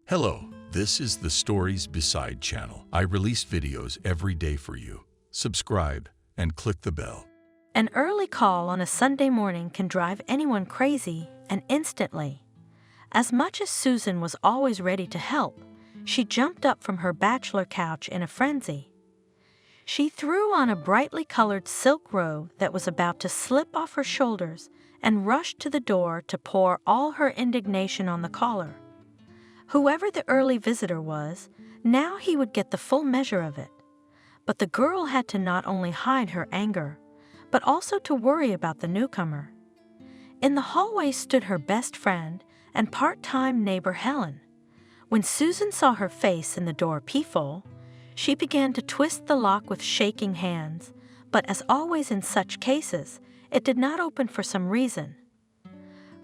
Hello, this is the Stories Beside channel. I release videos every day for you. Subscribe and click the bell. An early call on a Sunday morning can drive anyone crazy, and instantly. As much as Susan was always ready to help, she jumped up from her bachelor couch in a frenzy. She threw on a brightly colored silk robe that was about to slip off her shoulders and rushed to the door to pour all her indignation on the caller. Whoever the early visitor was, now he would get the full measure of it. But the girl had to not only hide her anger, but also to worry about the newcomer. In the hallway stood her best friend and part-time neighbor Helen. When Susan saw her face in the door peephole, she began to twist the lock with shaking hands, but as always in such cases, it did not open for some reason.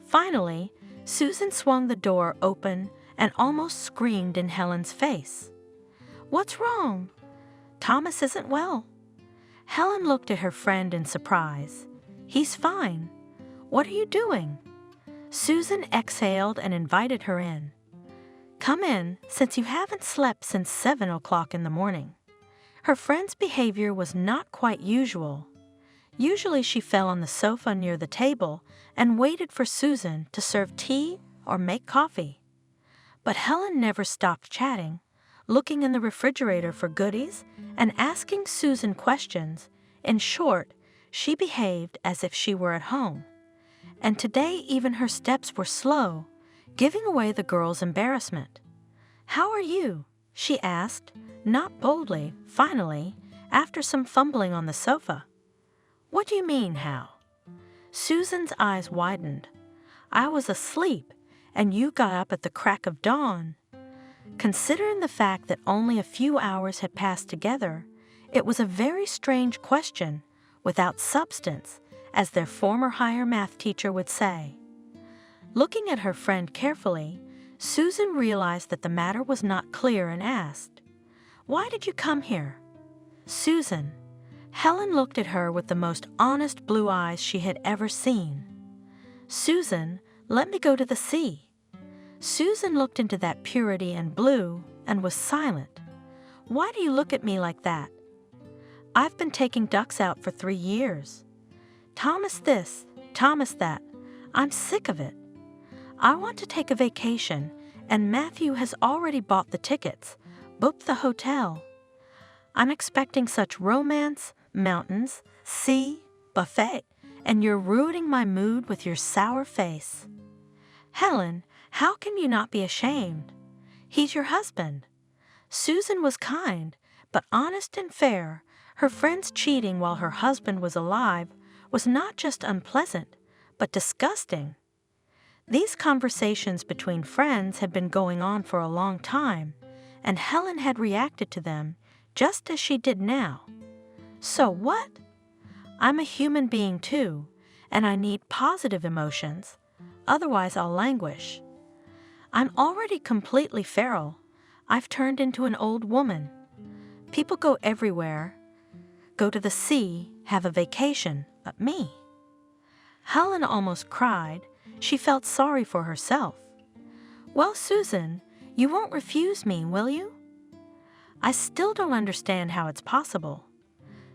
Finally, Susan swung the door open and almost screamed in Helen's face. "What's wrong? Thomas isn't well." Helen looked at her friend in surprise. "He's fine. What are you doing?" Susan exhaled and invited her in. "Come in, since you haven't slept since 7 o'clock in the morning." Her friend's behavior was not quite usual. Usually she fell on the sofa near the table and waited for Susan to serve tea or make coffee. But Helen never stopped chatting, looking in the refrigerator for goodies and asking Susan questions. In short, she behaved as if she were at home. And today even her steps were slow, giving away the girl's embarrassment. "How are you?" she asked, not boldly, finally, after some fumbling on the sofa. "What do you mean, how?" Susan's eyes widened. "I was asleep, and you got up at the crack of dawn." Considering the fact that only a few hours had passed together, it was a very strange question, without substance, as their former higher math teacher would say. Looking at her friend carefully, Susan realized that the matter was not clear and asked, "Why did you come here?" "Susan." Helen looked at her with the most honest blue eyes she had ever seen. "Susan, let me go to the sea." Susan looked into that purity and blue and was silent. "Why do you look at me like that?" "I've been taking ducks out for 3 years. Thomas this, Thomas that. I'm sick of it. I want to take a vacation, and Matthew has already bought the tickets, booked the hotel. I'm expecting such romance, mountains, sea, buffet, and you're ruining my mood with your sour face." "Helen, how can you not be ashamed? He's your husband." Susan was kind, but honest and fair. Her friend's cheating while her husband was alive was not just unpleasant, but disgusting. These conversations between friends had been going on for a long time, and Helen had reacted to them just as she did now. "So what? I'm a human being too, and I need positive emotions, otherwise I'll languish. I'm already completely feral. I've turned into an old woman. People go everywhere, go to the sea, have a vacation, but me." Helen almost cried. She felt sorry for herself. "Well, Susan, you won't refuse me, will you?" "I still don't understand how it's possible.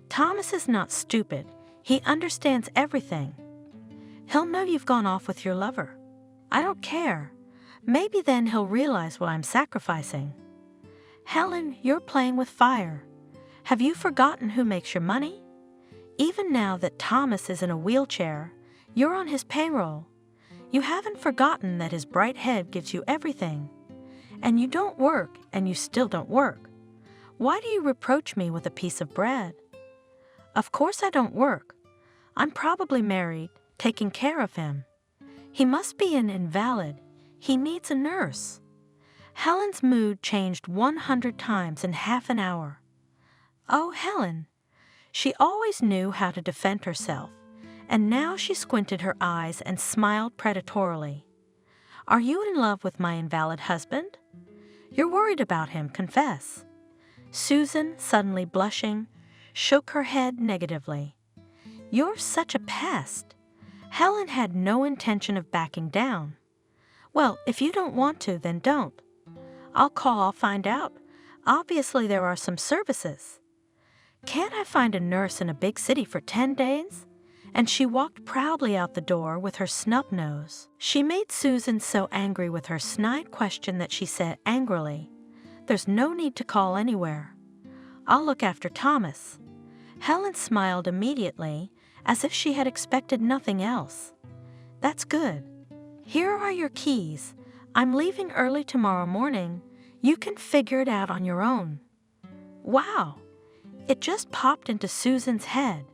Thomas is not stupid. He understands everything. He'll know you've gone off with your lover. I don't care. Maybe then he'll realize what I'm sacrificing." "Helen, you're playing with fire. Have you forgotten who makes your money? Even now that Thomas is in a wheelchair, you're on his payroll. You haven't forgotten that his bright head gives you everything. And you don't work, and you still don't work. Why do you reproach me with a piece of bread?" "Of course I don't work. I'm probably married, taking care of him. He must be an invalid. He needs a nurse." Helen's mood changed 100 times in half an hour. "Oh, Helen." She always knew how to defend herself, and now she squinted her eyes and smiled predatorily. "Are you in love with my invalid husband? You're worried about him, confess." Susan, suddenly blushing, shook her head negatively. "You're such a pest." Helen had no intention of backing down. "Well, if you don't want to, then don't. I'll find out. Obviously, there are some services. Can't I find a nurse in a big city for 10 days? And she walked proudly out the door with her snub nose. She made Susan so angry with her snide question that she said angrily, "There's no need to call anywhere. I'll look after Thomas." Helen smiled immediately, as if she had expected nothing else. "That's good. Here are your keys. I'm leaving early tomorrow morning. You can figure it out on your own." Wow! It just popped into Susan's head.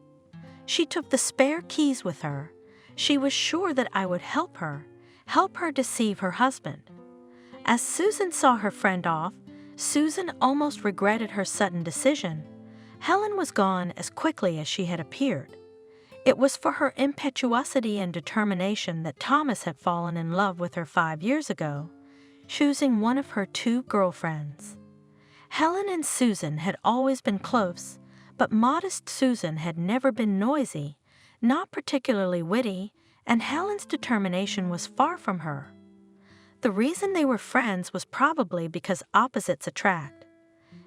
She took the spare keys with her. She was sure that I would help her deceive her husband. As Susan saw her friend off, Susan almost regretted her sudden decision. Helen was gone as quickly as she had appeared. It was for her impetuosity and determination that Thomas had fallen in love with her 5 years ago, choosing one of her 2 girlfriends. Helen and Susan had always been close, but modest Susan had never been noisy, not particularly witty, and Helen's determination was far from her. The reason they were friends was probably because opposites attract.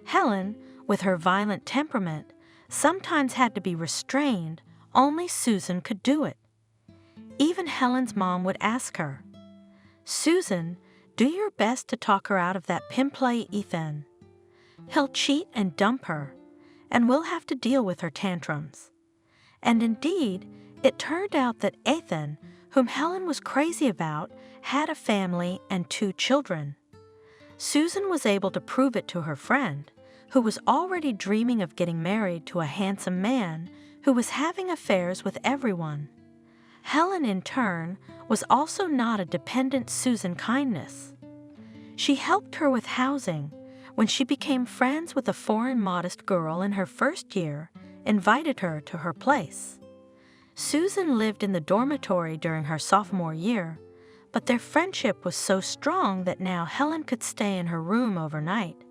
Helen, with her violent temperament, sometimes had to be restrained. Only Susan could do it. Even Helen's mom would ask her, "Susan, do your best to talk her out of that pimplay Ethan. He'll cheat and dump her, and we'll have to deal with her tantrums." And indeed, it turned out that Ethan, whom Helen was crazy about, had a family and 2 children. Susan was able to prove it to her friend, who was already dreaming of getting married to a handsome man who was having affairs with everyone. Helen, in turn, was also not a dependent Susan kindness. She helped her with housing. When she became friends with a foreign modest girl in her first year, invited her to her place. Susan lived in the dormitory during her sophomore year, but their friendship was so strong that now Helen could stay in her room overnight,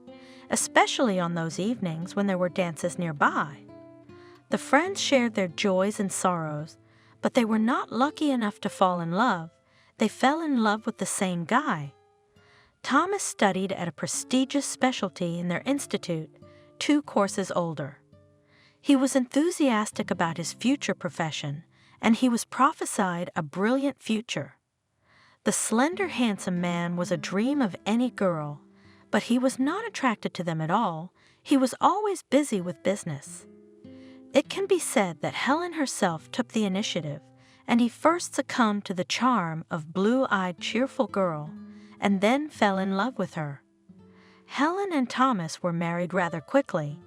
especially on those evenings when there were dances nearby. The friends shared their joys and sorrows, but they were not lucky enough to fall in love. They fell in love with the same guy. Thomas studied at a prestigious specialty in their institute, 2 courses older. He was enthusiastic about his future profession, and he was prophesied a brilliant future. The slender, handsome man was a dream of any girl, but he was not attracted to them at all. He was always busy with business. It can be said that Helen herself took the initiative, and he first succumbed to the charm of blue-eyed, cheerful girl, and then fell in love with her. Helen and Thomas were married rather quickly.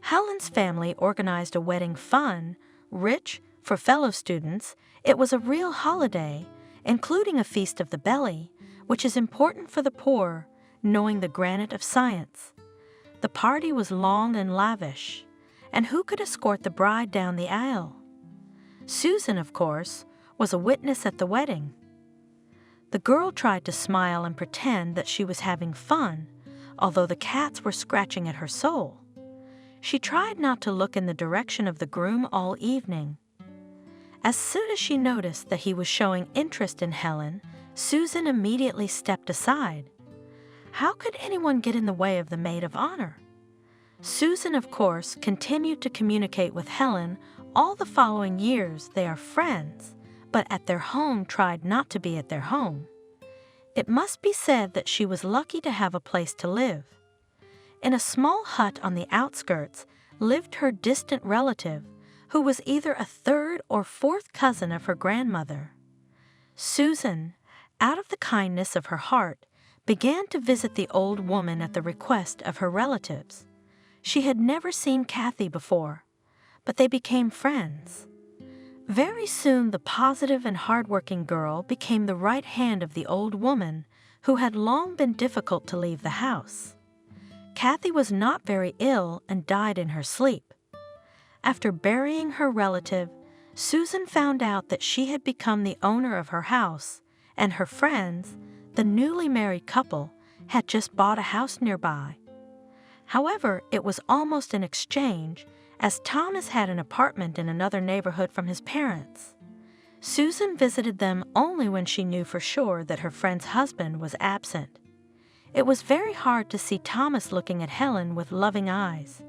Helen's family organized a wedding fun, rich, for fellow students. It was a real holiday, including a feast of the belly, which is important for the poor, knowing the granite of science. The party was long and lavish, and who could escort the bride down the aisle? Susan, of course, was a witness at the wedding. The girl tried to smile and pretend that she was having fun, although the cats were scratching at her soul. She tried not to look in the direction of the groom all evening. As soon as she noticed that he was showing interest in Helen, Susan immediately stepped aside. How could anyone get in the way of the maid of honor? Susan, of course, continued to communicate with Helen all the following years. They are friends, but at their home tried not to be at their home. It must be said that she was lucky to have a place to live. In a small hut on the outskirts lived her distant relative, who was either a 3rd or 4th cousin of her grandmother. Susan, out of the kindness of her heart, began to visit the old woman at the request of her relatives. She had never seen Kathy before, but they became friends. Very soon the positive and hardworking girl became the right hand of the old woman, who had long been difficult to leave the house. Kathy was not very ill and died in her sleep. After burying her relative, Susan found out that she had become the owner of her house, and her friends, the newly married couple, had just bought a house nearby. However, it was almost an exchange, as Thomas had an apartment in another neighborhood from his parents. Susan visited them only when she knew for sure that her friend's husband was absent. It was very hard to see Thomas looking at Helen with loving eyes.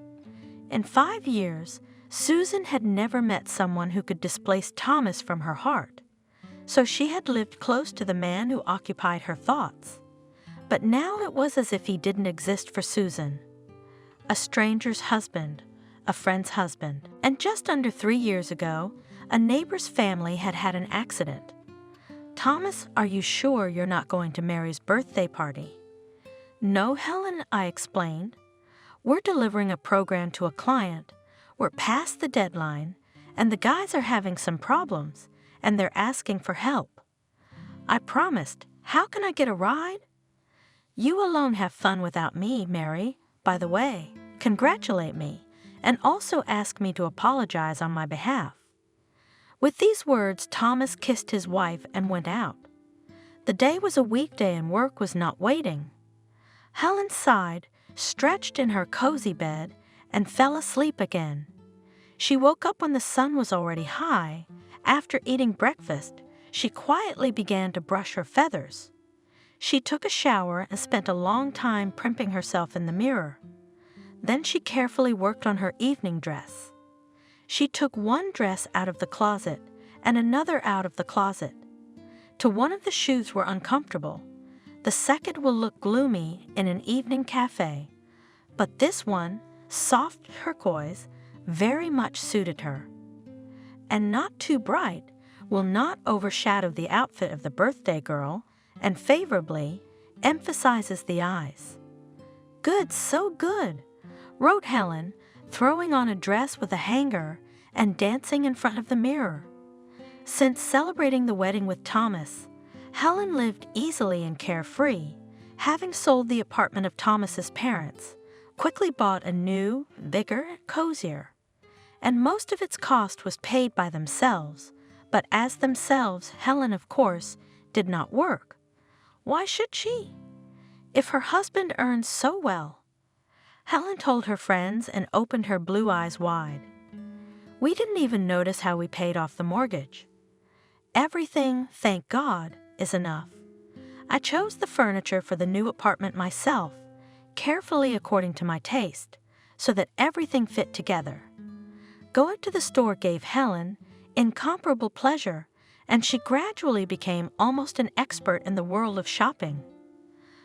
In 5 years, Susan had never met someone who could displace Thomas from her heart, so she had lived close to the man who occupied her thoughts. But now it was as if he didn't exist for Susan. A stranger's husband, a friend's husband, and just under 3 years ago, a neighbor's family had had an accident. "Thomas, are you sure you're not going to Mary's birthday party?" "No, Helen," I explained. "We're delivering a program to a client. We're past the deadline, and the guys are having some problems, and they're asking for help." I promised. "How can I get a ride?" "You alone have fun without me, Mary. By the way, congratulate me, and also ask me to apologize on my behalf." With these words, Thomas kissed his wife and went out. The day was a weekday and work was not waiting. Helen sighed, stretched in her cozy bed, and fell asleep again. She woke up when the sun was already high. After eating breakfast, she quietly began to brush her feathers. She took a shower and spent a long time primping herself in the mirror. Then she carefully worked on her evening dress. She took one dress out of the closet and another out of the closet. To one of the shoes were uncomfortable. The second will look gloomy in an evening cafe. But this one, soft turquoise, very much suited her. And not too bright, will not overshadow the outfit of the birthday girl, and favorably emphasizes the eyes. "Good, so good," wrote Helen, throwing on a dress with a hanger and dancing in front of the mirror. Since celebrating the wedding with Thomas, Helen lived easily and carefree, having sold the apartment of Thomas's parents, quickly bought a new, bigger, cozier. And most of its cost was paid by themselves, but as themselves, Helen, of course, did not work. Why should she? If her husband earned so well. Helen told her friends and opened her blue eyes wide. "We didn't even notice how we paid off the mortgage. Everything, thank God, is enough. I chose the furniture for the new apartment myself, carefully according to my taste, so that everything fit together." Going to the store gave Helen incomparable pleasure, and she gradually became almost an expert in the world of shopping.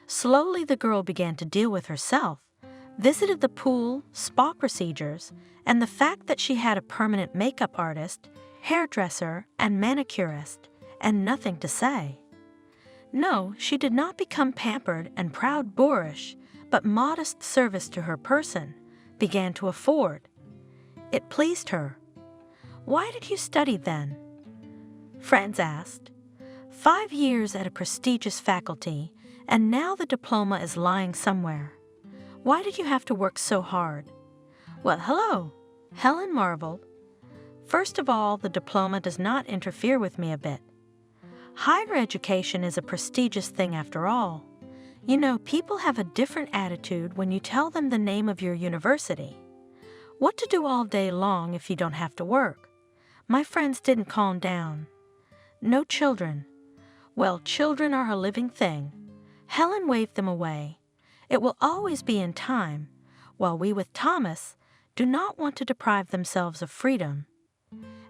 Slowly the girl began to deal with herself, visited the pool, spa procedures, and the fact that she had a permanent makeup artist, hairdresser, and manicurist, and nothing to say. No, she did not become pampered and proud boorish, but modest service to her person, began to afford. It pleased her. "Why did you study then?" Friends asked. 5 years at a prestigious faculty, and now the diploma is lying somewhere. Why did you have to work so hard? "Well, hello," Helen marveled. "First of all, the diploma does not interfere with me a bit. Higher education is a prestigious thing after all. You know, people have a different attitude when you tell them the name of your university. What to do all day long if you don't have to work? My friends didn't calm down. No children. Well, children are a living thing." Helen waved them away. "It will always be in time, while we with Thomas do not want to deprive themselves of freedom."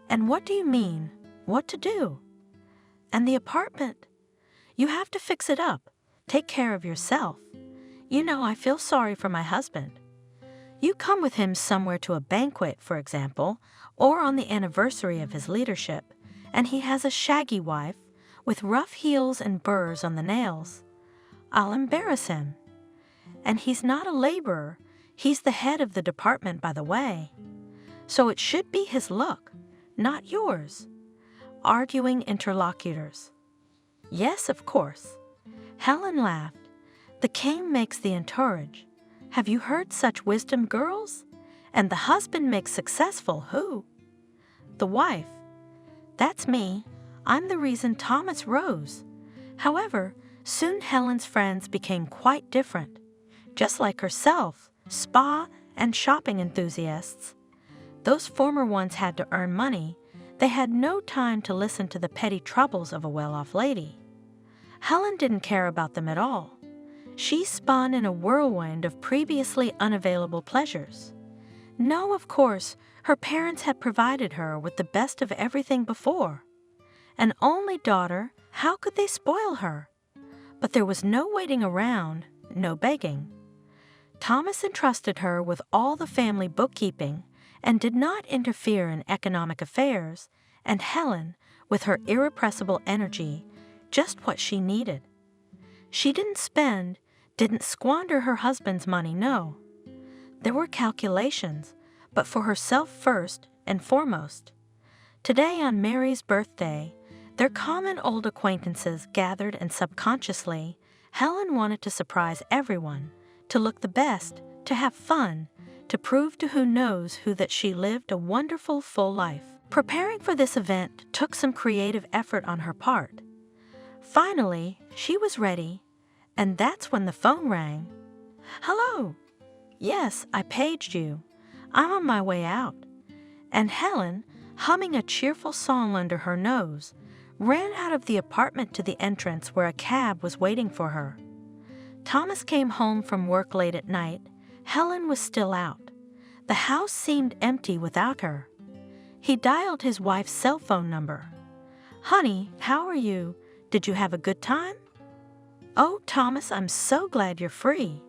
"And what do you mean? What to do?" "And the apartment. You have to fix it up, take care of yourself. You know, I feel sorry for my husband. You come with him somewhere to a banquet, for example, or on the anniversary of his leadership, and he has a shaggy wife with rough heels and burrs on the nails. I'll embarrass him. And he's not a laborer, he's the head of the department, by the way. So it should be his look, not yours." Arguing interlocutors. "Yes, of course." Helen laughed. "The king makes the entourage. Have you heard such wisdom, girls? And the husband makes successful who? The wife. That's me. I'm the reason Thomas rose." However, soon Helen's friends became quite different. Just like herself, spa and shopping enthusiasts. Those former ones had to earn money. They had no time to listen to the petty troubles of a well-off lady. Helen didn't care about them at all. She spun in a whirlwind of previously unavailable pleasures. No, of course, her parents had provided her with the best of everything before. An only daughter, how could they spoil her? But there was no waiting around, no begging. Thomas entrusted her with all the family bookkeeping and did not interfere in economic affairs, and Helen, with her irrepressible energy, just what she needed. She didn't spend, didn't squander her husband's money, no. There were calculations, but for herself first and foremost. Today on Mary's birthday, their common old acquaintances gathered, and subconsciously, Helen wanted to surprise everyone, to look the best, to have fun, to prove to who knows who that she lived a wonderful full life. Preparing for this event took some creative effort on her part. Finally, she was ready, and that's when the phone rang. "Hello. Yes, I paged you. I'm on my way out." And Helen, humming a cheerful song under her nose, ran out of the apartment to the entrance where a cab was waiting for her. Thomas came home from work late at night. Helen was still out. The house seemed empty without her. He dialed his wife's cell phone number. "Honey, how are you? Did you have a good time?" "Oh, Thomas, I'm so glad you're free.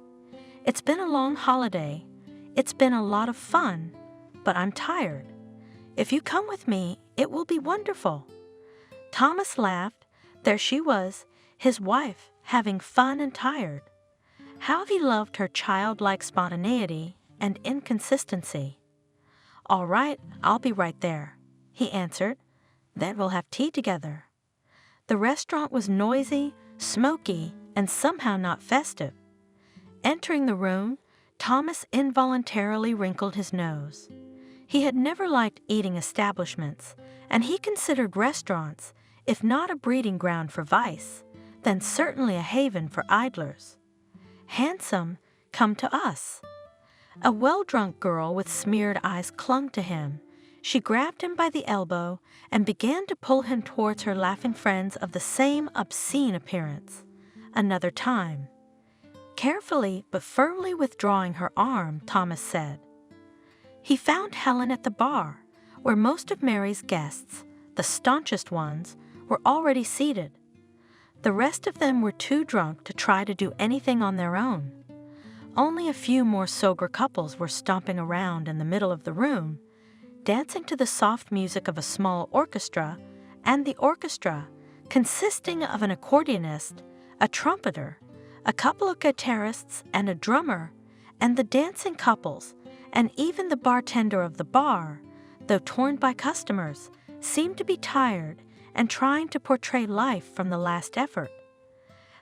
It's been a long holiday. It's been a lot of fun, but I'm tired. If you come with me, it will be wonderful." Thomas laughed. There she was, his wife, having fun and tired. How he loved her childlike spontaneity and inconsistency. "All right, I'll be right there," he answered. "Then we'll have tea together." The restaurant was noisy, smoky, and somehow not festive. Entering the room, Thomas involuntarily wrinkled his nose. He had never liked eating establishments, and he considered restaurants, if not a breeding ground for vice, then certainly a haven for idlers. "Handsome, come to us." A well-drunk girl with smeared eyes clung to him. She grabbed him by the elbow and began to pull him towards her laughing friends of the same obscene appearance. Another time. Carefully but firmly withdrawing her arm, Thomas said. He found Helen at the bar, where most of Mary's guests, the staunchest ones, were already seated. The rest of them were too drunk to try to do anything on their own. Only a few more sober couples were stomping around in the middle of the room, dancing to the soft music of a small orchestra, and the orchestra, consisting of an accordionist, a trumpeter, a couple of guitarists, and a drummer, and the dancing couples, and even the bartender of the bar, though torn by customers, seemed to be tired and trying to portray life from the last effort.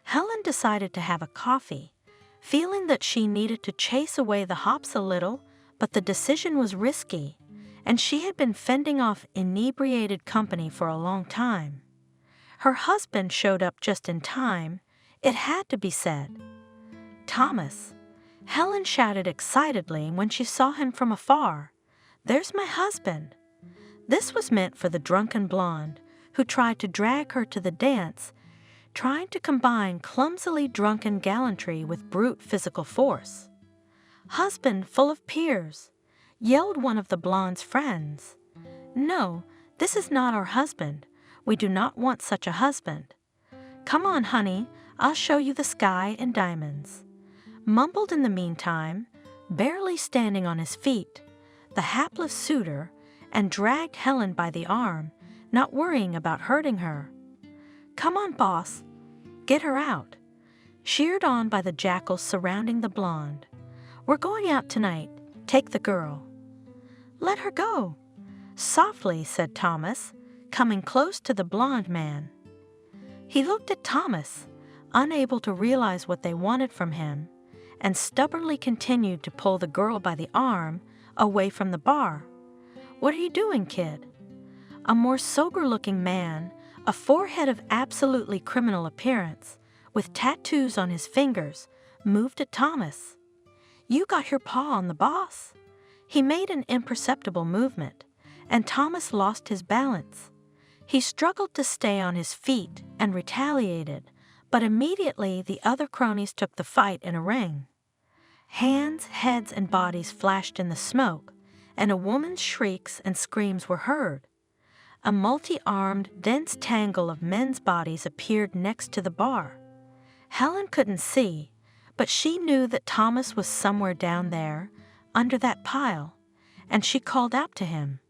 Helen decided to have a coffee, feeling that she needed to chase away the hops a little, but the decision was risky, and she had been fending off inebriated company for a long time. Her husband showed up just in time. It had to be said. "Thomas," Helen shouted excitedly when she saw him from afar. "There's my husband." This was meant for the drunken blonde, who tried to drag her to the dance, trying to combine clumsily drunken gallantry with brute physical force. "Husband full of peers," yelled one of the blonde's friends. "No, this is not our husband. We do not want such a husband. Come on, honey, I'll show you the sky and diamonds." Mumbled in the meantime, barely standing on his feet, the hapless suitor, and dragged Helen by the arm, not worrying about hurting her. "Come on, boss. Get her out." Cheered on by the jackals surrounding the blonde. "We're going out tonight. Take the girl." "Let her go," softly said Thomas, coming close to the blonde man. He looked at Thomas, unable to realize what they wanted from him, and stubbornly continued to pull the girl by the arm away from the bar. "What are you doing, kid?" A more sober-looking man, a forehead of absolutely criminal appearance, with tattoos on his fingers, moved at Thomas. "You got your paw on the boss." He made an imperceptible movement, and Thomas lost his balance. He struggled to stay on his feet and retaliated, But immediately the other cronies took the fight in a ring. Hands, heads, and bodies flashed in the smoke, and a woman's shrieks and screams were heard. A multi-armed, dense tangle of men's bodies appeared next to the bar. Helen couldn't see, but she knew that Thomas was somewhere down there, under that pile, and she called out to him.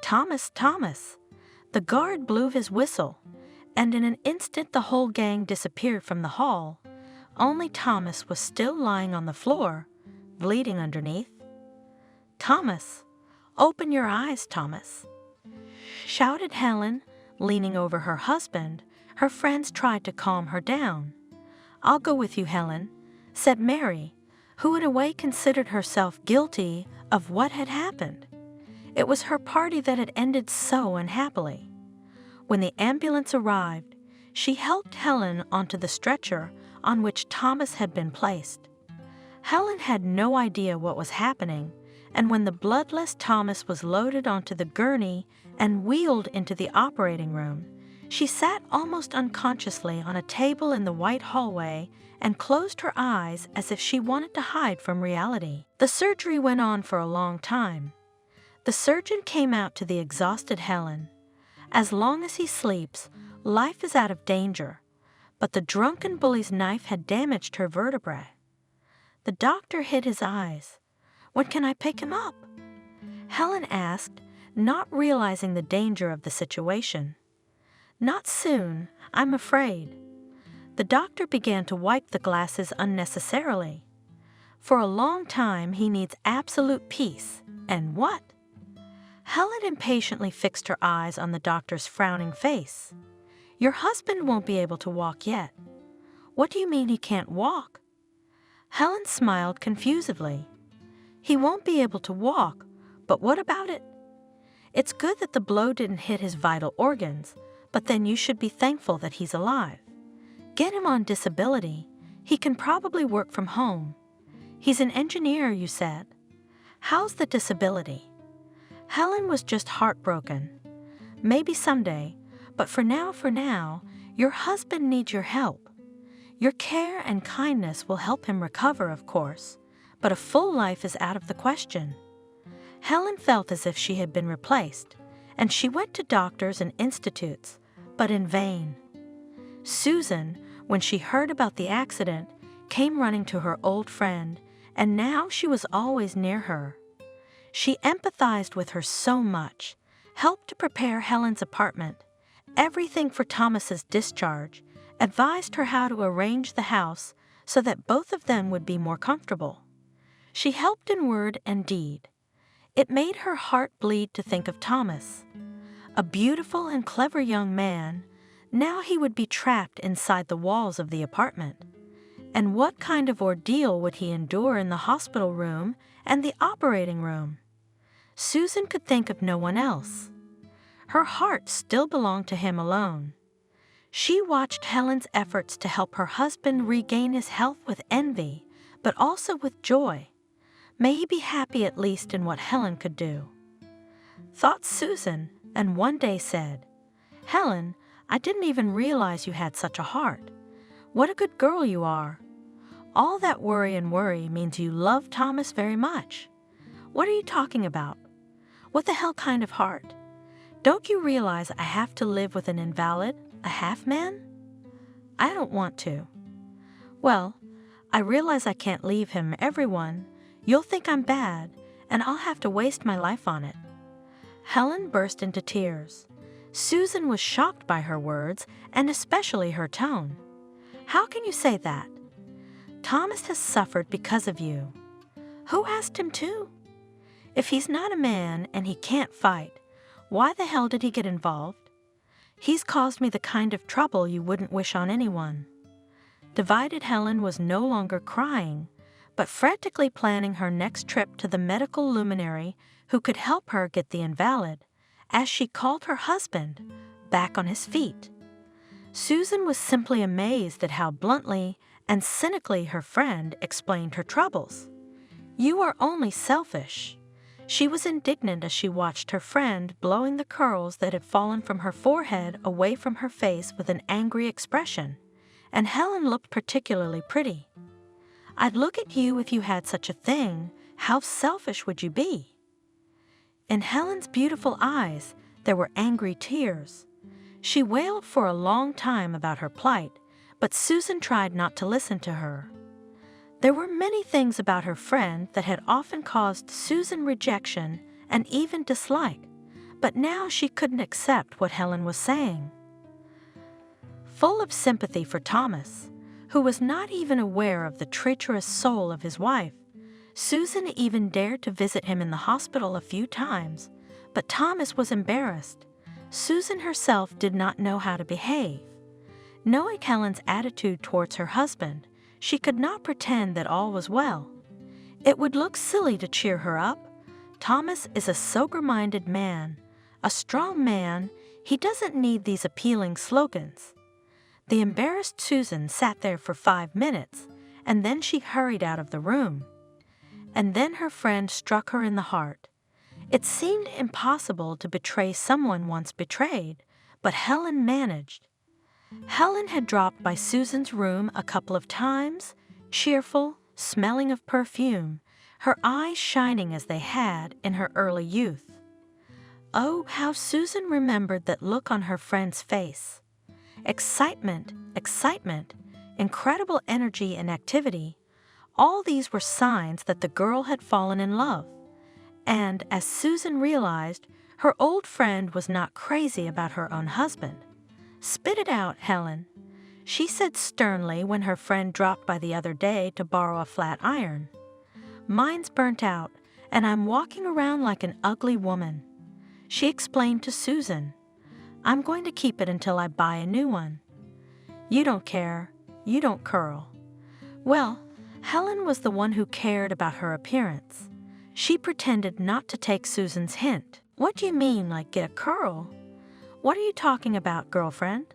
"Thomas, Thomas!" The guard blew his whistle, and in an instant the whole gang disappeared from the hall. Only Thomas was still lying on the floor, bleeding underneath. "Thomas, open your eyes, Thomas!" shouted Helen, leaning over her husband. Her friends tried to calm her down. "I'll go with you, Helen," said Mary, who in a way considered herself guilty of what had happened. It was her party that had ended so unhappily. When the ambulance arrived, she helped Helen onto the stretcher on which Thomas had been placed. Helen had no idea what was happening, and when the bloodless Thomas was loaded onto the gurney and wheeled into the operating room, she sat almost unconsciously on a table in the white hallway and closed her eyes as if she wanted to hide from reality. The surgery went on for a long time. The surgeon came out to the exhausted Helen. As long as he sleeps, life is out of danger, but the drunken bully's knife had damaged her vertebrae. The doctor hid his eyes. "When can I pick him up?" Helen asked, not realizing the danger of the situation. "Not soon, I'm afraid." The doctor began to wipe the glasses unnecessarily. "For a long time he needs absolute peace. And what?" Helen impatiently fixed her eyes on the doctor's frowning face. "Your husband won't be able to walk yet." "What do you mean he can't walk?" Helen smiled confusedly. "He won't be able to walk, but what about it? It's good that the blow didn't hit his vital organs, but then you should be thankful that he's alive. Get him on disability. He can probably work from home. He's an engineer, you said. How's the disability?" Helen was just heartbroken. "Maybe someday, but for now, your husband needs your help. Your care and kindness will help him recover, of course, but a full life is out of the question." Helen felt as if she had been replaced, and she went to doctors and institutes, but in vain. Susan, when she heard about the accident, came running to her old friend, and now she was always near her. She empathized with her so much, helped to prepare Helen's apartment, everything for Thomas's discharge, advised her how to arrange the house so that both of them would be more comfortable. She helped in word and deed. It made her heart bleed to think of Thomas. A beautiful and clever young man, now he would be trapped inside the walls of the apartment. And what kind of ordeal would he endure in the hospital room and the operating room? Susan could think of no one else. Her heart still belonged to him alone. She watched Helen's efforts to help her husband regain his health with envy, but also with joy. May he be happy at least in what Helen could do. Thought Susan, and one day said, "Helen, I didn't even realize you had such a heart. What a good girl you are. All that worry means you love Thomas very much. What are you talking about? What the hell kind of heart? Don't you realize I have to live with an invalid, a half-man? I don't want to. Well, I realize I can't leave him, everyone. You'll think I'm bad, and I'll have to waste my life on it." Helen burst into tears. Susan was shocked by her words, and especially her tone. "How can you say that? Thomas has suffered because of you. Who asked him to? If he's not a man and he can't fight, why the hell did he get involved? He's caused me the kind of trouble you wouldn't wish on anyone." Divided Helen was no longer crying, but frantically planning her next trip to the medical luminary who could help her get the invalid, as she called her husband, back on his feet. Susan was simply amazed at how bluntly and cynically her friend explained her troubles. "You are only selfish." She was indignant as she watched her friend blowing the curls that had fallen from her forehead away from her face with an angry expression, and Helen looked particularly pretty. "I'd look at you if you had such a thing. How selfish would you be?" In Helen's beautiful eyes, there were angry tears. She wailed for a long time about her plight, but Susan tried not to listen to her. There were many things about her friend that had often caused Susan rejection and even dislike, but now she couldn't accept what Helen was saying. Full of sympathy for Thomas, who was not even aware of the treacherous soul of his wife, Susan even dared to visit him in the hospital a few times, but Thomas was embarrassed. Susan herself did not know how to behave. Knowing Helen's attitude towards her husband, she could not pretend that all was well. It would look silly to cheer her up. Thomas is a sober-minded man, a strong man. He doesn't need these appealing slogans. The embarrassed Susan sat there for 5 minutes, and then she hurried out of the room. And then her friend struck her in the heart. It seemed impossible to betray someone once betrayed, but Helen managed. Helen had dropped by Susan's room a couple of times, cheerful, smelling of perfume, her eyes shining as they had in her early youth. Oh, how Susan remembered that look on her friend's face. Excitement, incredible energy and activity. All these were signs that the girl had fallen in love. And as Susan realized, her old friend was not crazy about her own husband. "Spit it out, Helen," she said sternly when her friend dropped by the other day to borrow a flat iron. "Mine's burnt out, and I'm walking around like an ugly woman," she explained to Susan. "I'm going to keep it until I buy a new one." "You don't care. You don't curl." Well, Helen was the one who cared about her appearance. She pretended not to take Susan's hint. "What do you mean, like get a curl? What are you talking about, girlfriend?"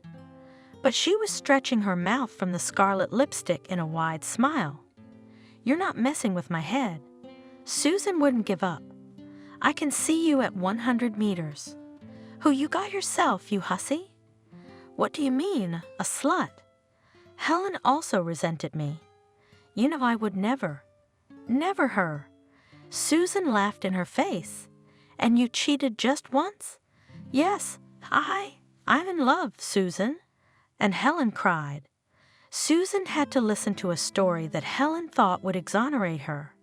But she was stretching her mouth from the scarlet lipstick in a wide smile. "You're not messing with my head." Susan wouldn't give up. "I can see you at 100 meters. Who you got yourself, you hussy?" "What do you mean, a slut?" Helen also resented me. "You know I would never." "Never her." Susan laughed in her face. "And you cheated just once?" "Yes, I'm in love, Susan." And Helen cried. Susan had to listen to a story that Helen thought would exonerate her.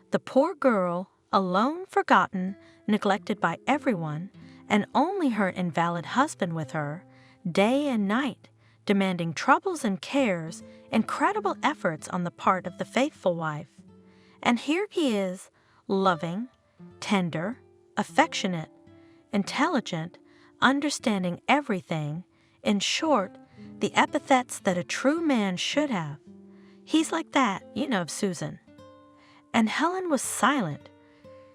The poor girl, alone, forgotten, neglected by everyone, and only her invalid husband with her, day and night, demanding troubles and cares, incredible efforts on the part of the faithful wife. And here he is, loving, tender, affectionate, intelligent, understanding everything, in short, the epithets that a true man should have. He's like that, you know, Susan. And Helen was silent,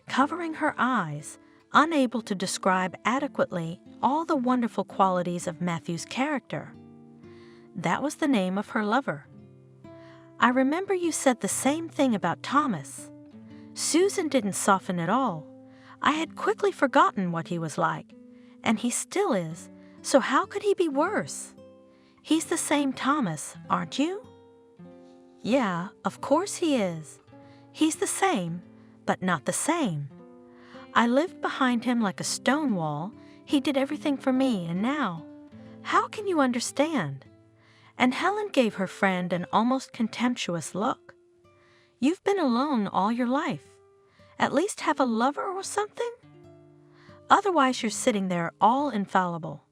covering her eyes, unable to describe adequately all the wonderful qualities of Matthew's character. That was the name of her lover. "I remember you said the same thing about Thomas." Susan didn't soften at all. "I had quickly forgotten what he was like, and he still is, so how could he be worse? He's the same Thomas, aren't you?" "Yeah, of course he is. He's the same, but not the same. I lived behind him like a stone wall. He did everything for me, and now, how can you understand?" And Helen gave her friend an almost contemptuous look. "You've been alone all your life. At least have a lover or something? Otherwise you're sitting there all infallible."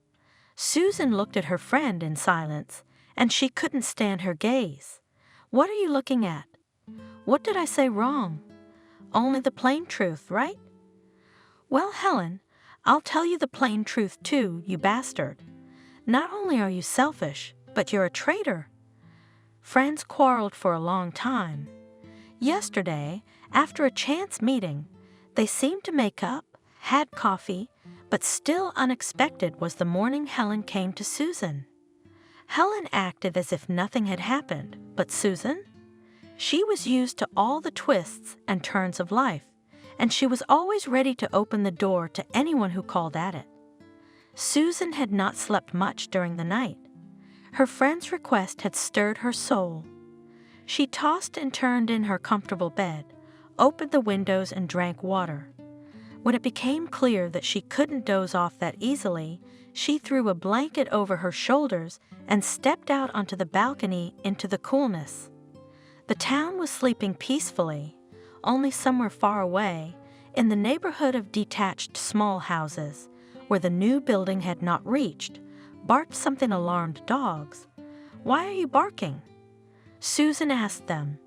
Susan looked at her friend in silence, and she couldn't stand her gaze. "What are you looking at? What did I say wrong? Only the plain truth, right?" "Well, Helen, I'll tell you the plain truth too, you bastard. Not only are you selfish, but you're a traitor." Friends quarreled for a long time. Yesterday, after a chance meeting, they seemed to make up, had coffee, but still unexpected was the morning Helen came to Susan. Helen acted as if nothing had happened, but Susan? She was used to all the twists and turns of life, and she was always ready to open the door to anyone who called at it. Susan had not slept much during the night. Her friend's request had stirred her soul. She tossed and turned in her comfortable bed, opened the windows and drank water. When it became clear that she couldn't doze off that easily, she threw a blanket over her shoulders and stepped out onto the balcony into the coolness. The town was sleeping peacefully, only somewhere far away, in the neighborhood of detached small houses, where the new building had not reached, barked something alarmed dogs. "Why are you barking?" Susan asked them.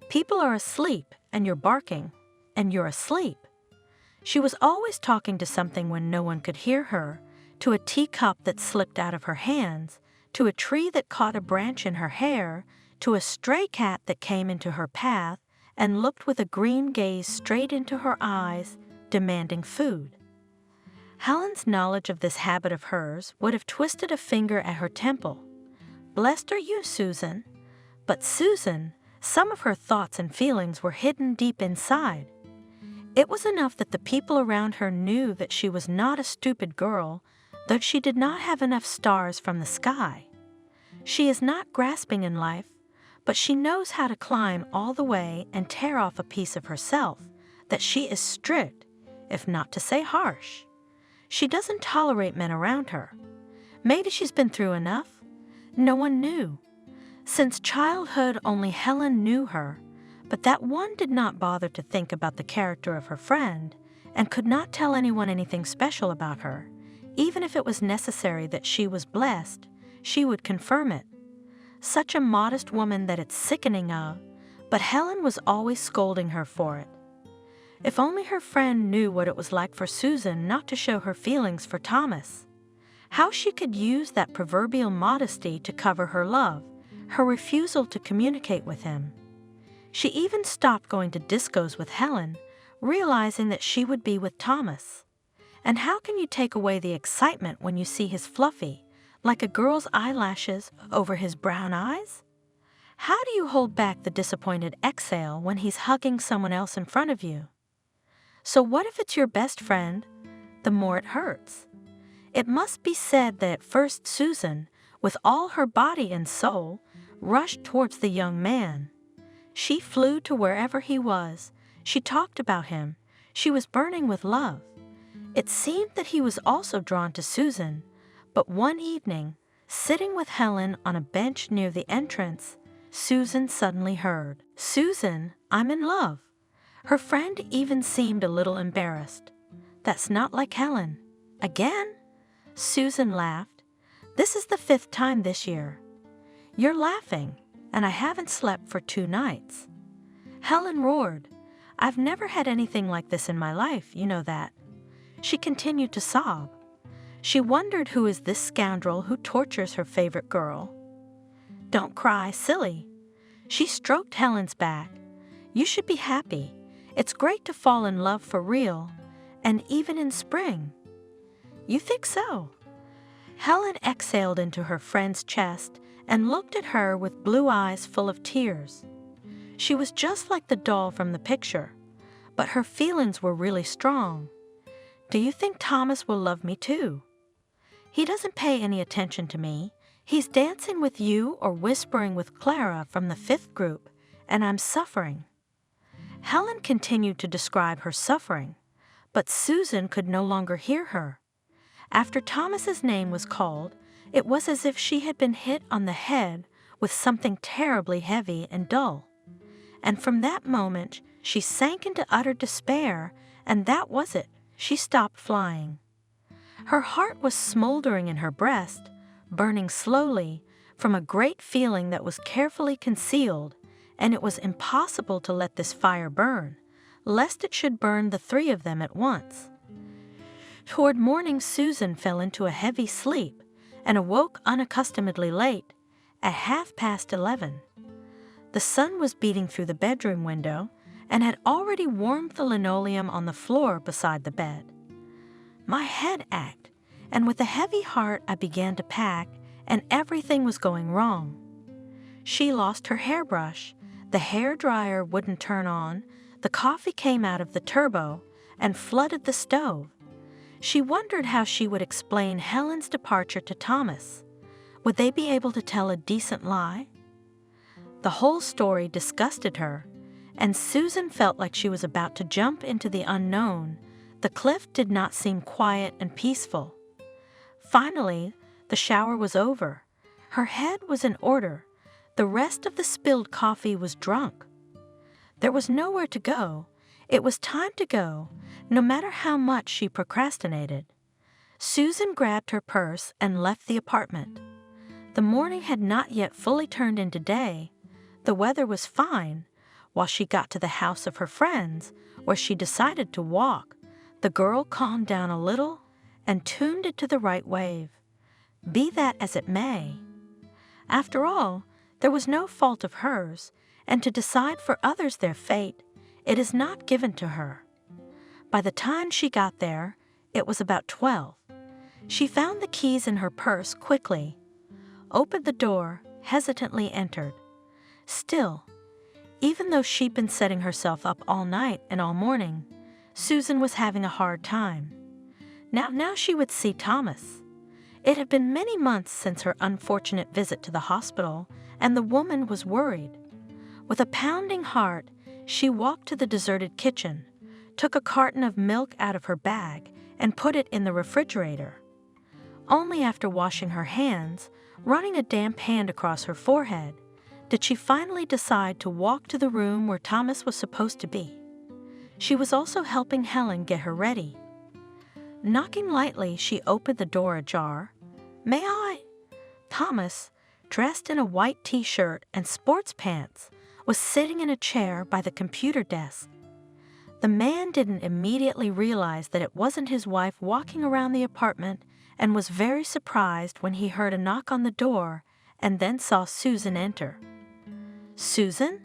"People are asleep, and you're barking, and you're asleep." She was always talking to something when no one could hear her, to a teacup that slipped out of her hands, to a tree that caught a branch in her hair, to a stray cat that came into her path and looked with a green gaze straight into her eyes, demanding food. Helen's knowledge of this habit of hers would have twisted a finger at her temple. "Blessed are you, Susan." But Susan, some of her thoughts and feelings were hidden deep inside. It was enough that the people around her knew that she was not a stupid girl, though she did not have enough stars from the sky. She is not grasping in life, but she knows how to climb all the way and tear off a piece of herself, that she is strict, if not to say harsh. She doesn't tolerate men around her. Maybe she's been through enough. No one knew. Since childhood, only Helen knew her, but that one did not bother to think about the character of her friend and could not tell anyone anything special about her. Even if it was necessary that she was blessed, she would confirm it. Such a modest woman that it's sickening of, but Helen was always scolding her for it. If only her friend knew what it was like for Susan not to show her feelings for Thomas. How she could use that proverbial modesty to cover her love, her refusal to communicate with him. She even stopped going to discos with Helen, realizing that she would be with Thomas. And how can you take away the excitement when you see his fluffy, like a girl's eyelashes over his brown eyes? How do you hold back the disappointed exhale when he's hugging someone else in front of you? So what if it's your best friend? The more it hurts. It must be said that at first Susan, with all her body and soul, rushed towards the young man. She flew to wherever he was. She talked about him. She was burning with love. It seemed that he was also drawn to Susan, but one evening, sitting with Helen on a bench near the entrance, Susan suddenly heard, "Susan, I'm in love." Her friend even seemed a little embarrassed. "That's not like Helen." "Again?" Susan laughed. "This is the 5th time this year." "You're laughing, and I haven't slept for 2 nights." Helen roared. "I've never had anything like this in my life, you know that." She continued to sob. She wondered who is this scoundrel who tortures her favorite girl. "Don't cry, silly." She stroked Helen's back. "You should be happy. It's great to fall in love for real, and even in spring." "You think so?" Helen exhaled into her friend's chest and looked at her with blue eyes full of tears. She was just like the doll from the picture, but her feelings were really strong. "Do you think Thomas will love me too?" "He doesn't pay any attention to me. He's dancing with you or whispering with Clara from the 5th group, and I'm suffering." Helen continued to describe her suffering, but Susan could no longer hear her. After Thomas's name was called, it was as if she had been hit on the head with something terribly heavy and dull. And from that moment, she sank into utter despair, and that was it. She stopped flying. Her heart was smoldering in her breast, burning slowly from a great feeling that was carefully concealed, and it was impossible to let this fire burn, lest it should burn the 3 of them at once. Toward morning, Susan fell into a heavy sleep and awoke unaccustomedly late, at 11:30. The sun was beating through the bedroom window and had already warmed the linoleum on the floor beside the bed. My head ached, and with a heavy heart I began to pack, and everything was going wrong. She lost her hairbrush, the hair dryer wouldn't turn on, the coffee came out of the turbo and flooded the stove. She wondered how she would explain Helen's departure to Thomas. Would they be able to tell a decent lie? The whole story disgusted her, and Susan felt like she was about to jump into the unknown. The cliff did not seem quiet and peaceful. Finally, the shower was over. Her head was in order. The rest of the spilled coffee was drunk. There was nowhere to go. It was time to go, no matter how much she procrastinated. Susan grabbed her purse and left the apartment. The morning had not yet fully turned into day. The weather was fine. While she got to the house of her friends, where she decided to walk, the girl calmed down a little and tuned it to the right wave. Be that as it may. After all, there was no fault of hers, and to decide for others their fate, it is not given to her. By the time she got there, it was about 12. She found the keys in her purse quickly, opened the door, hesitantly entered. Still, even though she'd been setting herself up all night and all morning, Susan was having a hard time. Now she would see Thomas. It had been many months since her unfortunate visit to the hospital, and the woman was worried. With a pounding heart, she walked to the deserted kitchen, took a carton of milk out of her bag, and put it in the refrigerator. Only after washing her hands, running a damp hand across her forehead, did she finally decide to walk to the room where Thomas was supposed to be. She was also helping Helen get her ready. Knocking lightly, she opened the door ajar. "May I?" Thomas, dressed in a white t-shirt and sports pants, was sitting in a chair by the computer desk. The man didn't immediately realize that it wasn't his wife walking around the apartment and was very surprised when he heard a knock on the door and then saw Susan enter. "Susan?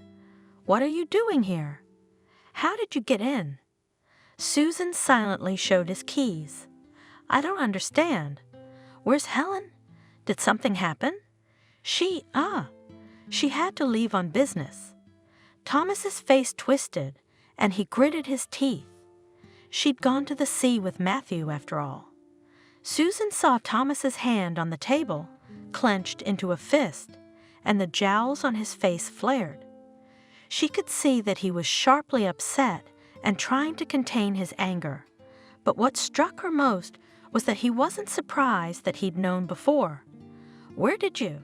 What are you doing here? How did you get in?" Susan silently showed his keys. "I don't understand. Where's Helen? Did something happen? She had to leave on business." Thomas's face twisted, and he gritted his teeth. She'd gone to the sea with Matthew, after all. Susan saw Thomas's hand on the table, clenched into a fist, and the jowls on his face flared. She could see that he was sharply upset and trying to contain his anger. But what struck her most was that he wasn't surprised that he'd known before. "Where did you?"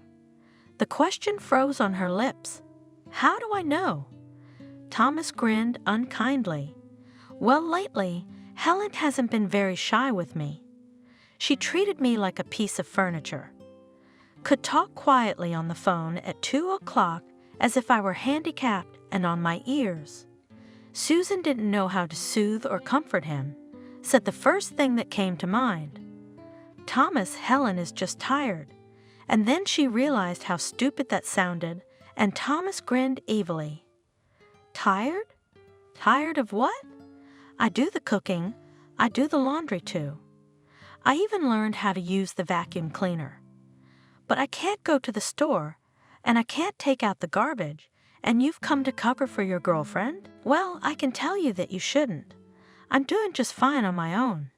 The question froze on her lips. "How do I know?" Thomas grinned unkindly. "Well, lately, Helen hasn't been very shy with me. She treated me like a piece of furniture. Could talk quietly on the phone at 2 o'clock as if I were handicapped and on my ears." Susan didn't know how to soothe or comfort him, said the first thing that came to mind. "Thomas, Helen is just tired." And then she realized how stupid that sounded, and Thomas grinned evilly. "Tired? Tired of what? I do the cooking. I do the laundry too. I even learned how to use the vacuum cleaner. But I can't go to the store, and I can't take out the garbage, and you've come to cover for your girlfriend? Well, I can tell you that you shouldn't. I'm doing just fine on my own."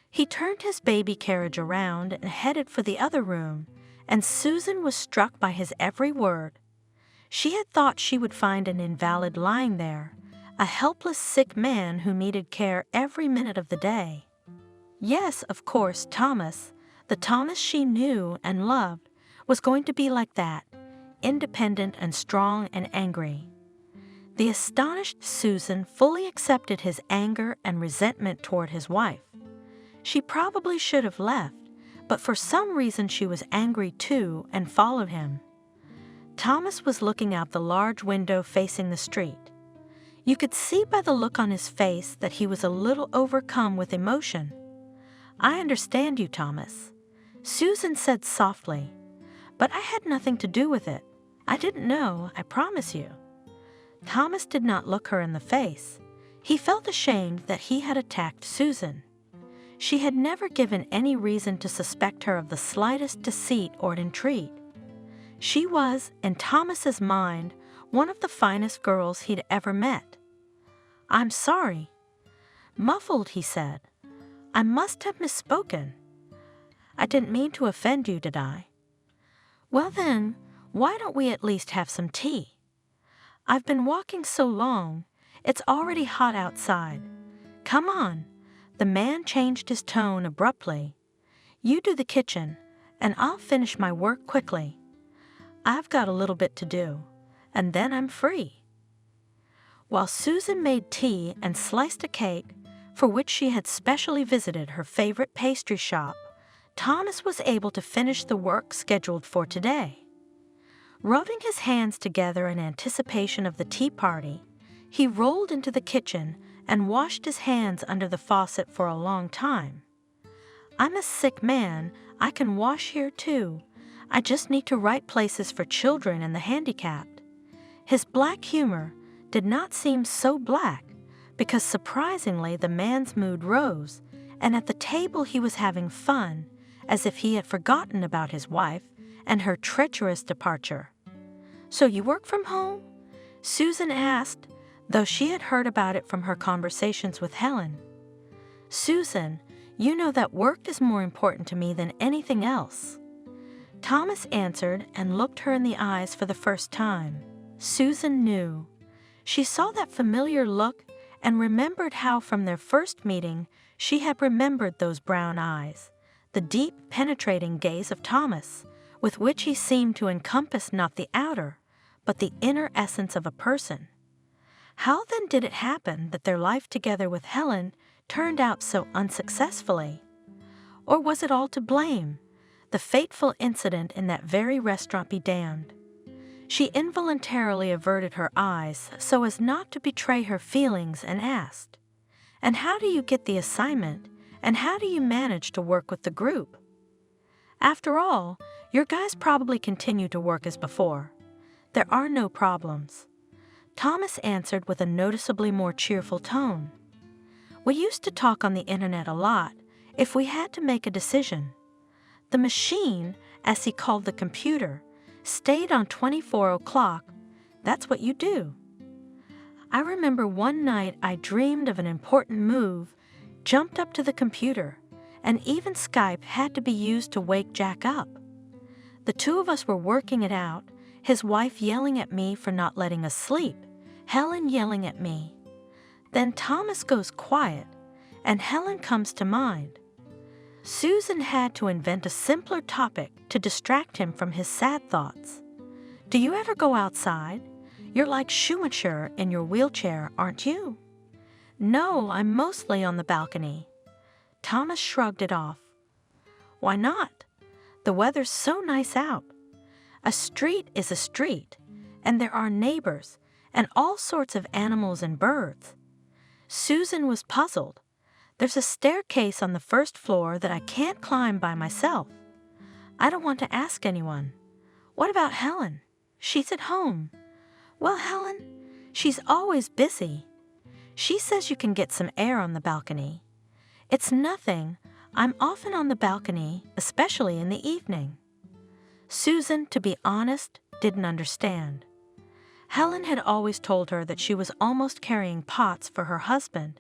He turned his baby carriage around and headed for the other room, and Susan was struck by his every word. She had thought she would find an invalid lying there, a helpless sick man who needed care every minute of the day. Yes, of course, Thomas, the Thomas she knew and loved, was going to be like that, independent and strong and angry. The astonished Susan fully accepted his anger and resentment toward his wife. She probably should have left, but for some reason she was angry too and followed him. Thomas was looking out the large window facing the street. You could see by the look on his face that he was a little overcome with emotion. "I understand you, Thomas," Susan said softly, "but I had nothing to do with it. I didn't know, I promise you." Thomas did not look her in the face. He felt ashamed that he had attacked Susan. She had never given any reason to suspect her of the slightest deceit or intrigue. She was, in Thomas's mind, one of the finest girls he'd ever met. "I'm sorry." Muffled, he said. "I must have misspoken. I didn't mean to offend you, did I?" Well then, why don't we at least have some tea? I've been walking so long, it's already hot outside. Come on. The man changed his tone abruptly. You do the kitchen, and I'll finish my work quickly. I've got a little bit to do, and then I'm free. While Susan made tea and sliced a cake, for which she had specially visited her favorite pastry shop, Thomas was able to finish the work scheduled for today. Rubbing his hands together in anticipation of the tea party, he rolled into the kitchen and washed his hands under the faucet for a long time. I'm a sick man, I can wash here too. I just need to write places for children and the handicapped. His black humor did not seem so black, because surprisingly the man's mood rose, and at the table he was having fun, as if he had forgotten about his wife and her treacherous departure. So you work from home? Susan asked, though she had heard about it from her conversations with Helen. Susan, you know that work is more important to me than anything else. Thomas answered and looked her in the eyes for the first time. Susan knew. She saw that familiar look and remembered how from their first meeting she had remembered those brown eyes, the deep, penetrating gaze of Thomas, with which he seemed to encompass not the outer, but the inner essence of a person. How then did it happen that their life together with Helen turned out so unsuccessfully? Or was it all to blame, the fateful incident in that very restaurant be damned? She involuntarily averted her eyes so as not to betray her feelings and asked, "And how do you get the assignment, and how do you manage to work with the group? After all, your guys probably continue to work as before. There are no problems." Thomas answered with a noticeably more cheerful tone. "We used to talk on the internet a lot if we had to make a decision. The machine, as he called the computer, stayed on 24 o'clock. That's what you do. I remember one night I dreamed of an important move, jumped up to the computer, and even Skype had to be used to wake Jack up. The two of us were working it out, his wife yelling at me for not letting us sleep, Helen yelling at me. Then Thomas goes quiet, and Helen comes to mind. Susan had to invent a simpler topic to distract him from his sad thoughts. Do you ever go outside? You're like Schumacher in your wheelchair, aren't you? No, I'm mostly on the balcony. Thomas shrugged it off. Why not? The weather's so nice out. A street is a street, and there are neighbors, and all sorts of animals and birds. Susan was puzzled. There's a staircase on the first floor that I can't climb by myself. I don't want to ask anyone. What about Helen? She's at home. Well, Helen, she's always busy. She says you can get some air on the balcony. It's nothing. I'm often on the balcony, especially in the evening. Susan, to be honest, didn't understand. Helen had always told her that she was almost carrying pots for her husband,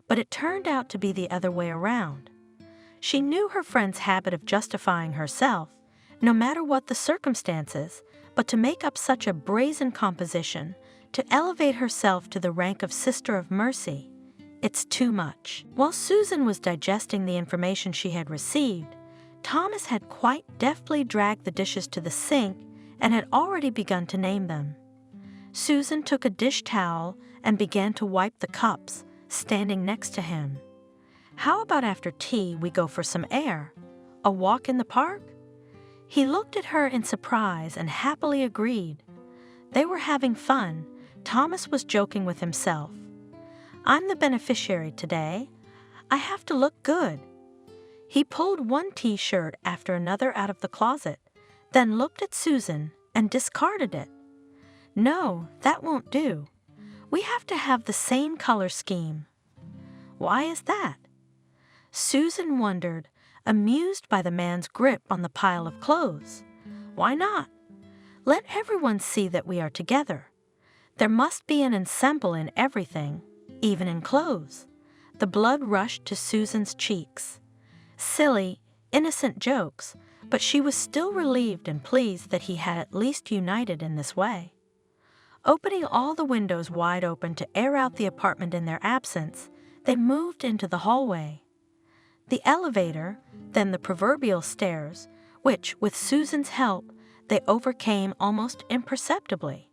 but it turned out to be the other way around. She knew her friend's habit of justifying herself, no matter what the circumstances, but to make up such a brazen composition, to elevate herself to the rank of Sister of Mercy, it's too much. While Susan was digesting the information she had received, Thomas had quite deftly dragged the dishes to the sink and had already begun to name them. Susan took a dish towel and began to wipe the cups, standing next to him. How about after tea we go for some air? A walk in the park? He looked at her in surprise and happily agreed. They were having fun. Thomas was joking with himself. I'm the beneficiary today. I have to look good. He pulled one t-shirt after another out of the closet, then looked at Susan and discarded it. No, that won't do. We have to have the same color scheme. Why is that? Susan wondered, amused by the man's grip on the pile of clothes. Why not? Let everyone see that we are together. There must be an ensemble in everything, even in clothes. The blood rushed to Susan's cheeks. Silly, innocent jokes, but she was still relieved and pleased that he had at least united in this way. Opening all the windows wide open to air out the apartment in their absence, they moved into the hallway. The elevator, then the proverbial stairs, which, with Susan's help, they overcame almost imperceptibly.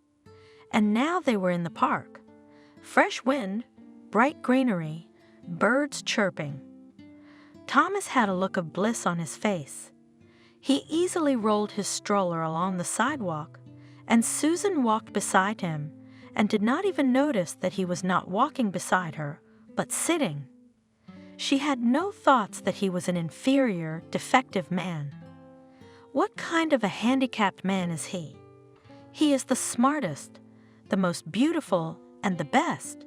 And now they were in the park. Fresh wind, bright greenery, birds chirping. Thomas had a look of bliss on his face. He easily rolled his stroller along the sidewalk, and Susan walked beside him and did not even notice that he was not walking beside her, but sitting. She had no thoughts that he was an inferior, defective man. What kind of a handicapped man is he? He is the smartest, the most beautiful, and the best.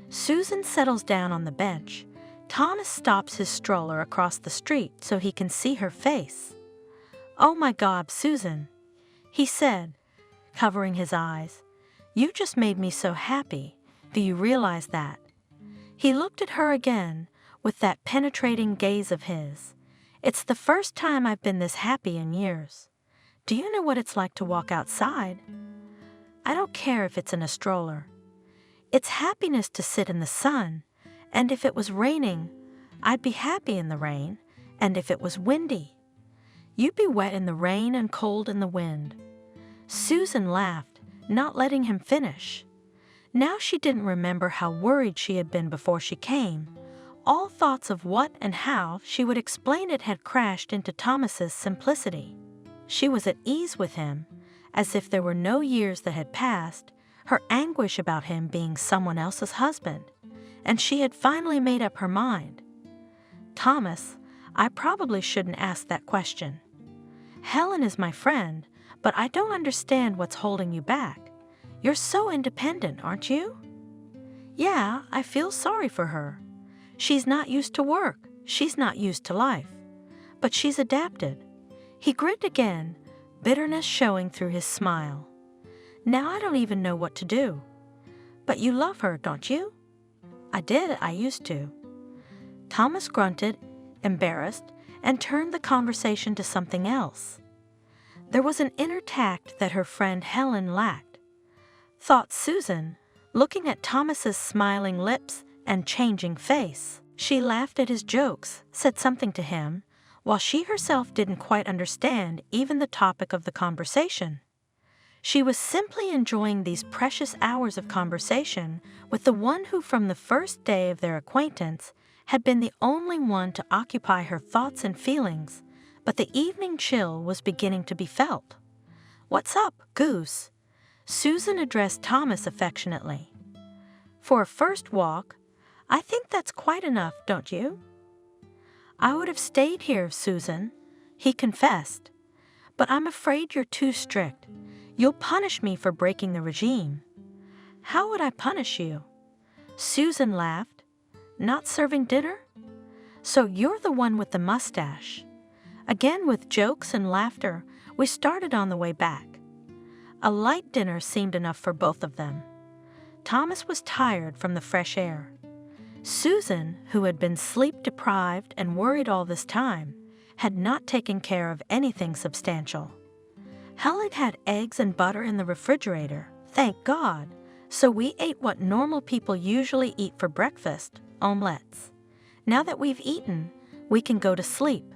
Susan settles down on the bench. Thomas stops his stroller across the street so he can see her face. "Oh my God, Susan," he said, covering his eyes. "You just made me so happy. Do you realize that?" He looked at her again with that penetrating gaze of his. "It's the first time I've been this happy in years. Do you know what it's like to walk outside? I don't care if it's in a stroller. It's happiness to sit in the sun, and if it was raining, I'd be happy in the rain, and if it was windy, you'd be wet in the rain and cold in the wind." Susan laughed, not letting him finish. Now she didn't remember how worried she had been before she came. All thoughts of what and how she would explain it had crashed into Thomas's simplicity. She was at ease with him, as if there were no years that had passed, her anguish about him being someone else's husband, and she had finally made up her mind. "Thomas, I probably shouldn't ask that question. Helen is my friend, but I don't understand what's holding you back. You're so independent, aren't you?" "Yeah, I feel sorry for her. She's not used to work. She's not used to life. But she's adapted." He grinned again, bitterness showing through his smile. "Now I don't even know what to do." "But you love her, don't you?" I used to." Thomas grunted, embarrassed, and turned the conversation to something else. There was an inner tact that her friend Helen lacked, thought Susan, looking at Thomas's smiling lips and changing face. She laughed at his jokes, said something to him, while she herself didn't quite understand even the topic of the conversation. She was simply enjoying these precious hours of conversation with the one who from the first day of their acquaintance had been the only one to occupy her thoughts and feelings, but the evening chill was beginning to be felt. "What's up, Goose?" Susan addressed Thomas affectionately. "For a first walk, I think that's quite enough, don't you?" "I would have stayed here, Susan," he confessed. "But I'm afraid you're too strict. You'll punish me for breaking the regime." "How would I punish you?" Susan laughed. "Not serving dinner? So you're the one with the mustache." Again, with jokes and laughter, we started on the way back. A light dinner seemed enough for both of them. Thomas was tired from the fresh air. Susan, who had been sleep-deprived and worried all this time, had not taken care of anything substantial. Helen had eggs and butter in the refrigerator, thank God, so we ate what normal people usually eat for breakfast, omelettes. Now that we've eaten, we can go to sleep.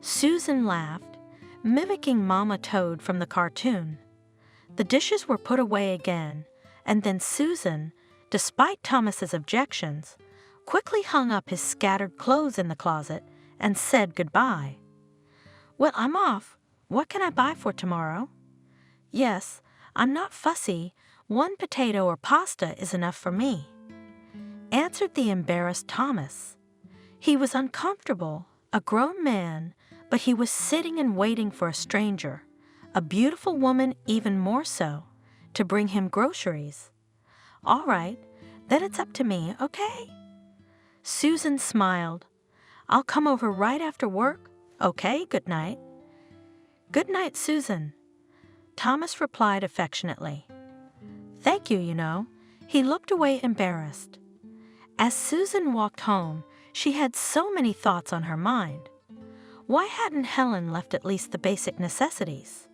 Susan laughed, mimicking Mama Toad from the cartoon. The dishes were put away again, and then Susan, despite Thomas's objections, quickly hung up his scattered clothes in the closet and said goodbye. "Well, I'm off. What can I buy for tomorrow?" "Yes, I'm not fussy. 1 potato or pasta is enough for me," answered the embarrassed Thomas. He was uncomfortable, a grown man, but he was sitting and waiting for a stranger, a beautiful woman even more so, to bring him groceries. "All right, then it's up to me, okay?" Susan smiled. "I'll come over right after work. Okay, good night." "Good night, Susan," Thomas replied affectionately. "Thank you, you know." He looked away embarrassed. As Susan walked home, she had so many thoughts on her mind. Why hadn't Helen left at least the basic necessities?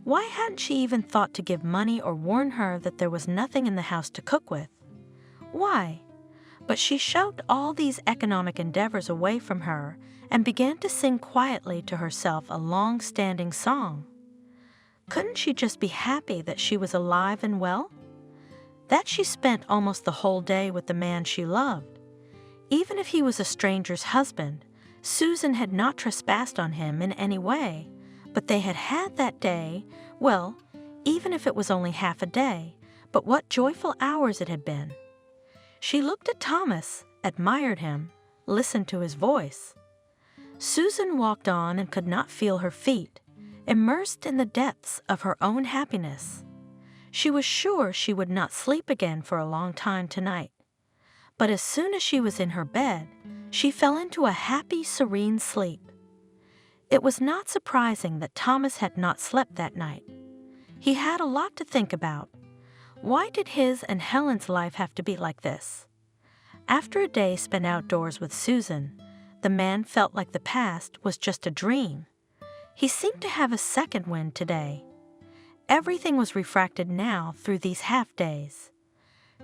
Why hadn't she even thought to give money or warn her that there was nothing in the house to cook with? Why? But she shoved all these economic endeavors away from her and began to sing quietly to herself a long-standing song. Couldn't she just be happy that she was alive and well? That she spent almost the whole day with the man she loved. Even if he was a stranger's husband, Susan had not trespassed on him in any way, but they had had that day, well, even if it was only half a day, but what joyful hours it had been. She looked at Thomas, admired him, listened to his voice. Susan walked on and could not feel her feet, immersed in the depths of her own happiness. She was sure she would not sleep again for a long time tonight. But as soon as she was in her bed, she fell into a happy, serene sleep. It was not surprising that Thomas had not slept that night. He had a lot to think about. Why did his and Helen's life have to be like this? After a day spent outdoors with Susan, the man felt like the past was just a dream. He seemed to have a second wind today. Everything was refracted now through these half-days.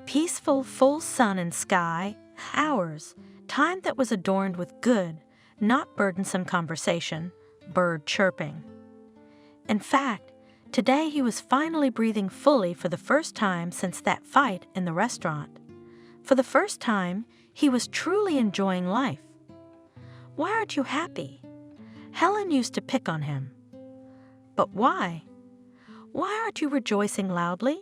Peaceful, full sun and sky, hours, time that was adorned with good, not burdensome conversation, bird chirping. In fact, today he was finally breathing fully for the first time since that fight in the restaurant. For the first time, he was truly enjoying life. Why aren't you happy? Helen used to pick on him. But why? Why aren't you rejoicing loudly?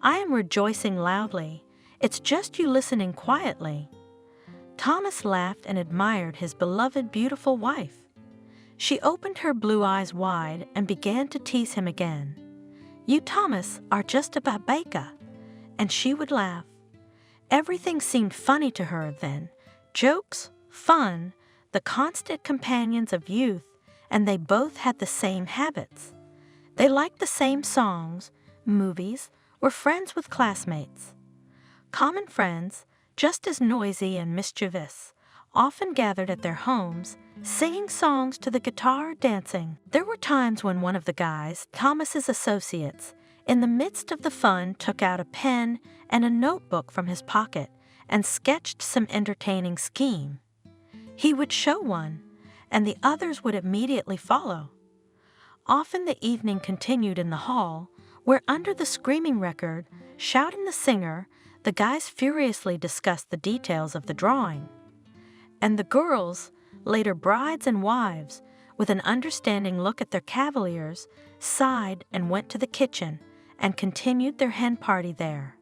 I am rejoicing loudly. It's just you listening quietly. Thomas laughed and admired his beloved, beautiful wife. She opened her blue eyes wide and began to tease him again. You, Thomas, are just a babaca. And she would laugh. Everything seemed funny to her then. Jokes, fun, the constant companions of youth, and they both had the same habits. They liked the same songs, movies, were friends with classmates. Common friends, just as noisy and mischievous, often gathered at their homes, singing songs to the guitar, dancing. There were times when one of the guys, Thomas's associates, in the midst of the fun took out a pen and a notebook from his pocket and sketched some entertaining scheme. He would show one, and the others would immediately follow. Often the evening continued in the hall, where under the screaming record, shouting the singer, the guys furiously discussed the details of the drawing. And the girls, later brides and wives, with an understanding look at their cavaliers, sighed and went to the kitchen and continued their hen party there.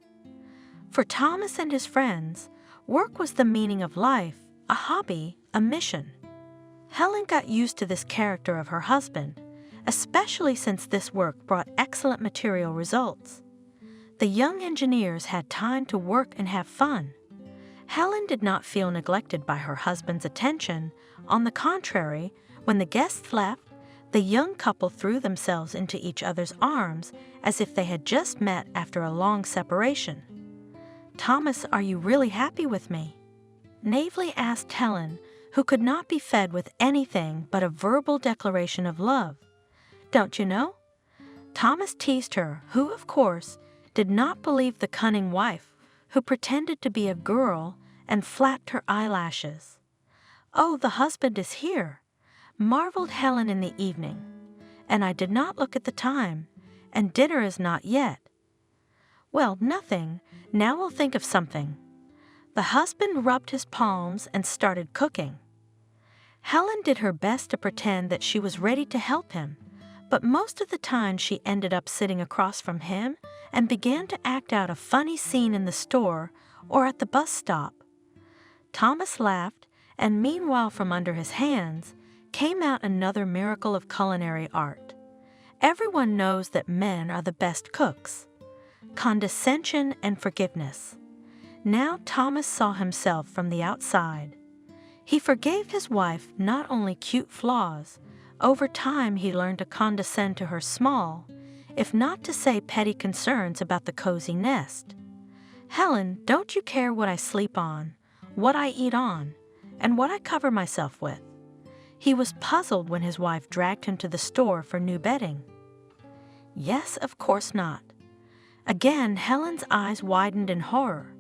For Thomas and his friends, work was the meaning of life, a hobby, a mission. Helen got used to this character of her husband, especially since this work brought excellent material results. The young engineers had time to work and have fun. Helen did not feel neglected by her husband's attention. On the contrary, when the guests left, the young couple threw themselves into each other's arms as if they had just met after a long separation. Thomas, are you really happy with me? Naively asked Helen, who could not be fed with anything but a verbal declaration of love. Don't you know? Thomas teased her, who, of course, did not believe the cunning wife, who pretended to be a girl and flapped her eyelashes. Oh, the husband is here, marveled Helen in the evening. And I did not look at the time, and dinner is not yet. Well, nothing. Now we'll think of something. The husband rubbed his palms and started cooking. Helen did her best to pretend that she was ready to help him, but most of the time she ended up sitting across from him and began to act out a funny scene in the store or at the bus stop. Thomas laughed, and meanwhile from under his hands came out another miracle of culinary art. Everyone knows that men are the best cooks. Condescension and forgiveness. Now Thomas saw himself from the outside. He forgave his wife not only cute flaws. Over time he learned to condescend to her small, if not to say petty concerns about the cozy nest. Helen, don't you care what I sleep on, what I eat on, and what I cover myself with? He was puzzled when his wife dragged him to the store for new bedding. Yes, of course not. Again, Helen's eyes widened in horror.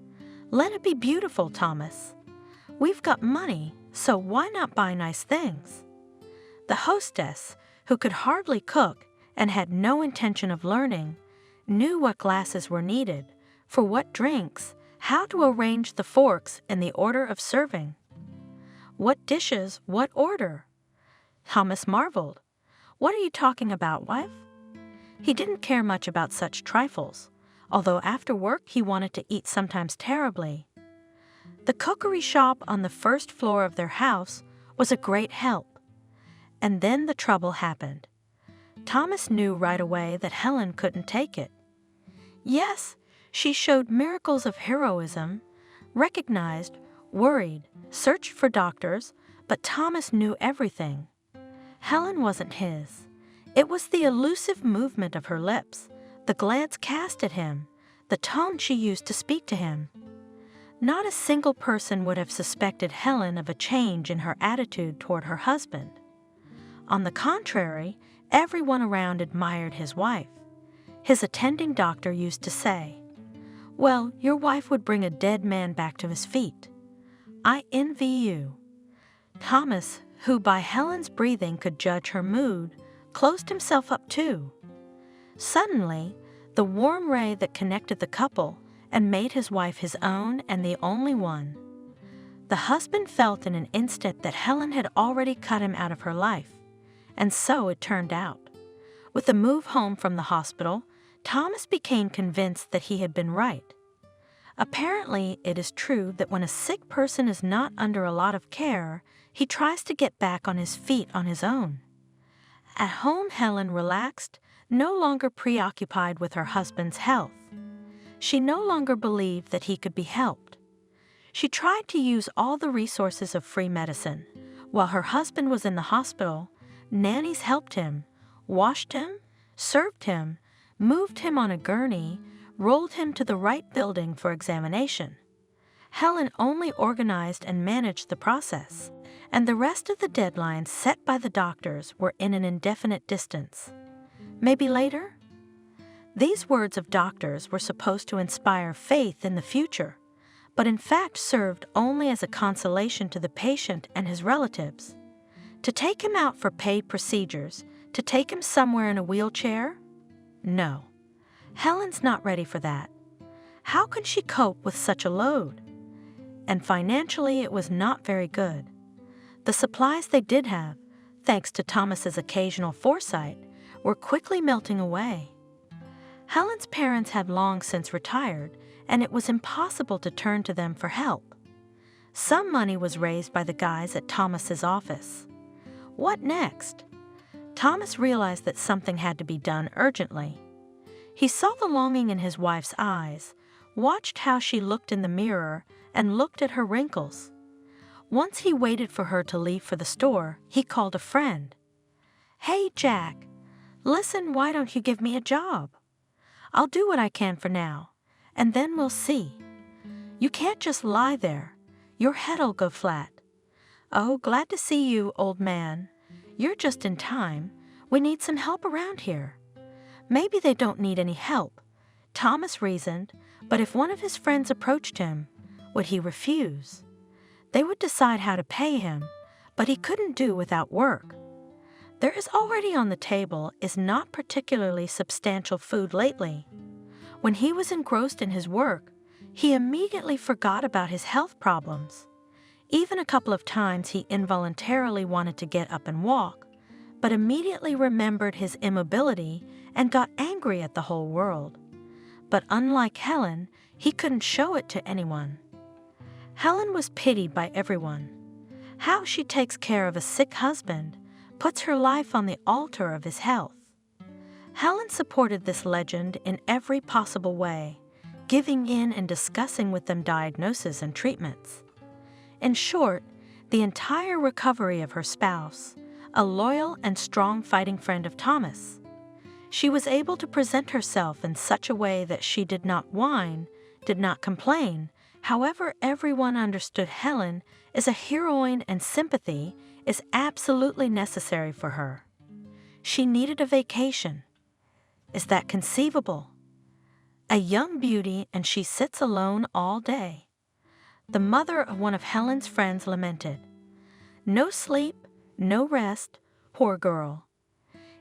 Let it be beautiful, Thomas. We've got money, so why not buy nice things? The hostess, who could hardly cook and had no intention of learning, knew what glasses were needed, for what drinks, how to arrange the forks in the order of serving. What dishes, what order? Thomas marveled. What are you talking about, wife? He didn't care much about such trifles, although after work he wanted to eat sometimes terribly. The cookery shop on the first floor of their house was a great help. And then the trouble happened. Thomas knew right away that Helen couldn't take it. Yes, she showed miracles of heroism, recognized, worried, searched for doctors, but Thomas knew everything. Helen wasn't his. It was the elusive movement of her lips, the glance cast at him, the tone she used to speak to him. Not a single person would have suspected Helen of a change in her attitude toward her husband. On the contrary, everyone around admired his wife. His attending doctor used to say, "Well, your wife would bring a dead man back to his feet. I envy you." Thomas, who by Helen's breathing could judge her mood, closed himself up too. Suddenly, the warm ray that connected the couple and made his wife his own and the only one. The husband felt in an instant that Helen had already cut him out of her life, and so it turned out. With the move home from the hospital, Thomas became convinced that he had been right. Apparently, it is true that when a sick person is not under a lot of care, he tries to get back on his feet on his own. At home, Helen relaxed, no longer preoccupied with her husband's health. She no longer believed that he could be helped. She tried to use all the resources of free medicine. While her husband was in the hospital, nannies helped him, washed him, served him, moved him on a gurney, rolled him to the right building for examination. Helen only organized and managed the process, and the rest of the deadlines set by the doctors were in an indefinite distance. Maybe later? These words of doctors were supposed to inspire faith in the future, but in fact served only as a consolation to the patient and his relatives. To take him out for paid procedures, to take him somewhere in a wheelchair? No. Helen's not ready for that. How can she cope with such a load? And financially, it was not very good. The supplies they did have, thanks to Thomas's occasional foresight, were quickly melting away. Helen's parents had long since retired, and it was impossible to turn to them for help. Some money was raised by the guys at Thomas's office. What next? Thomas realized that something had to be done urgently. He saw the longing in his wife's eyes, watched how she looked in the mirror, and looked at her wrinkles. Once he waited for her to leave for the store, he called a friend. "Hey, Jack, listen, why don't you give me a job? I'll do what I can for now, and then we'll see. You can't just lie there. Your head'll go flat. Oh, glad to see you, old man. You're just in time. We need some help around here." Maybe they don't need any help, Thomas reasoned, but if one of his friends approached him, would he refuse? They would decide how to pay him, but he couldn't do without work. There is already on the table is not particularly substantial food lately. When he was engrossed in his work, he immediately forgot about his health problems. Even a couple of times he involuntarily wanted to get up and walk, but immediately remembered his immobility and got angry at the whole world. But unlike Helen, he couldn't show it to anyone. Helen was pitied by everyone. How she takes care of a sick husband, puts her life on the altar of his health. Helen supported this legend in every possible way, giving in and discussing with them diagnoses and treatments. In short, the entire recovery of her spouse, a loyal and strong fighting friend of Thomas. She was able to present herself in such a way that she did not whine, did not complain, However, everyone understood Helen is a heroine and sympathy is absolutely necessary for her. She needed a vacation. Is that conceivable? A young beauty, and she sits alone all day. The mother of one of Helen's friends lamented, "No sleep, no rest, poor girl."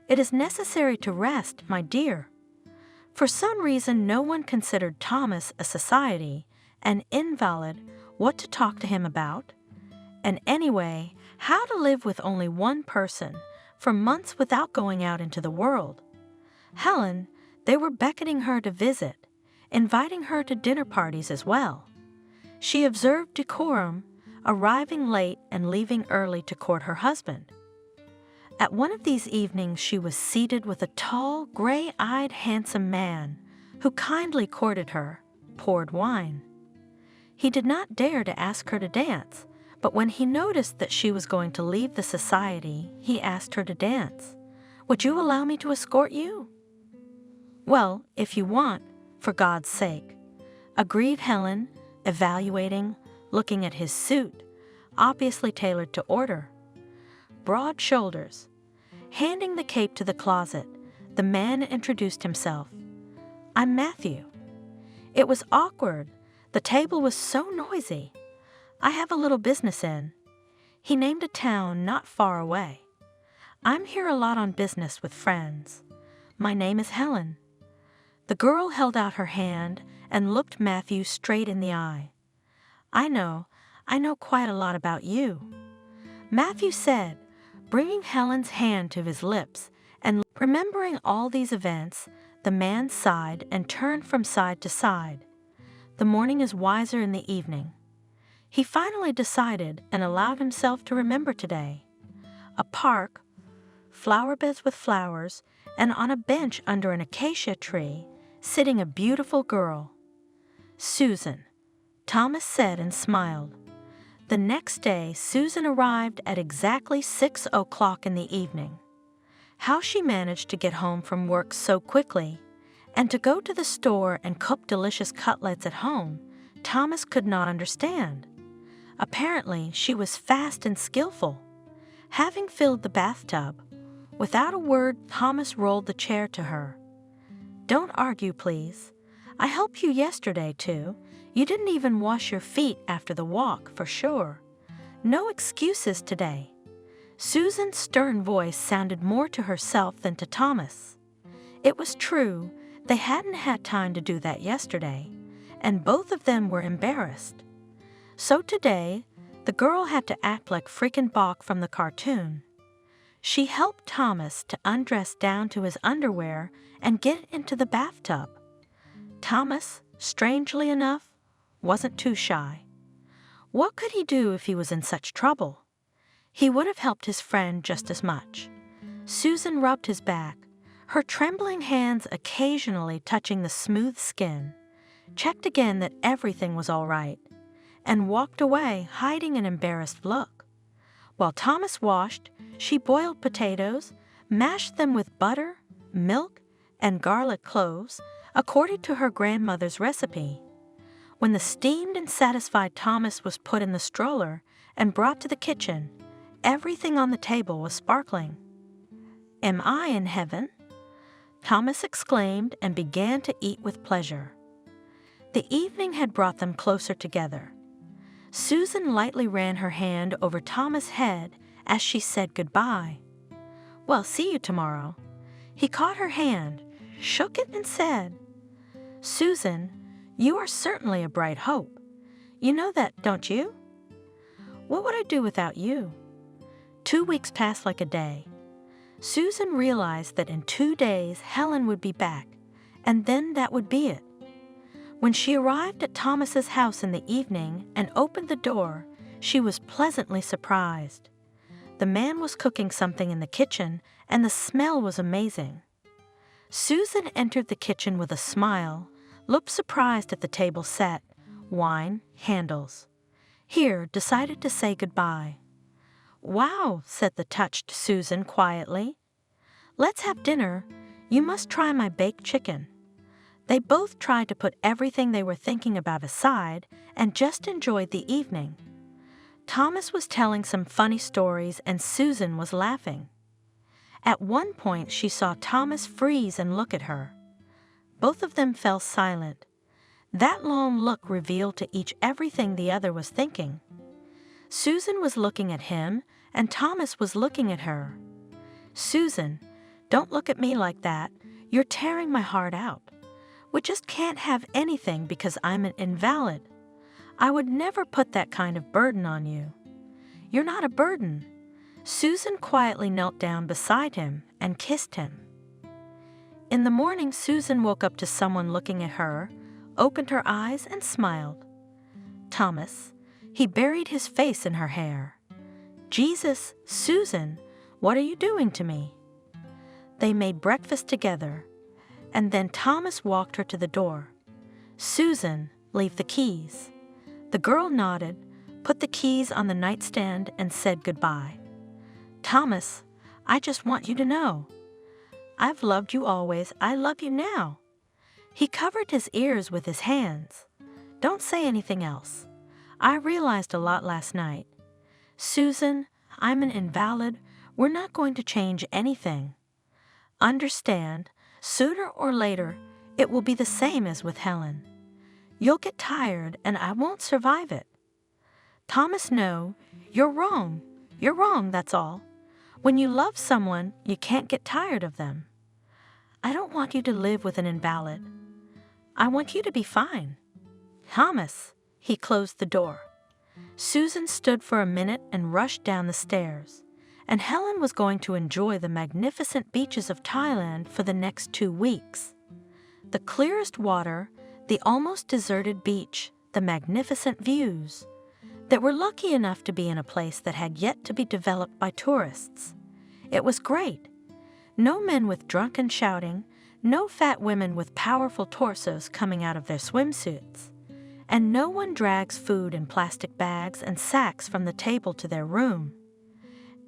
"It is necessary to rest, my dear." For some reason, no one considered Thomas a society, an invalid, what to talk to him about. And anyway, how to live with only one person for months without going out into the world. Helen, they were beckoning her to visit, inviting her to dinner parties as well. She observed decorum, arriving late and leaving early to court her husband. At one of these evenings she was seated with a tall, gray-eyed, handsome man who kindly courted her, poured wine. He did not dare to ask her to dance, but when he noticed that she was going to leave the society, he asked her to dance. "Would you allow me to escort you?" "Well, if you want, for God's sake," agreed Helen, evaluating, looking at his suit, obviously tailored to order. Broad shoulders. Handing the cape to the closet, the man introduced himself. "I'm Matthew." It was awkward. The table was so noisy. "I have a little business in." He named a town not far away. "I'm here a lot on business with friends. My name is Helen." The girl held out her hand and looked Matthew straight in the eye. I know quite a lot about you," Matthew said, bringing Helen's hand to his lips, and remembering all these events, the man sighed and turned from side to side. The morning is wiser in the evening. He finally decided and allowed himself to remember today. A park, flower beds with flowers, and on a bench under an acacia tree, sitting a beautiful girl. "Susan," Thomas said and smiled. The next day, Susan arrived at exactly 6 o'clock in the evening. How she managed to get home from work so quickly and to go to the store and cook delicious cutlets at home, Thomas could not understand. Apparently, she was fast and skillful. Having filled the bathtub, without a word, Thomas rolled the chair to her. "Don't argue, please. I helped you yesterday, too. You didn't even wash your feet after the walk, for sure. No excuses today." Susan's stern voice sounded more to herself than to Thomas. It was true, they hadn't had time to do that yesterday, and both of them were embarrassed. So today, the girl had to act like freaking Bach from the cartoon. She helped Thomas to undress down to his underwear and get into the bathtub. Thomas, strangely enough, wasn't too shy. What could he do if he was in such trouble? He would have helped his friend just as much. Susan rubbed his back, her trembling hands occasionally touching the smooth skin, checked again that everything was all right, and walked away hiding an embarrassed look. While Thomas washed, she boiled potatoes, mashed them with butter, milk, and garlic cloves, according to her grandmother's recipe. When the steamed and satisfied Thomas was put in the stroller and brought to the kitchen, everything on the table was sparkling. "Am I in heaven?" Thomas exclaimed and began to eat with pleasure. The evening had brought them closer together. Susan lightly ran her hand over Thomas' head as she said goodbye. "Well, see you tomorrow." He caught her hand, shook it, and said, "Susan, you are certainly a bright hope. You know that, don't you?" "What would I do without you?" 2 weeks passed like a day. Susan realized that in 2 days Helen would be back, and then that would be it. When she arrived at Thomas's house in the evening and opened the door, she was pleasantly surprised. The man was cooking something in the kitchen, and the smell was amazing. Susan entered the kitchen with a smile, looked surprised at the table set, wine, handles. Here, decided to say goodbye. "Wow," said the touched Susan quietly. "Let's have dinner. You must try my baked chicken." They both tried to put everything they were thinking about aside and just enjoyed the evening. Thomas was telling some funny stories and Susan was laughing. At one point, she saw Thomas freeze and look at her. Both of them fell silent. That long look revealed to each everything the other was thinking. Susan was looking at him, and Thomas was looking at her. "Susan, don't look at me like that. You're tearing my heart out. We just can't have anything because I'm an invalid. I would never put that kind of burden on you." "You're not a burden." Susan quietly knelt down beside him and kissed him. In the morning, Susan woke up to someone looking at her, opened her eyes, and smiled. Thomas. He buried his face in her hair. "Jesus, Susan, what are you doing to me?" They made breakfast together, and then Thomas walked her to the door. "Susan, leave the keys." The girl nodded, put the keys on the nightstand, and said goodbye. "Thomas, I just want you to know. I've loved you always. I love you now." He covered his ears with his hands. "Don't say anything else. I realized a lot last night. Susan, I'm an invalid. We're not going to change anything. Understand, sooner or later, it will be the same as with Helen. You'll get tired and I won't survive it." "Thomas, no. You're wrong. You're wrong, that's all. When you love someone, you can't get tired of them. I don't want you to live with an invalid. I want you to be fine." "Thomas." He closed the door. Susan stood for a minute and rushed down the stairs, and Helen was going to enjoy the magnificent beaches of Thailand for the next 2 weeks. The clearest water, the almost deserted beach, the magnificent views. They were lucky enough to be in a place that had yet to be developed by tourists. It was great. No men with drunken shouting, no fat women with powerful torsos coming out of their swimsuits, and no one drags food in plastic bags and sacks from the table to their room.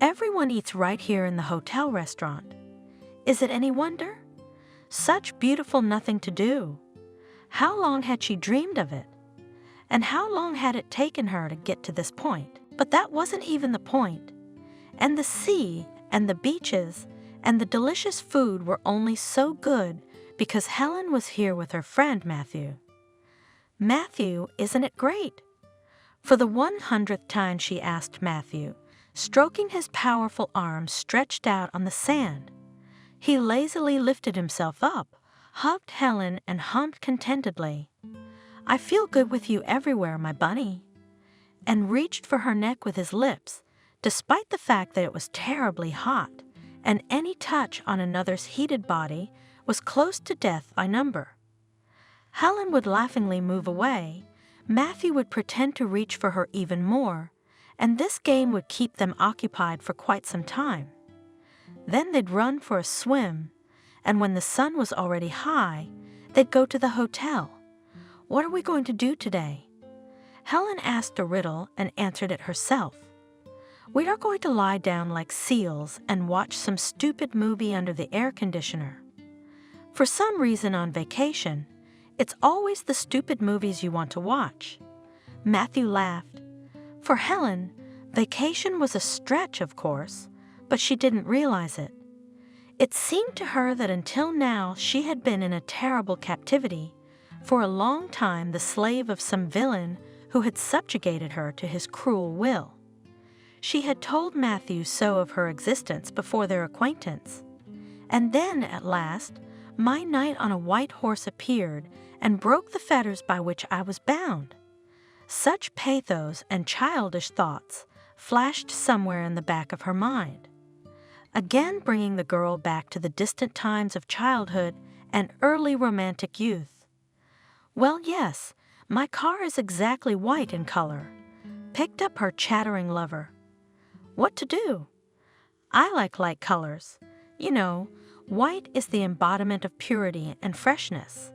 Everyone eats right here in the hotel restaurant. Is it any wonder? Such beautiful nothing to do. How long had she dreamed of it? And how long had it taken her to get to this point? But that wasn't even the point. And the sea and the beaches and the delicious food were only so good because Helen was here with her friend Matthew. "Matthew, isn't it great?" For the 100th time she asked Matthew, stroking his powerful arms stretched out on the sand. He lazily lifted himself up, hugged Helen, and hummed contentedly. "I feel good with you everywhere, my bunny," and reached for her neck with his lips, despite the fact that it was terribly hot, and any touch on another's heated body was close to death by number. Helen would laughingly move away, Matthew would pretend to reach for her even more, and this game would keep them occupied for quite some time. Then they'd run for a swim, and when the sun was already high, they'd go to the hotel. "What are we going to do today?" Helen asked a riddle and answered it herself. "We are going to lie down like seals and watch some stupid movie under the air conditioner." For some reason on vacation, it's always the stupid movies you want to watch. Matthew laughed. For Helen, vacation was a stretch, of course, but she didn't realize it. It seemed to her that until now she had been in a terrible captivity, for a long time the slave of some villain who had subjugated her to his cruel will. She had told Matthew so of her existence before their acquaintance. And then, at last, my knight on a white horse appeared and broke the fetters by which I was bound. Such pathos and childish thoughts flashed somewhere in the back of her mind, again bringing the girl back to the distant times of childhood and early romantic youth. "Well, yes, my car is exactly white in color," picked up her chattering lover. "What to do? I like light colors. You know, white is the embodiment of purity and freshness.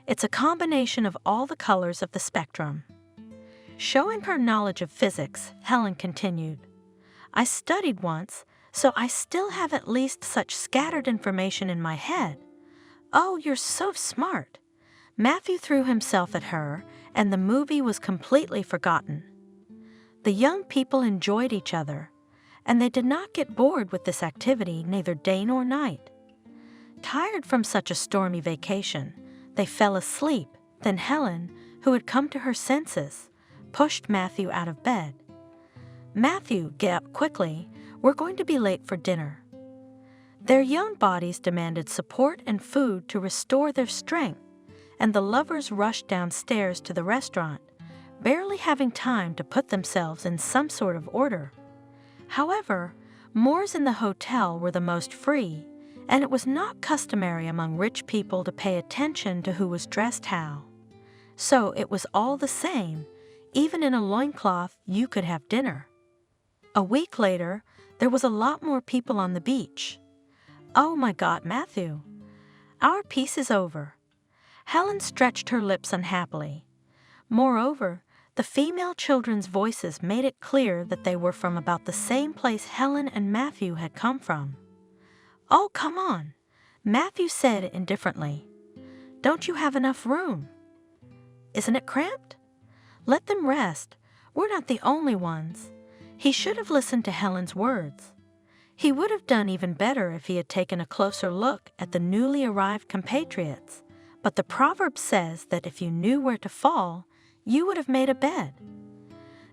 It's a combination of all the colors of the spectrum." Showing her knowledge of physics, Helen continued, "I studied once, so I still have at least such scattered information in my head." "Oh, you're so smart. Matthew threw himself at her, and the movie was completely forgotten. The young people enjoyed each other, and they did not get bored with this activity neither day nor night. Tired from such a stormy vacation, they fell asleep. Then Helen, who had come to her senses, pushed Matthew out of bed. "Matthew, get up quickly. We're going to be late for dinner." Their young bodies demanded support and food to restore their strength, and the lovers rushed downstairs to the restaurant, barely having time to put themselves in some sort of order. However, Moors in the hotel were the most free, and it was not customary among rich people to pay attention to who was dressed how. So it was all the same. Even in a loincloth, you could have dinner. A week later, there was a lot more people on the beach. "Oh my God, Matthew, our piece is over." Helen stretched her lips unhappily. Moreover, the female children's voices made it clear that they were from about the same place Helen and Matthew had come from. "Oh, come on," Matthew said indifferently. "Don't you have enough room? Isn't it cramped? Let them rest. We're not the only ones." He should have listened to Helen's words. He would have done even better if he had taken a closer look at the newly arrived compatriots, but the proverb says that if you knew where to fall, you would have made a bed.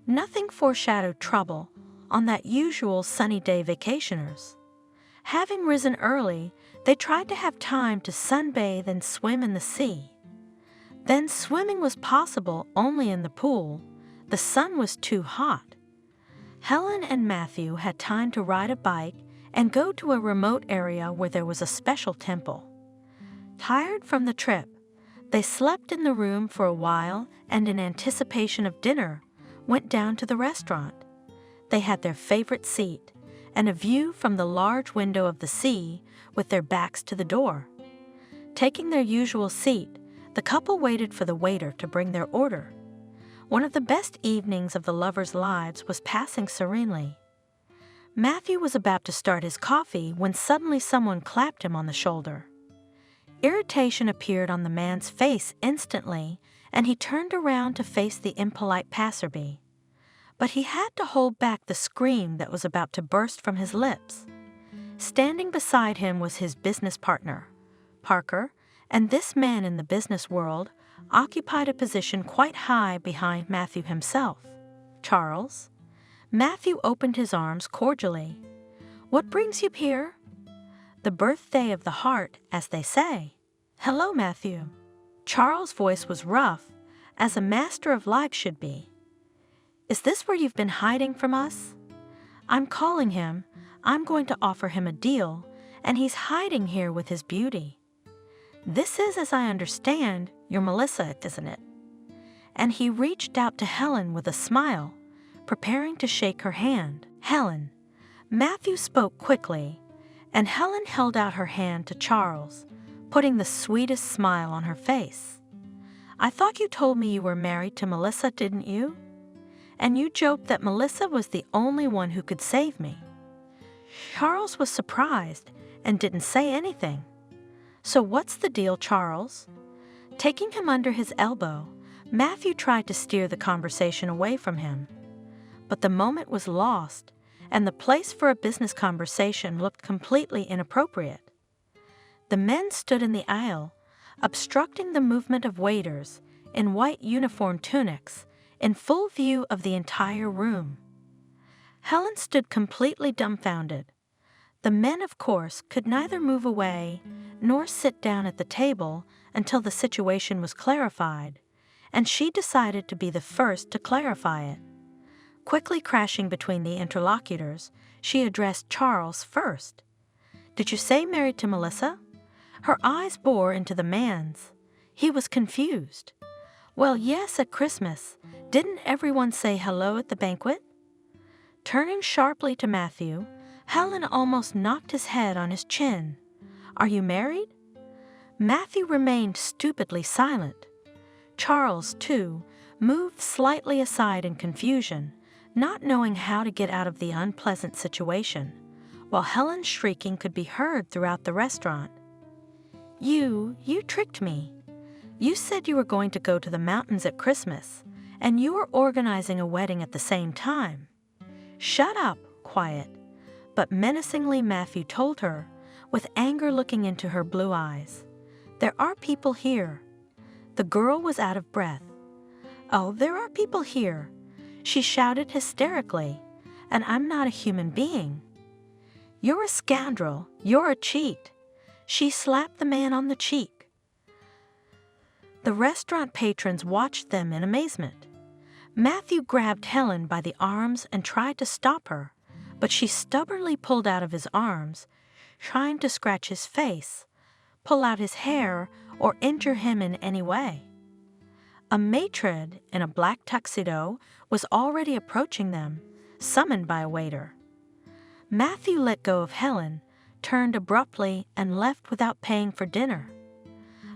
Nothing foreshadowed trouble on that usual sunny day vacationers. Having risen early, they tried to have time to sunbathe and swim in the sea. Then swimming was possible only in the pool. The sun was too hot. Helen and Matthew had time to ride a bike and go to a remote area where there was a special temple. Tired from the trip, they slept in the room for a while and in anticipation of dinner, went down to the restaurant. They had their favorite seat and a view from the large window of the sea with their backs to the door. Taking their usual seat, the couple waited for the waiter to bring their order. One of the best evenings of the lovers' lives was passing serenely. Matthew was about to start his coffee when suddenly someone clapped him on the shoulder. Irritation appeared on the man's face instantly, and he turned around to face the impolite passerby. But he had to hold back the scream that was about to burst from his lips. Standing beside him was his business partner, Parker, and this man in the business world occupied a position quite high behind Matthew himself. "Charles?" Matthew opened his arms cordially. "What brings you here?" "The birthday of the heart, as they say." "Hello, Matthew." Charles' voice was rough, as a master of life should be. "Is this where you've been hiding from us?" "I'm calling him. I'm going to offer him a deal, and he's hiding here with his beauty." "This is, as I understand, your Melissa, isn't it?" And he reached out to Helen with a smile, preparing to shake her hand. "Helen." Matthew spoke quickly, and Helen held out her hand to Charles, putting the sweetest smile on her face. "I thought you told me you were married to Melissa, didn't you? And you joked that Melissa was the only one who could save me." Charles was surprised and didn't say anything. "So what's the deal, Charles?" Taking him under his elbow, Matthew tried to steer the conversation away from him. But the moment was lost, and the place for a business conversation looked completely inappropriate. The men stood in the aisle, obstructing the movement of waiters in white uniform tunics, in full view of the entire room. Helen stood completely dumbfounded. The men, of course, could neither move away nor sit down at the table until the situation was clarified, and she decided to be the first to clarify it. Quickly crashing between the interlocutors, she addressed Charles first. "Did you say married to Melissa?" Her eyes bore into the man's. He was confused. "Well, yes, at Christmas. Didn't everyone say hello at the banquet?" Turning sharply to Matthew, Helen almost knocked his head on his chin. "Are you married?" Matthew remained stupidly silent. Charles, too, moved slightly aside in confusion, not knowing how to get out of the unpleasant situation, while Helen's shrieking could be heard throughout the restaurant. You tricked me." You said you were going to go to the mountains at Christmas, and you were organizing a wedding at the same time. Shut up, quiet. But menacingly Matthew told her, with anger looking into her blue eyes. There are people here. The girl was out of breath. Oh, there are people here, she shouted hysterically, and I'm not a human being. You're a scoundrel. You're a cheat. She slapped the man on the cheek. The restaurant patrons watched them in amazement. Matthew grabbed Helen by the arms and tried to stop her, but she stubbornly pulled out of his arms, trying to scratch his face, pull out his hair, or injure him in any way. A matron in a black tuxedo was already approaching them, summoned by a waiter. Matthew let go of Helen, turned abruptly, and left without paying for dinner.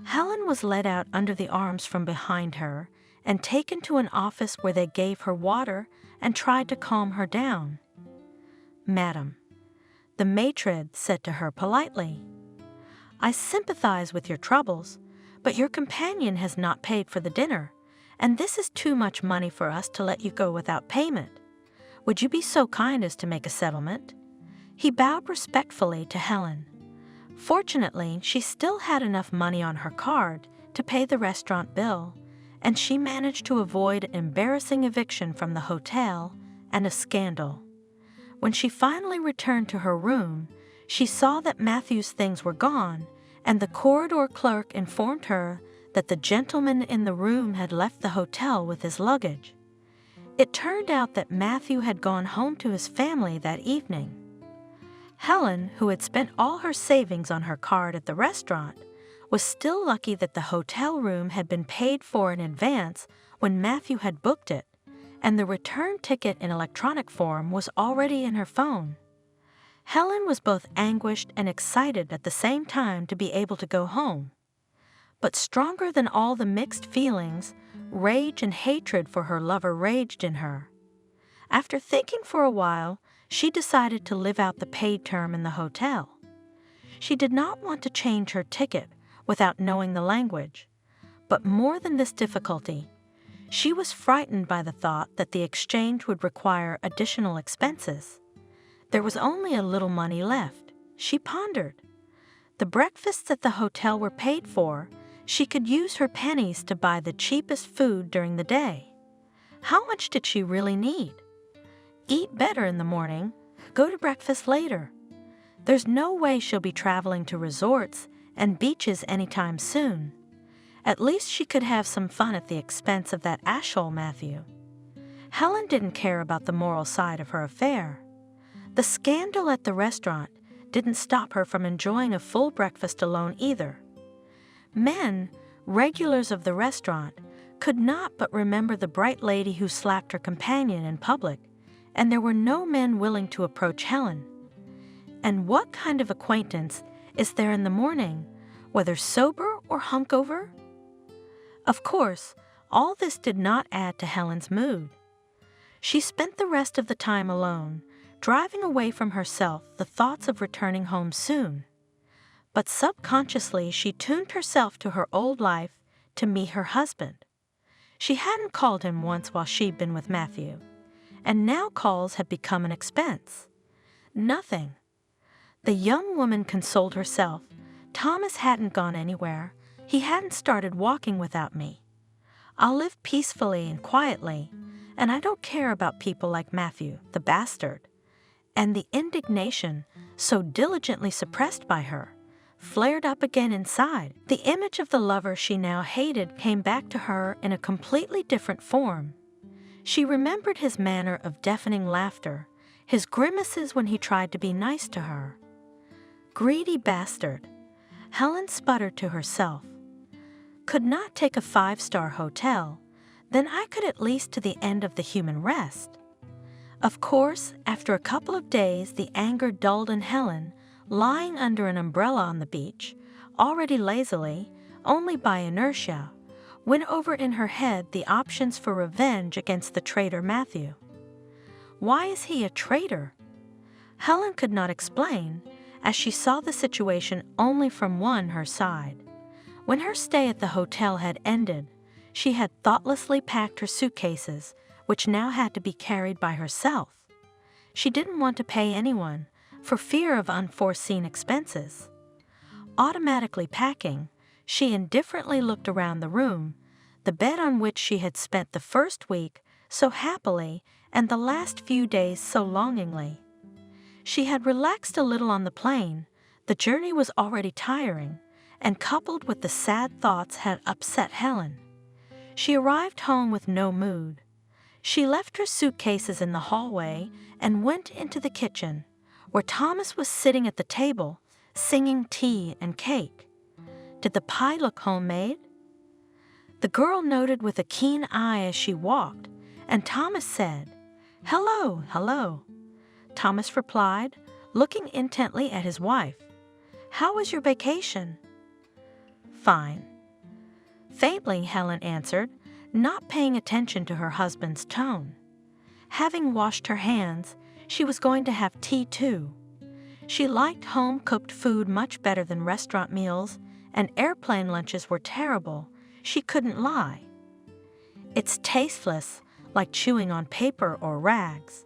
Helen was led out under the arms from behind her and taken to an office where they gave her water and tried to calm her down. Madam, the matron said to her politely, I sympathize with your troubles, but your companion has not paid for the dinner, and this is too much money for us to let you go without payment. Would you be so kind as to make a settlement? He bowed respectfully to Helen. Fortunately, she still had enough money on her card to pay the restaurant bill, and she managed to avoid an embarrassing eviction from the hotel and a scandal. When she finally returned to her room, she saw that Matthew's things were gone, and the corridor clerk informed her that the gentleman in the room had left the hotel with his luggage. It turned out that Matthew had gone home to his family that evening. Helen, who had spent all her savings on her card at the restaurant, was still lucky that the hotel room had been paid for in advance when Matthew had booked it, and the return ticket in electronic form was already in her phone. Helen was both anguished and excited at the same time to be able to go home. But stronger than all the mixed feelings, rage and hatred for her lover raged in her. After thinking for a while, she decided to live out the paid term in the hotel. She did not want to change her ticket without knowing the language. But more than this difficulty, she was frightened by the thought that the exchange would require additional expenses. There was only a little money left, she pondered. The breakfasts at the hotel were paid for. She could use her pennies to buy the cheapest food during the day. How much did she really need? Eat better in the morning, go to breakfast later. There's no way she'll be traveling to resorts and beaches anytime soon. At least she could have some fun at the expense of that asshole Matthew. Helen didn't care about the moral side of her affair. The scandal at the restaurant didn't stop her from enjoying a full breakfast alone either. Men, regulars of the restaurant, could not but remember the bright lady who slapped her companion in public, and there were no men willing to approach Helen. And what kind of acquaintance is there in the morning, whether sober or hungover? Of course, all this did not add to Helen's mood. She spent the rest of the time alone, driving away from herself the thoughts of returning home soon. But subconsciously she tuned herself to her old life to meet her husband. She hadn't called him once while she'd been with Matthew, and now calls had become an expense. Nothing. The young woman consoled herself. Thomas hadn't gone anywhere. He hadn't started walking without me. I'll live peacefully and quietly, and I don't care about people like Matthew, the bastard. And the indignation, so diligently suppressed by her, flared up again inside. The image of the lover she now hated came back to her in a completely different form. She remembered his manner of deafening laughter, his grimaces when he tried to be nice to her. Greedy bastard, Helen sputtered to herself. Could not take a 5-star hotel, then I could at least to the end of the human rest. Of course, after a couple of days, the anger dulled in Helen, lying under an umbrella on the beach, already lazily, only by inertia, went over in her head the options for revenge against the traitor Matthew. Why is he a traitor? Helen could not explain, as she saw the situation only from her side. When her stay at the hotel had ended, she had thoughtlessly packed her suitcases, which now had to be carried by herself. She didn't want to pay anyone, for fear of unforeseen expenses. Automatically packing, she indifferently looked around the room, the bed on which she had spent the first week so happily and the last few days so longingly. She had relaxed a little on the plane. The journey was already tiring, and coupled with the sad thoughts had upset Helen. She arrived home with no mood. She left her suitcases in the hallway and went into the kitchen, where Thomas was sitting at the table, singing tea and cake. Did the pie look homemade? The girl noted with a keen eye as she walked, and Thomas said, "Hello, hello." Thomas replied, looking intently at his wife, "How was your vacation?" "Fine." Faintly, Helen answered, not paying attention to her husband's tone. Having washed her hands, she was going to have tea too. She liked home-cooked food much better than restaurant meals, and airplane lunches were terrible. She couldn't lie. It's tasteless, like chewing on paper or rags.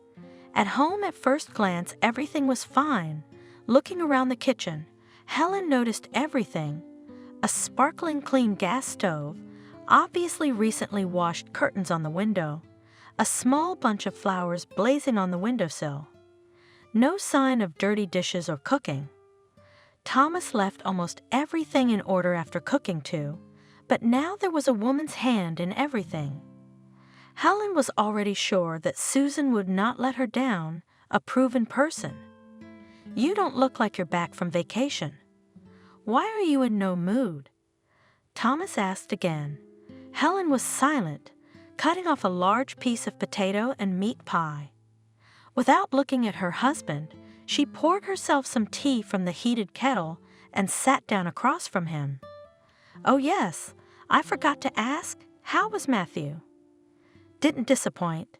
At home, at first glance, everything was fine. Looking around the kitchen, Helen noticed everything: a sparkling clean gas stove, obviously recently washed curtains on the window, a small bunch of flowers blazing on the windowsill. No sign of dirty dishes or cooking. Thomas left almost everything in order after cooking too, but now there was a woman's hand in everything. Helen was already sure that Susan would not let her down, a proven person. "You don't look like you're back from vacation. Why are you in no mood?" Thomas asked again. Helen was silent, cutting off a large piece of potato and meat pie. Without looking at her husband, she poured herself some tea from the heated kettle and sat down across from him. "Oh yes, I forgot to ask, how was Matthew?" "Didn't disappoint."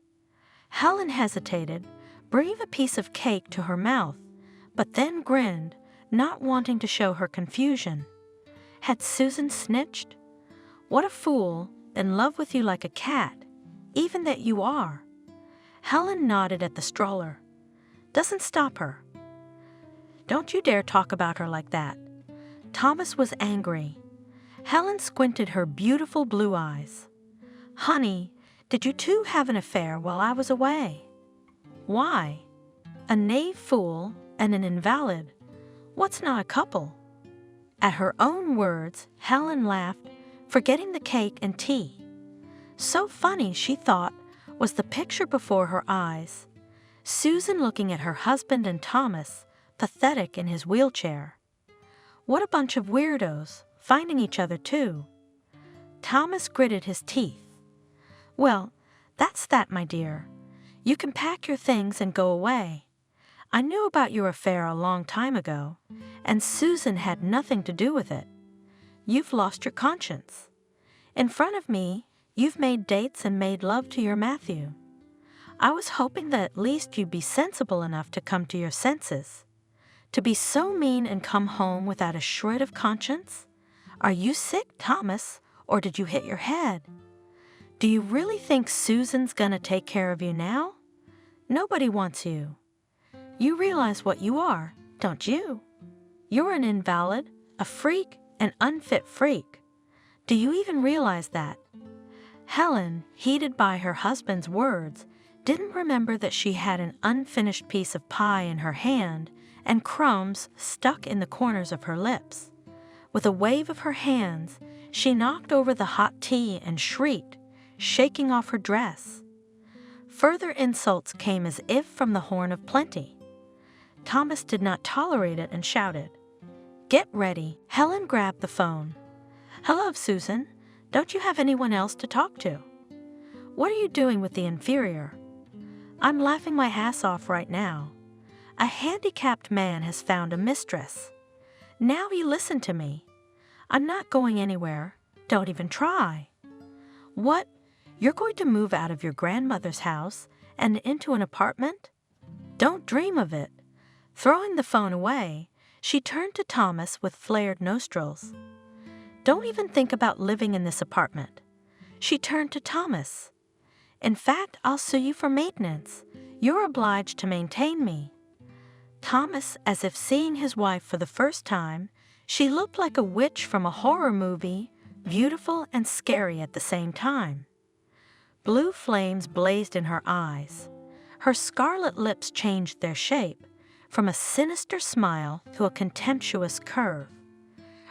Helen hesitated, bringing a piece of cake to her mouth, but then grinned, not wanting to show her confusion. Had Susan snitched? What a fool, in love with you like a cat, even that you are. Helen nodded at the stroller. "Doesn't stop her." "Don't you dare talk about her like that." Thomas was angry. Helen squinted her beautiful blue eyes. "Honey, did you two have an affair while I was away?" "Why? A knave fool and an invalid. What's not a couple?" At her own words, Helen laughed, forgetting the cake and tea. So funny, she thought, was the picture before her eyes. Susan looking at her husband and Thomas, pathetic in his wheelchair. What a bunch of weirdos, finding each other too. Thomas gritted his teeth. "Well, that's that, my dear. You can pack your things and go away. I knew about your affair a long time ago, and Susan had nothing to do with it. You've lost your conscience. In front of me, you've made dates and made love to your Matthew. I was hoping that at least you'd be sensible enough to come to your senses. To be so mean and come home without a shred of conscience? Are you sick, Thomas, or did you hit your head? Do you really think Susan's gonna take care of you now? Nobody wants you. You realize what you are, don't you? You're an invalid, a freak, an unfit freak. Do you even realize that?" Helen, heated by her husband's words, didn't remember that she had an unfinished piece of pie in her hand and crumbs stuck in the corners of her lips. With a wave of her hands, she knocked over the hot tea and shrieked, shaking off her dress. Further insults came as if from the horn of plenty. Thomas did not tolerate it and shouted, "Get ready." Helen grabbed the phone. "Hello, Susan. Don't you have anyone else to talk to?" "What are you doing with the inferior?" "I'm laughing my ass off right now. A handicapped man has found a mistress. Now you listen to me. I'm not going anywhere. Don't even try." "What? You're going to move out of your grandmother's house and into an apartment? Don't dream of it." Throwing the phone away, she turned to Thomas with flared nostrils. Don't even think about living in this apartment." She turned to Thomas. "In fact, I'll sue you for maintenance. You're obliged to maintain me." Thomas, as if seeing his wife for the first time, she looked like a witch from a horror movie, beautiful and scary at the same time. Blue flames blazed in her eyes. Her scarlet lips changed their shape, from a sinister smile to a contemptuous curve.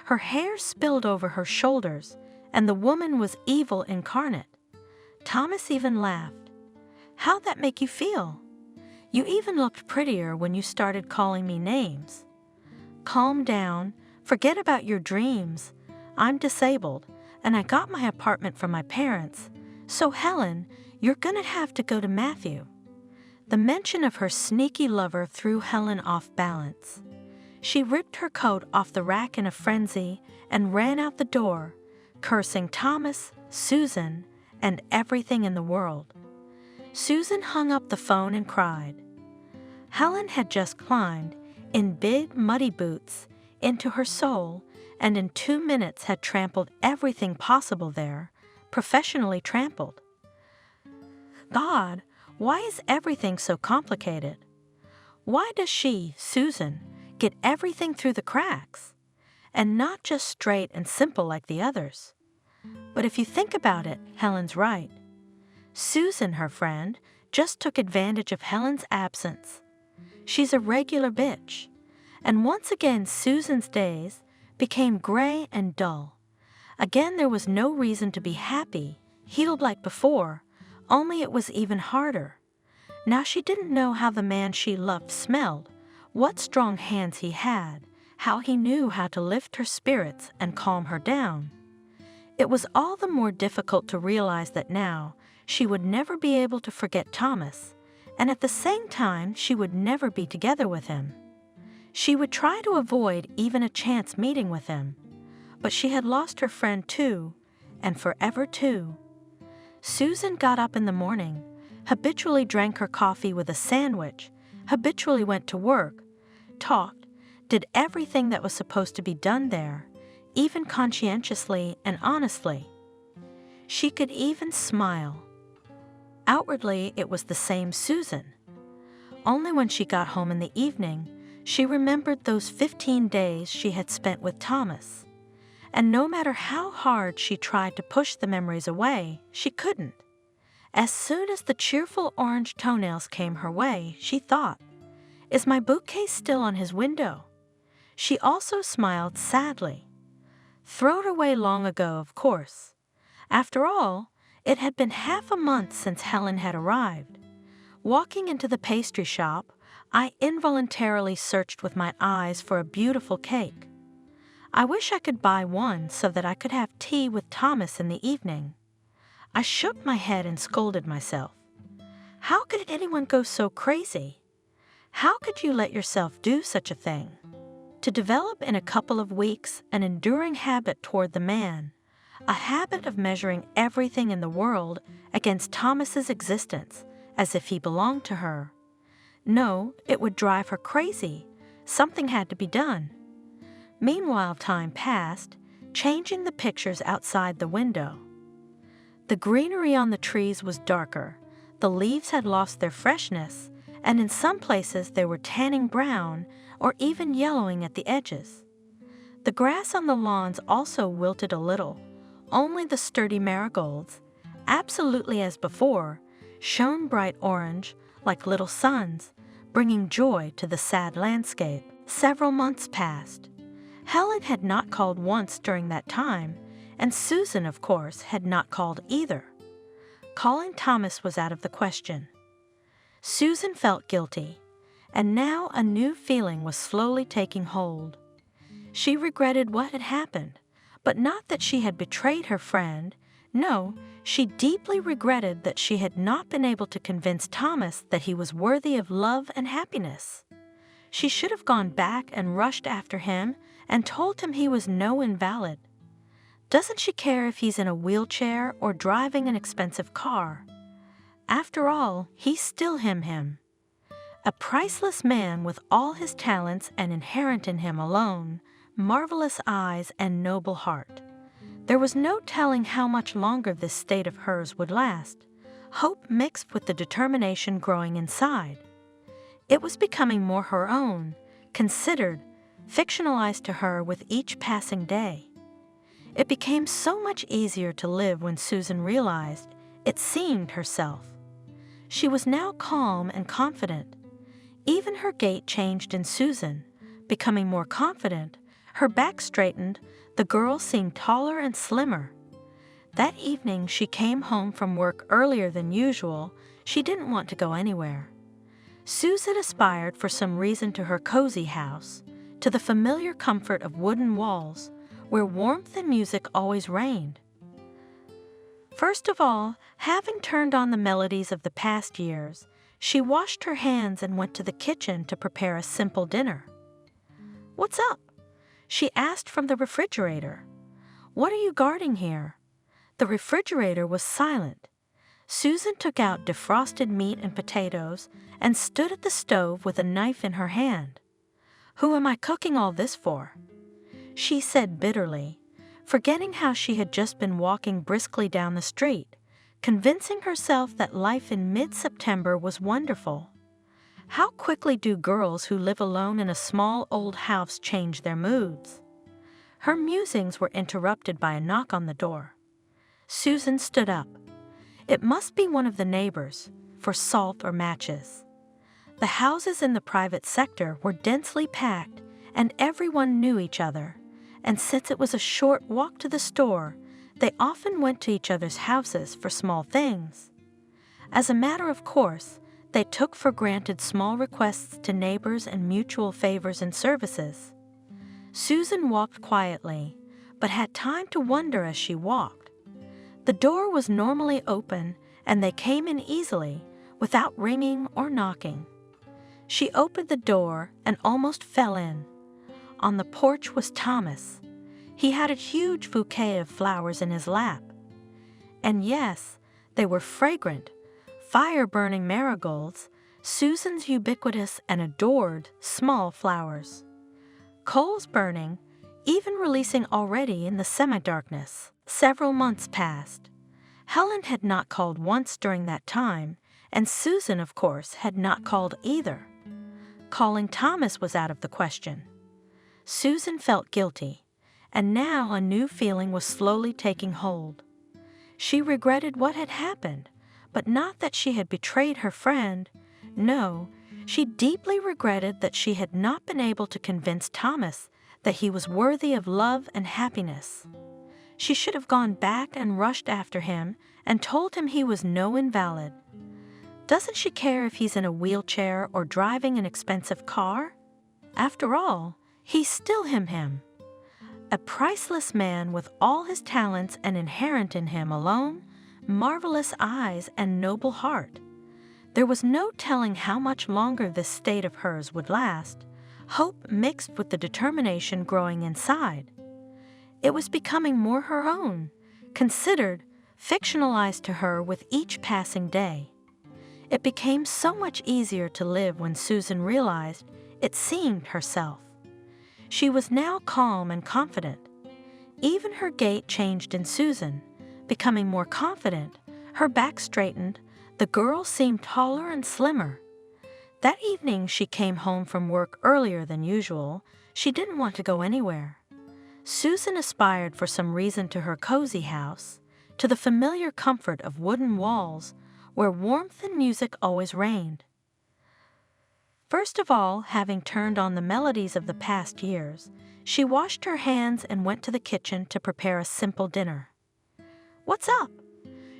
Her hair spilled over her shoulders, and the woman was evil incarnate. Thomas even laughed. "How'd that make you feel? You even looked prettier when you started calling me names." "Calm down. Forget about your dreams. I'm disabled, and I got my apartment from my parents. So, Helen, you're gonna have to go to Matthew." The mention of her sneaky lover threw Helen off balance. She ripped her coat off the rack in a frenzy and ran out the door, cursing Thomas, Susan, and everything in the world. Susan hung up the phone and cried. Helen had just climbed, in big muddy boots, into her soul, and in 2 minutes had trampled everything possible there, professionally trampled. God, why is everything so complicated? Why does she, Susan, get everything through the cracks, and not just straight and simple like the others? But if you think about it, Helen's right. Susan, her friend, just took advantage of Helen's absence. She's a regular bitch. And once again, Susan's days became gray and dull. Again, there was no reason to be happy, healed like before, only it was even harder. Now she didn't know how the man she loved smelled, what strong hands he had, how he knew how to lift her spirits and calm her down. It was all the more difficult to realize that now she would never be able to forget Thomas, and at the same time she would never be together with him. She would try to avoid even a chance meeting with him, but she had lost her friend too, and forever too. Susan got up in the morning, habitually drank her coffee with a sandwich, habitually went to work, talked, did everything that was supposed to be done there, even conscientiously and honestly. She could even smile. Outwardly, it was the same Susan. Only when she got home in the evening, she remembered those 15 days she had spent with Thomas. And no matter how hard she tried to push the memories away, she couldn't. As soon as the cheerful orange toenails came her way, she thought, "Is my bookcase still on his window?" She also smiled sadly. Thrown away long ago, of course. After all, it had been half a month since Helen had arrived. Walking into the pastry shop, I involuntarily searched with my eyes for a beautiful cake. I wish I could buy one so that I could have tea with Thomas in the evening. I shook my head and scolded myself. How could anyone go so crazy? How could you let yourself do such a thing? To develop in a couple of weeks an enduring habit toward the man, a habit of measuring everything in the world against Thomas's existence as if he belonged to her. No, it would drive her crazy. Something had to be done. Meanwhile, time passed, changing the pictures outside the window. The greenery on the trees was darker, the leaves had lost their freshness, and in some places they were tanning brown or even yellowing at the edges. The grass on the lawns also wilted a little. Only the sturdy marigolds, absolutely as before, shone bright orange like little suns, bringing joy to the sad landscape. Several months passed. Helen had not called once during that time, and Susan, of course, had not called either. Calling Thomas was out of the question. Susan felt guilty, and now a new feeling was slowly taking hold. She regretted what had happened, but not that she had betrayed her friend. No, she deeply regretted that she had not been able to convince Thomas that he was worthy of love and happiness. She should have gone back and rushed after him and told him he was no invalid. Doesn't she care if he's in a wheelchair or driving an expensive car? After all, he's still him. A priceless man with all his talents and inherent in him alone, marvelous eyes and noble heart. There was no telling how much longer this state of hers would last, hope mixed with the determination growing inside. It was becoming more her own, considered, fictionalized to her with each passing day. It became so much easier to live when Susan realized it seemed herself. She was now calm and confident. Even her gait changed in Susan, becoming more confident. Her back straightened, the girl seemed taller and slimmer. That evening she came home from work earlier than usual. She didn't want to go anywhere. Susan aspired for some reason to her cozy house, to the familiar comfort of wooden walls, where warmth and music always reigned. First of all, having turned on the melodies of the past years, she washed her hands and went to the kitchen to prepare a simple dinner. "What's up?" she asked from the refrigerator. "What are you guarding here?" The refrigerator was silent. Susan took out defrosted meat and potatoes and stood at the stove with a knife in her hand. "Who am I cooking all this for?" she said bitterly, forgetting how she had just been walking briskly down the street, convincing herself that life in mid-September was wonderful. How quickly do girls who live alone in a small old house change their moods? Her musings were interrupted by a knock on the door. Susan stood up. It must be one of the neighbors, for salt or matches. The houses in the private sector were densely packed, and everyone knew each other, and since it was a short walk to the store, they often went to each other's houses for small things. As a matter of course, they took for granted small requests to neighbors and mutual favors and services. Susan walked quietly, but had time to wonder as she walked. The door was normally open, and they came in easily, without ringing or knocking. She opened the door and almost fell in. On the porch was Thomas. He had a huge bouquet of flowers in his lap. And yes, they were fragrant, fire-burning marigolds, Susan's ubiquitous and adored small flowers. Coals burning, even releasing already in the semi-darkness. Several months passed. Helen had not called once during that time, and Susan, of course, had not called either. Calling Thomas was out of the question. Susan felt guilty, and now a new feeling was slowly taking hold. She regretted what had happened, but not that she had betrayed her friend. No, she deeply regretted that she had not been able to convince Thomas that he was worthy of love and happiness. She should have gone back and rushed after him and told him he was no invalid. Doesn't she care if he's in a wheelchair or driving an expensive car? After all, he's still him. A priceless man with all his talents and inherent in him alone, marvelous eyes and noble heart. There was no telling how much longer this state of hers would last, hope mixed with the determination growing inside. It was becoming more her own, considered, fictionalized to her with each passing day. It became so much easier to live when Susan realized it seemed herself. She was now calm and confident. Even her gait changed in Susan, becoming more confident, her back straightened, the girl seemed taller and slimmer. That evening she came home from work earlier than usual. She didn't want to go anywhere. Susan aspired for some reason to her cozy house, to the familiar comfort of wooden walls, where warmth and music always reigned. First of all, having turned on the melodies of the past years, she washed her hands and went to the kitchen to prepare a simple dinner. "What's up?"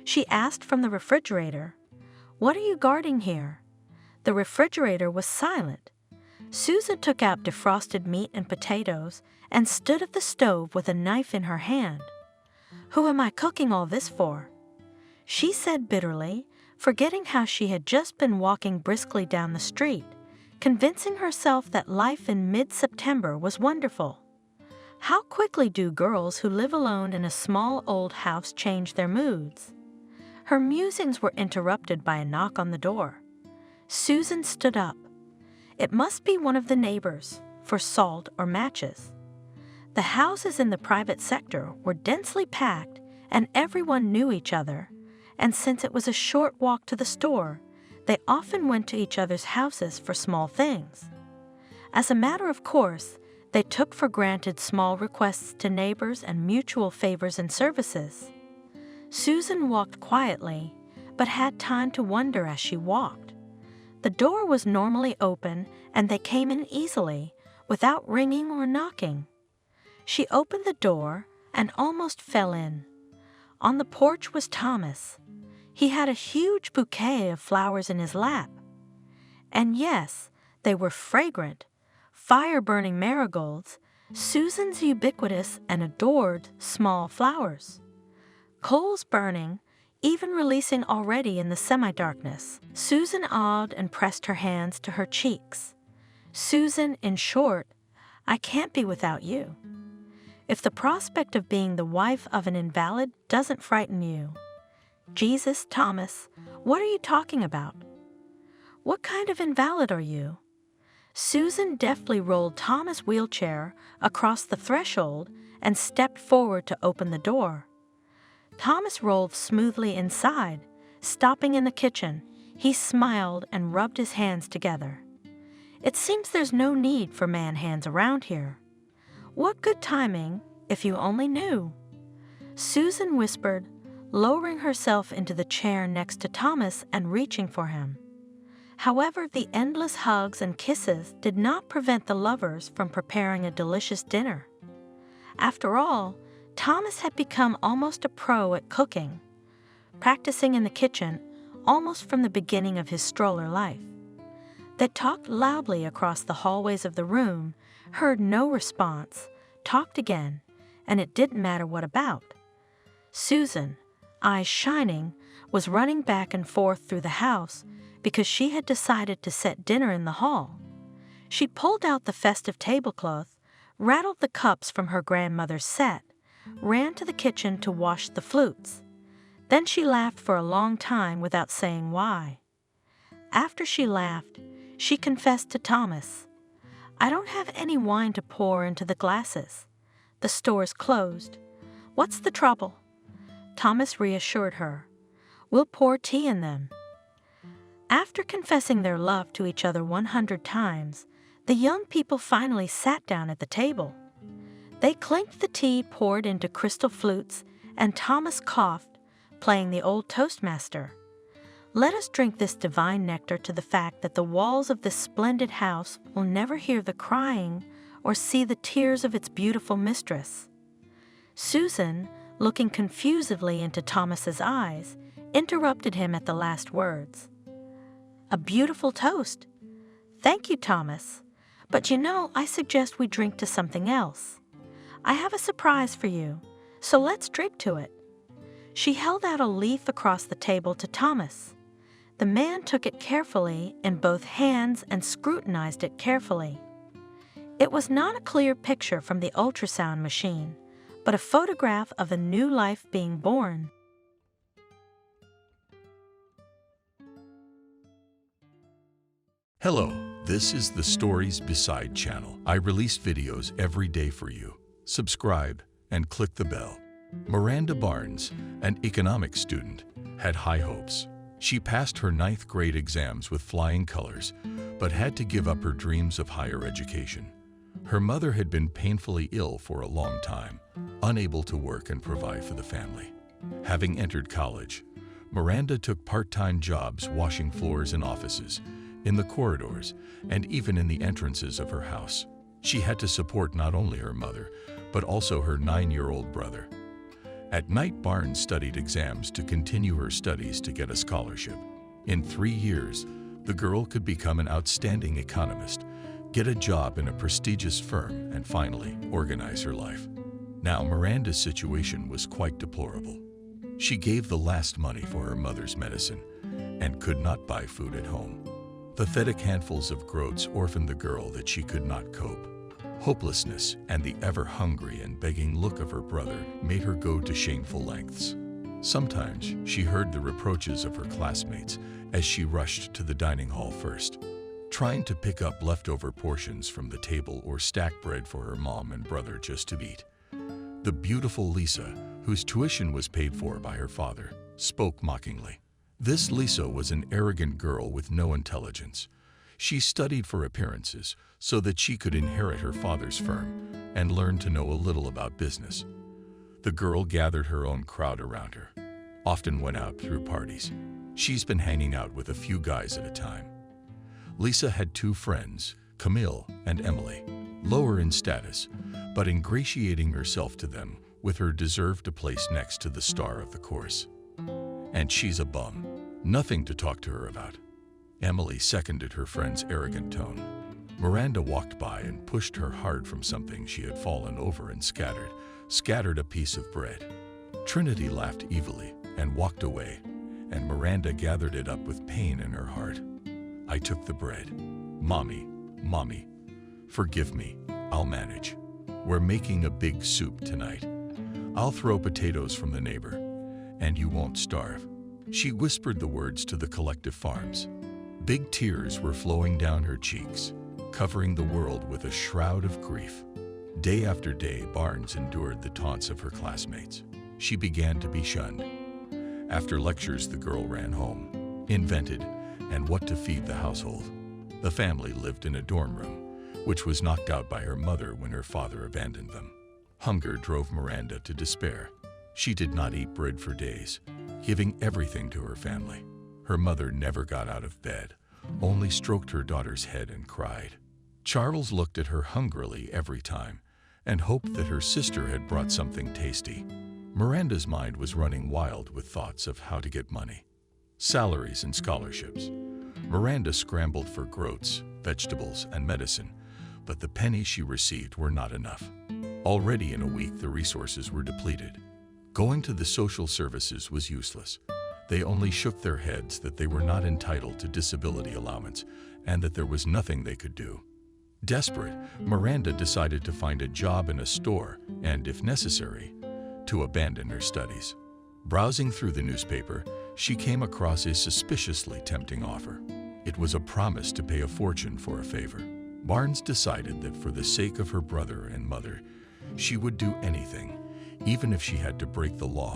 she asked from the refrigerator. "What are you guarding here?" The refrigerator was silent. Susan took out defrosted meat and potatoes and stood at the stove with a knife in her hand. "Who am I cooking all this for?" she said bitterly, forgetting how she had just been walking briskly down the street, convincing herself that life in mid-September was wonderful. How quickly do girls who live alone in a small old house change their moods? Her musings were interrupted by a knock on the door. Susan stood up. It must be one of the neighbors, for salt or matches. The houses in the private sector were densely packed and everyone knew each other, and since it was a short walk to the store, they often went to each other's houses for small things. As a matter of course, they took for granted small requests to neighbors and mutual favors and services. Susan walked quietly, but had time to wonder as she walked. The door was normally open and they came in easily, without ringing or knocking. She opened the door and almost fell in. On the porch was Thomas. He had a huge bouquet of flowers in his lap. And yes, they were fragrant, fire-burning marigolds, Susan's ubiquitous and adored small flowers. Coals burning, even releasing already in the semi-darkness. Susan awed and pressed her hands to her cheeks. Susan, in short, I can't be without you. If the prospect of being the wife of an invalid doesn't frighten you, Jesus, Thomas, what are you talking about? What kind of invalid are you? Susan deftly rolled Thomas' wheelchair across the threshold and stepped forward to open the door. Thomas rolled smoothly inside, stopping in the kitchen. He smiled and rubbed his hands together. It seems there's no need for man hands around here. What good timing, if you only knew. Susan whispered, lowering herself into the chair next to Thomas and reaching for him. However, the endless hugs and kisses did not prevent the lovers from preparing a delicious dinner. After all, Thomas had become almost a pro at cooking, practicing in the kitchen almost from the beginning of his stroller life. They talked loudly across the hallways of the room, heard no response, talked again, and it didn't matter what about. Susan, eyes shining, was running back and forth through the house because she had decided to set dinner in the hall. She pulled out the festive tablecloth, rattled the cups from her grandmother's set, ran to the kitchen to wash the flutes. Then she laughed for a long time without saying why. After she laughed, she confessed to Thomas, I don't have any wine to pour into the glasses. The store's closed. What's the trouble? Thomas reassured her. We'll pour tea in them. After confessing their love to each other 100 times, the young people finally sat down at the table. They clinked the tea poured into crystal flutes, and Thomas coughed, playing the old Toastmaster. Let us drink this divine nectar to the fact that the walls of this splendid house will never hear the crying or see the tears of its beautiful mistress. Susan, looking confusedly into Thomas's eyes, interrupted him at the last words. A beautiful toast. Thank you, Thomas. But you know, I suggest we drink to something else. I have a surprise for you, so let's drink to it. She held out a leaf across the table to Thomas. The man took it carefully in both hands and scrutinized it carefully. It was not a clear picture from the ultrasound machine, but a photograph of a new life being born. Hello, this is the Stories Beside channel. I release videos every day for you. Subscribe and click the bell. Miranda Barnes, an economics student, had high hopes. She passed her 9th grade exams with flying colors, but had to give up her dreams of higher education. Her mother had been painfully ill for a long time, unable to work and provide for the family. Having entered college, Miranda took part-time jobs washing floors in offices, in the corridors, and even in the entrances of her house. She had to support not only her mother, but also her 9-year-old brother. At night, Barnes studied exams to continue her studies to get a scholarship. In 3 years, the girl could become an outstanding economist, get a job in a prestigious firm, and finally organize her life. Now, Miranda's situation was quite deplorable. She gave the last money for her mother's medicine and could not buy food at home. Pathetic handfuls of groats orphaned the girl that she could not cope. Hopelessness and the ever-hungry and begging look of her brother made her go to shameful lengths. Sometimes she heard the reproaches of her classmates as she rushed to the dining hall first, trying to pick up leftover portions from the table or stack bread for her mom and brother just to eat. The beautiful Lisa, whose tuition was paid for by her father, spoke mockingly. This Lisa was an arrogant girl with no intelligence. She studied for appearances so that she could inherit her father's firm and learn to know a little about business. The girl gathered her own crowd around her, often went out through parties. She's been hanging out with a few guys at a time. Lisa had two friends, Camille and Emily, lower in status, but ingratiating herself to them with her deserved a place next to the star of the course. And she's a bum. Nothing to talk to her about. Emily seconded her friend's arrogant tone. Miranda walked by and pushed her hard from something she had fallen over and scattered a piece of bread. Trinity laughed evilly and walked away, and Miranda gathered it up with pain in her heart. I took the bread. Mommy, forgive me. I'll manage. We're making a big soup tonight. I'll throw potatoes from the neighbor, and you won't starve. She whispered the words to the collective farms. Big tears were flowing down her cheeks, covering the world with a shroud of grief. Day after day, Barnes endured the taunts of her classmates. She began to be shunned. After lectures, the girl ran home, invented, and what to feed the household. The family lived in a dorm room, which was knocked out by her mother when her father abandoned them. Hunger drove Miranda to despair. She did not eat bread for days, giving everything to her family. Her mother never got out of bed, only stroked her daughter's head and cried. Charles looked at her hungrily every time and hoped that her sister had brought something tasty. Miranda's mind was running wild with thoughts of how to get money. Salaries and scholarships. Miranda scrambled for groats, vegetables, and medicine, but the pennies she received were not enough. Already in a week, the resources were depleted. Going to the social services was useless. They only shook their heads that they were not entitled to disability allowance and that there was nothing they could do. Desperate, Miranda decided to find a job in a store and, if necessary, to abandon her studies. Browsing through the newspaper, she came across a suspiciously tempting offer. It was a promise to pay a fortune for a favor. Barnes decided that for the sake of her brother and mother, she would do anything, even if she had to break the law,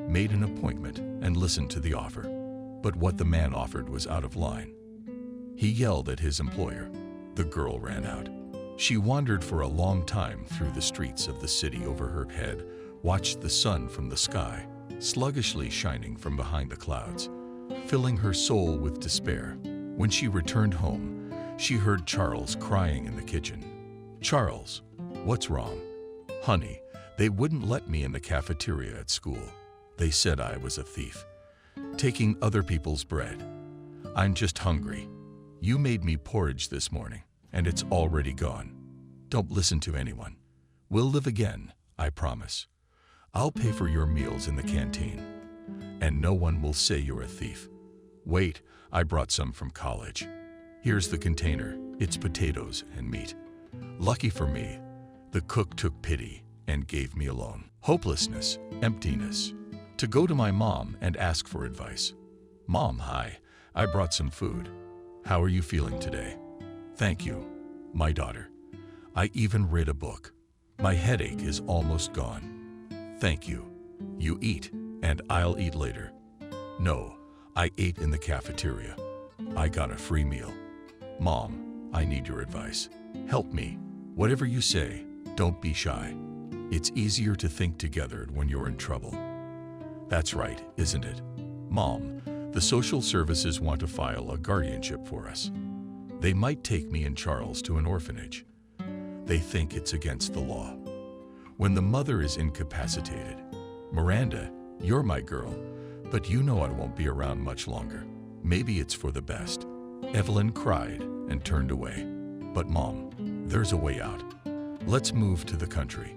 made an appointment, and listened to the offer. But what the man offered was out of line. He yelled at his employer. The girl ran out. She wandered for a long time through the streets of the city over her head, watched the sun from the sky, sluggishly shining from behind the clouds, filling her soul with despair. When she returned home, she heard Charles crying in the kitchen. "Charles, what's wrong?" "Honey, they wouldn't let me in the cafeteria at school. They said I was a thief, taking other people's bread. I'm just hungry. You made me porridge this morning, and it's already gone. Don't listen to anyone. We'll live again, I promise. I'll pay for your meals in the canteen, and no one will say you're a thief. Wait, I brought some from college. Here's the container. It's potatoes and meat. Lucky for me, the cook took pity and gave me a loan. Hopelessness, emptiness. To go to my mom and ask for advice. Mom, hi, I brought some food. How are you feeling today? Thank you, my daughter. I even read a book. My headache is almost gone. Thank you. You eat, and I'll eat later. No, I ate in the cafeteria. I got a free meal. Mom, I need your advice. Help me. Whatever you say, don't be shy. It's easier to think together when you're in trouble. That's right, isn't it? Mom, the social services want to file a guardianship for us. They might take me and Charles to an orphanage. They think it's against the law. When the mother is incapacitated, Miranda, you're my girl, but you know I won't be around much longer. Maybe it's for the best. Evelyn cried and turned away. But Mom, there's a way out. Let's move to the country.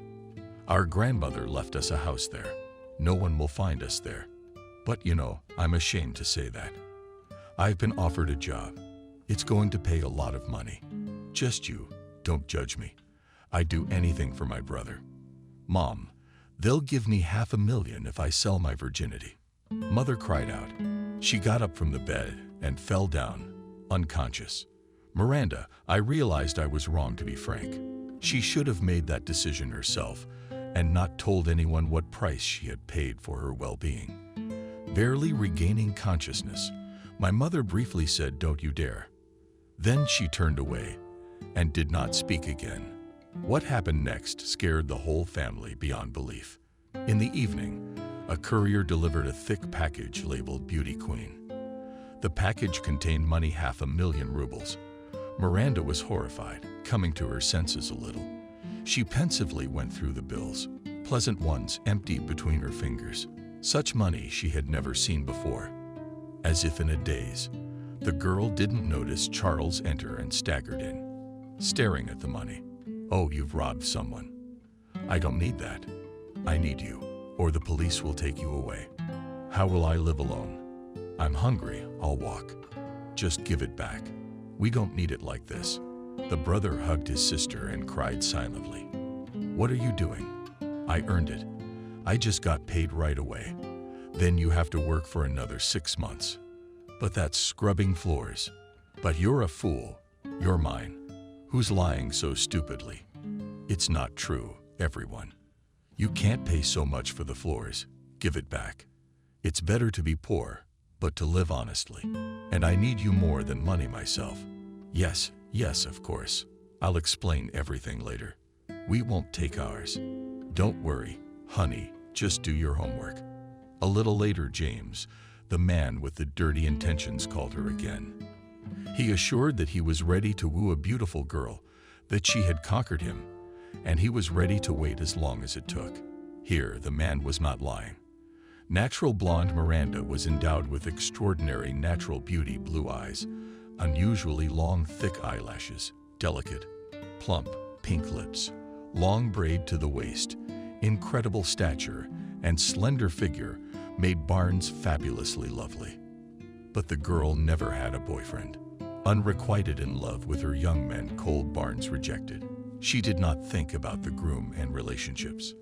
Our grandmother left us a house there. No one will find us there. But you know, I'm ashamed to say that. I've been offered a job. It's going to pay a lot of money. Just you, don't judge me. I'd do anything for my brother. Mom, they'll give me $500,000 if I sell my virginity. Mother cried out. She got up from the bed and fell down, unconscious. Miranda, I realized I was wrong, to be frank. She should have made that decision herself and not told anyone what price she had paid for her well-being. Barely regaining consciousness, my mother briefly said, "Don't you dare." Then she turned away and did not speak again. What happened next scared the whole family beyond belief. In the evening, a courier delivered a thick package labeled Beauty Queen. The package contained money, 500,000 rubles. Miranda was horrified, coming to her senses a little. She pensively went through the bills, pleasant ones emptied between her fingers. Such money she had never seen before. As if in a daze, the girl didn't notice Charles enter and staggered in, staring at the money. "Oh, you've robbed someone." "I don't need that. I need you, or the police will take you away." "How will I live alone?" "I'm hungry, I'll walk." "Just give it back. We don't need it like this." The brother hugged his sister and cried silently. "What are you doing?" "I earned it. I just got paid right away. Then you have to work for another 6 months. But that's scrubbing floors. But you're a fool. You're mine." "Who's lying so stupidly?" "It's not true, everyone. You can't pay so much for the floors. Give it back. It's better to be poor, but to live honestly. And I need you more than money myself." Yes, of course. I'll explain everything later. We won't take ours. Don't worry, honey, just do your homework." A little later, James, the man with the dirty intentions, called her again. He assured that he was ready to woo a beautiful girl, that she had conquered him, and he was ready to wait as long as it took. Here, the man was not lying. Natural blonde Miranda was endowed with extraordinary natural beauty, blue eyes, unusually long, thick eyelashes, delicate, plump, pink lips, long braid to the waist, incredible stature, and slender figure made Barnes fabulously lovely. But the girl never had a boyfriend. Unrequited in love with her young men, cold Barnes rejected. She did not think about the groom and relationships.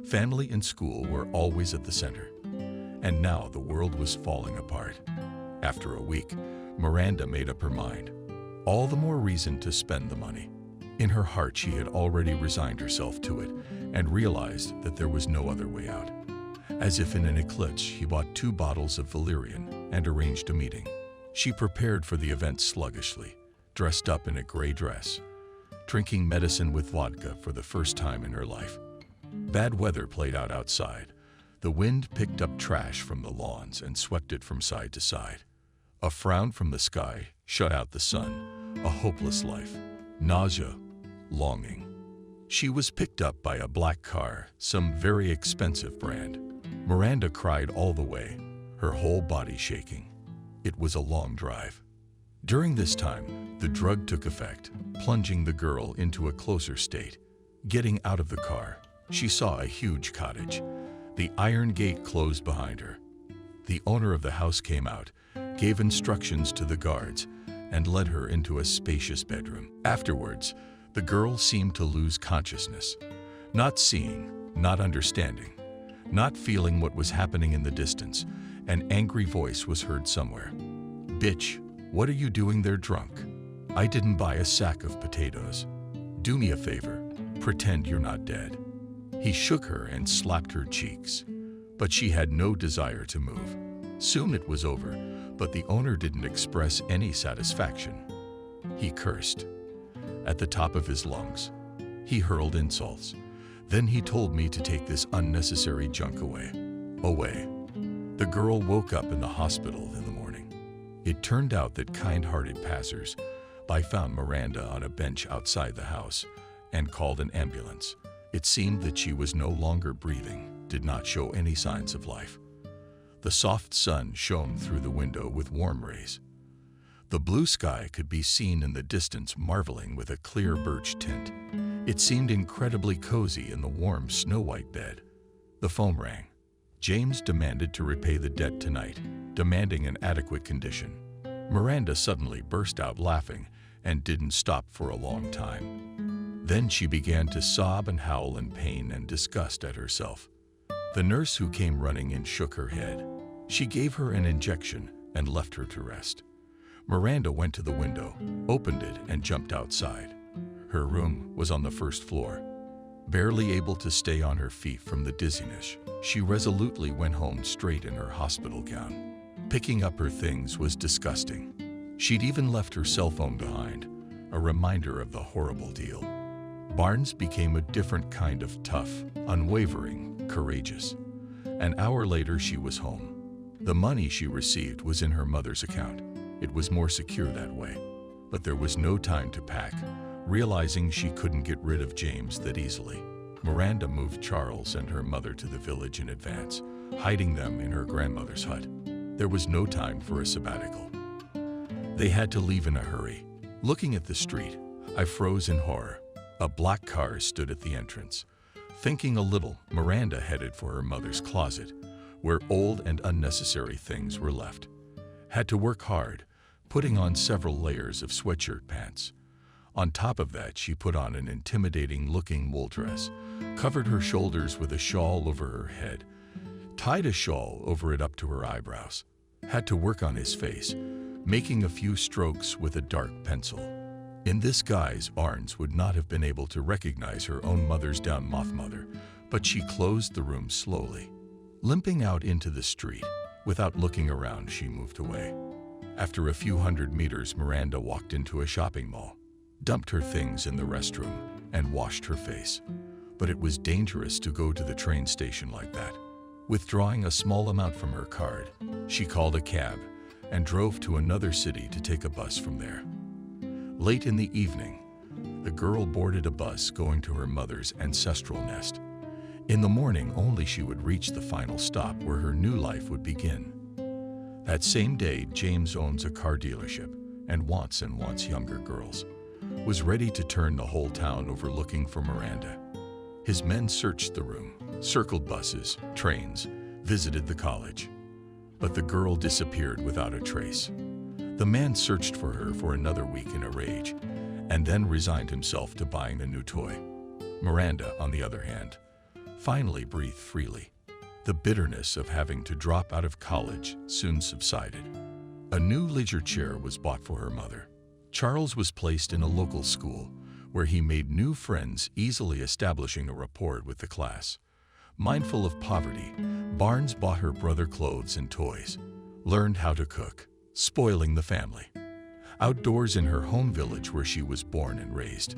Family and school were always at the center. And now the world was falling apart. After a week, Miranda made up her mind. All the more reason to spend the money. In her heart, she had already resigned herself to it and realized that there was no other way out. As if in an eclipse, she bought 2 bottles of valerian and arranged a meeting. She prepared for the event sluggishly, dressed up in a gray dress, drinking medicine with vodka for the first time in her life. Bad weather played out outside. The wind picked up trash from the lawns and swept it from side to side. A frown from the sky shut out the sun, a hopeless life, nausea, longing. She was picked up by a black car, some very expensive brand. Miranda cried all the way, her whole body shaking. It was a long drive. During this time, the drug took effect, plunging the girl into a closer state. Getting out of the car, she saw a huge cottage. The iron gate closed behind her. The owner of the house came out, gave instructions to the guards, and led her into a spacious bedroom. Afterwards, the girl seemed to lose consciousness. Not seeing, not understanding, not feeling what was happening in the distance. An angry voice was heard somewhere. "Bitch, what are you doing there drunk? I didn't buy a sack of potatoes. Do me a favor, pretend you're not dead." He shook her and slapped her cheeks, but she had no desire to move. Soon it was over, but the owner didn't express any satisfaction. He cursed at the top of his lungs. He hurled insults. Then he told me to take this unnecessary junk away. Away. The girl woke up in the hospital in the morning. It turned out that kind-hearted passers-by found Miranda on a bench outside the house and called an ambulance. It seemed that she was no longer breathing, did not show any signs of life. The soft sun shone through the window with warm rays. The blue sky could be seen in the distance, marveling with a clear birch tint. It seemed incredibly cozy in the warm snow-white bed. The phone rang. James demanded to repay the debt tonight, demanding an adequate condition. Miranda suddenly burst out laughing and didn't stop for a long time. Then she began to sob and howl in pain and disgust at herself. The nurse who came running in shook her head. She gave her an injection and left her to rest. Miranda went to the window, opened it, and jumped outside. Her room was on the first floor. Barely able to stay on her feet from the dizziness, she resolutely went home straight in her hospital gown. Picking up her things was disgusting. She'd even left her cell phone behind, a reminder of the horrible deal. Barnes became a different kind of tough, unwavering, courageous. An hour later, she was home. The money she received was in her mother's account. It was more secure that way. But there was no time to pack. Realizing she couldn't get rid of James that easily, Miranda moved Charles and her mother to the village in advance, hiding them in her grandmother's hut. There was no time for a sabbatical. They had to leave in a hurry. Looking at the street, I froze in horror. A black car stood at the entrance. Thinking a little, Miranda headed for her mother's closet, where old and unnecessary things were left. Had to work hard, putting on several layers of sweatshirt pants. On top of that, she put on an intimidating-looking wool dress, covered her shoulders with a shawl over her head, tied a shawl over it up to her eyebrows. Had to work on his face, making a few strokes with a dark pencil. In this guise, Barnes would not have been able to recognize her own mother's down-moth mother, but she closed the room slowly. Limping out into the street, without looking around, she moved away. After a few hundred meters, Miranda walked into a shopping mall, dumped her things in the restroom, and washed her face. But it was dangerous to go to the train station like that. Withdrawing a small amount from her card, she called a cab and drove to another city to take a bus from there. Late in the evening, the girl boarded a bus going to her mother's ancestral nest. In the morning only she would reach the final stop where her new life would begin. That same day, James owns a car dealership and wants younger girls. Was ready to turn the whole town over looking for Miranda. His men searched the room, circled buses, trains, visited the college. But the girl disappeared without a trace. The man searched for her for another week in a rage, and then resigned himself to buying a new toy. Miranda, on the other hand, finally breathed freely. The bitterness of having to drop out of college soon subsided. A new leisure chair was bought for her mother. Charles was placed in a local school, where he made new friends, easily establishing a rapport with the class. Mindful of poverty, Barnes bought her brother clothes and toys, learned how to cook, spoiling the family. Outdoors in her home village where she was born and raised,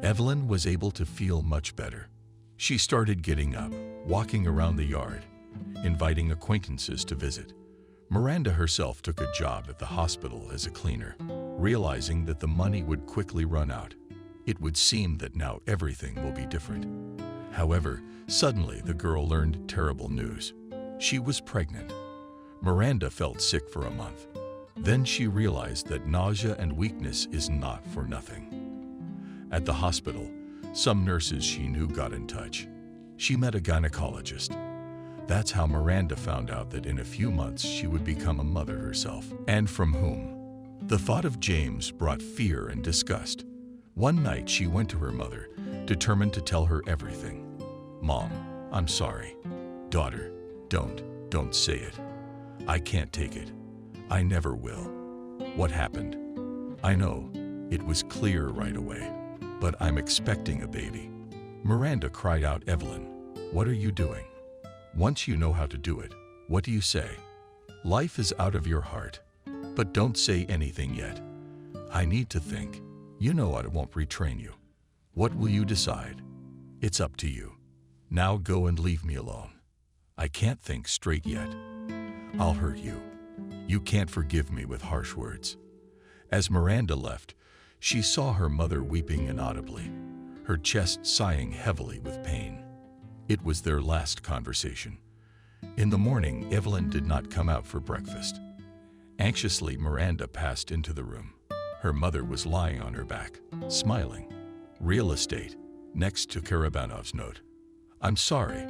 Evelyn was able to feel much better. She started getting up, walking around the yard, inviting acquaintances to visit. Miranda herself took a job at the hospital as a cleaner, realizing that the money would quickly run out. It would seem that now everything will be different. However, suddenly the girl learned terrible news. She was pregnant. Miranda felt sick for a month. Then she realized that nausea and weakness is not for nothing. At the hospital, some nurses she knew got in touch. She met a gynecologist. That's how Miranda found out that in a few months she would become a mother herself. And from whom? The thought of James brought fear and disgust. One night she went to her mother, determined to tell her everything. "Mom, I'm sorry. Daughter, don't say it. I can't take it. I never will. What happened? I know, it was clear right away, but I'm expecting a baby." Miranda cried out, "Evelyn, what are you doing? Once you know how to do it, what do you say? Life is out of your heart, but don't say anything yet. I need to think. You know I won't retrain you. What will you decide? It's up to you. Now go and leave me alone. I can't think straight yet. I'll hurt you. You can't forgive me with harsh words." As Miranda left, she saw her mother weeping inaudibly, her chest sighing heavily with pain. It was their last conversation. In the morning, Evelyn did not come out for breakfast. Anxiously, Miranda passed into the room. Her mother was lying on her back, smiling. "Real estate," next to Karabanov's note. "I'm sorry,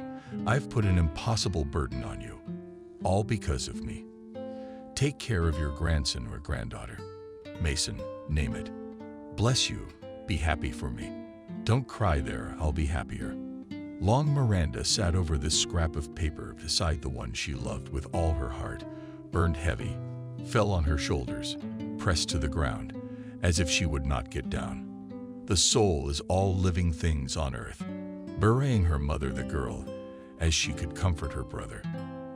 I've put an impossible burden on you, all because of me. Take care of your grandson or granddaughter. Mason, name it. Bless you, be happy for me. Don't cry there, I'll be happier." Long Miranda sat over this scrap of paper beside the one she loved with all her heart, burned heavy, fell on her shoulders. pressed to the ground, as if she would not get down. The soul is all living things on earth, burying her mother, the girl, as she could comfort her brother.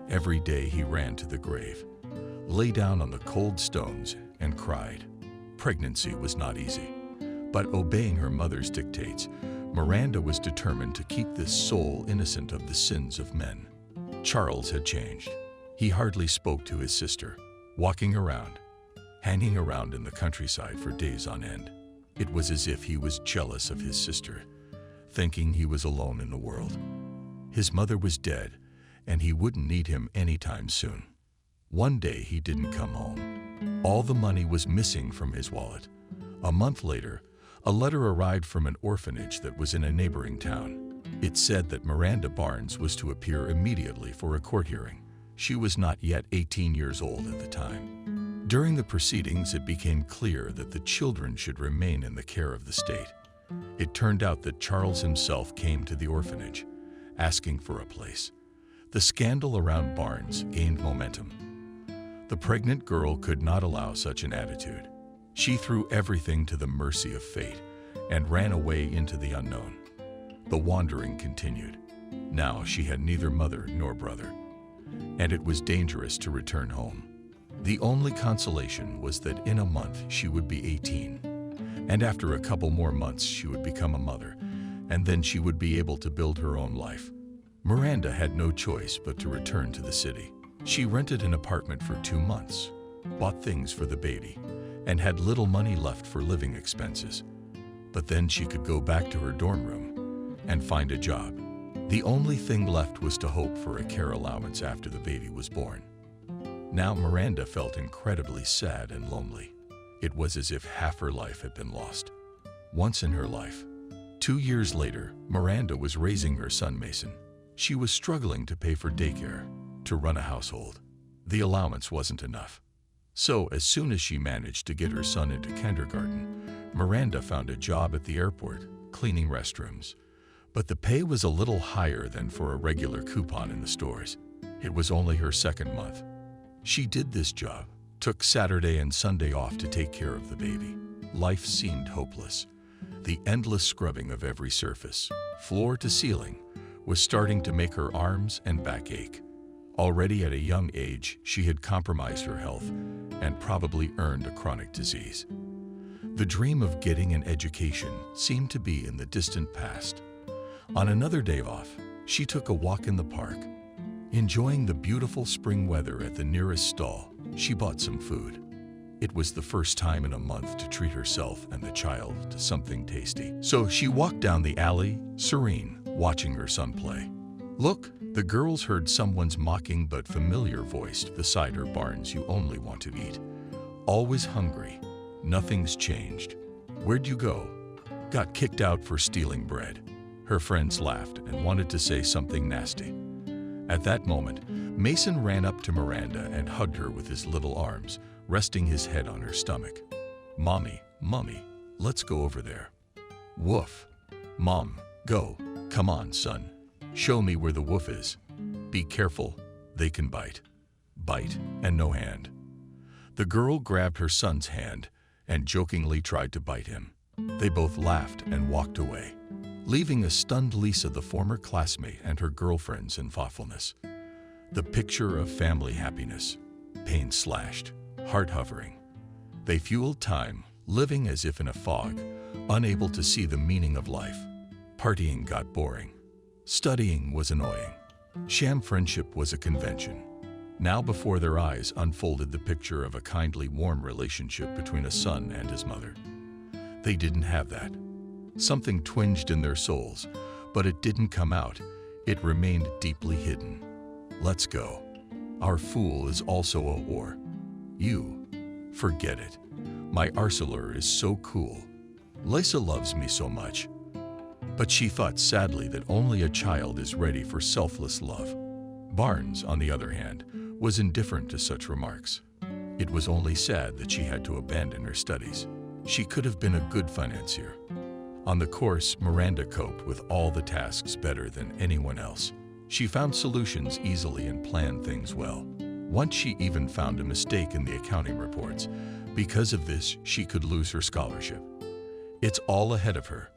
Every day he ran to the grave, lay down on the cold stones, and cried. Pregnancy was not easy, but obeying her mother's dictates, Miranda was determined to keep this soul innocent of the sins of men. Charles had changed. He hardly spoke to his sister, walking around, hanging around in the countryside for days on end. It was as if he was jealous of his sister, thinking he was alone in the world. His mother was dead, and he wouldn't need him anytime soon. One day he didn't come home. All the money was missing from his wallet. A month later, a letter arrived from an orphanage that was in a neighboring town. It said that Miranda Barnes was to appear immediately for a court hearing. She was not yet 18 years old at the time. During the proceedings, it became clear that the children should remain in the care of the state. It turned out that Charles himself came to the orphanage, asking for a place. The scandal around Barnes gained momentum. The pregnant girl could not allow such an attitude. She threw everything to the mercy of fate and ran away into the unknown. The wandering continued. Now she had neither mother nor brother, and it was dangerous to return home. The only consolation was that in a month she would be 18, and after a couple more months she would become a mother, and then she would be able to build her own life. Miranda had no choice but to return to the city. She rented an apartment for 2 months, bought things for the baby, and had little money left for living expenses. But then she could go back to her dorm room and find a job. The only thing left was to hope for a care allowance after the baby was born. Now Miranda felt incredibly sad and lonely. It was as if half her life had been lost. Once in her life. 2 years later, Miranda was raising her son Mason. She was struggling to pay for daycare, to run a household. The allowance wasn't enough. So as soon as she managed to get her son into kindergarten, Miranda found a job at the airport, cleaning restrooms. But the pay was a little higher than for a regular coupon in the stores. It was only her second month. She did this job, took Saturday and Sunday off to take care of the baby. Life seemed hopeless. The endless scrubbing of every surface, floor to ceiling, was starting to make her arms and back ache. Already at a young age, she had compromised her health and probably earned a chronic disease. The dream of getting an education seemed to be in the distant past. On another day off, she took a walk in the park. Enjoying the beautiful spring weather at the nearest stall, she bought some food. It was the first time in a month to treat herself and the child to something tasty. So she walked down the alley, serene, watching her son play. "Look," the girls heard someone's mocking but familiar voice beside her. "Barnes, you only want to eat. Always hungry. Nothing's changed. Where'd you go?" "Got kicked out for stealing bread." Her friends laughed and wanted to say something nasty. At that moment, Mason ran up to Miranda and hugged her with his little arms, resting his head on her stomach. "Mommy, Mommy, let's go over there." "Woof." "Mom, go. Come on, son. Show me where the woof is. Be careful, they can bite." Bite and no hand. The girl grabbed her son's hand and jokingly tried to bite him. They both laughed and walked away, leaving a stunned Lisa, the former classmate, and her girlfriends in thoughtfulness. The picture of family happiness, pain slashed, heart hovering. They fueled time, living as if in a fog, unable to see the meaning of life. Partying got boring. Studying was annoying. Sham friendship was a convention. Now before their eyes unfolded the picture of a kindly, warm relationship between a son and his mother. They didn't have that. Something twinged in their souls, but it didn't come out. It remained deeply hidden. "Let's go. Our fool is also a whore. You, forget it. My Arcelor is so cool. Lisa loves me so much." But she thought sadly that only a child is ready for selfless love. Barnes, on the other hand, was indifferent to such remarks. It was only sad that she had to abandon her studies. She could have been a good financier. On the course, Miranda coped with all the tasks better than anyone else. She found solutions easily and planned things well. Once she even found a mistake in the accounting reports, Because of this, she could lose her scholarship. It's all ahead of her.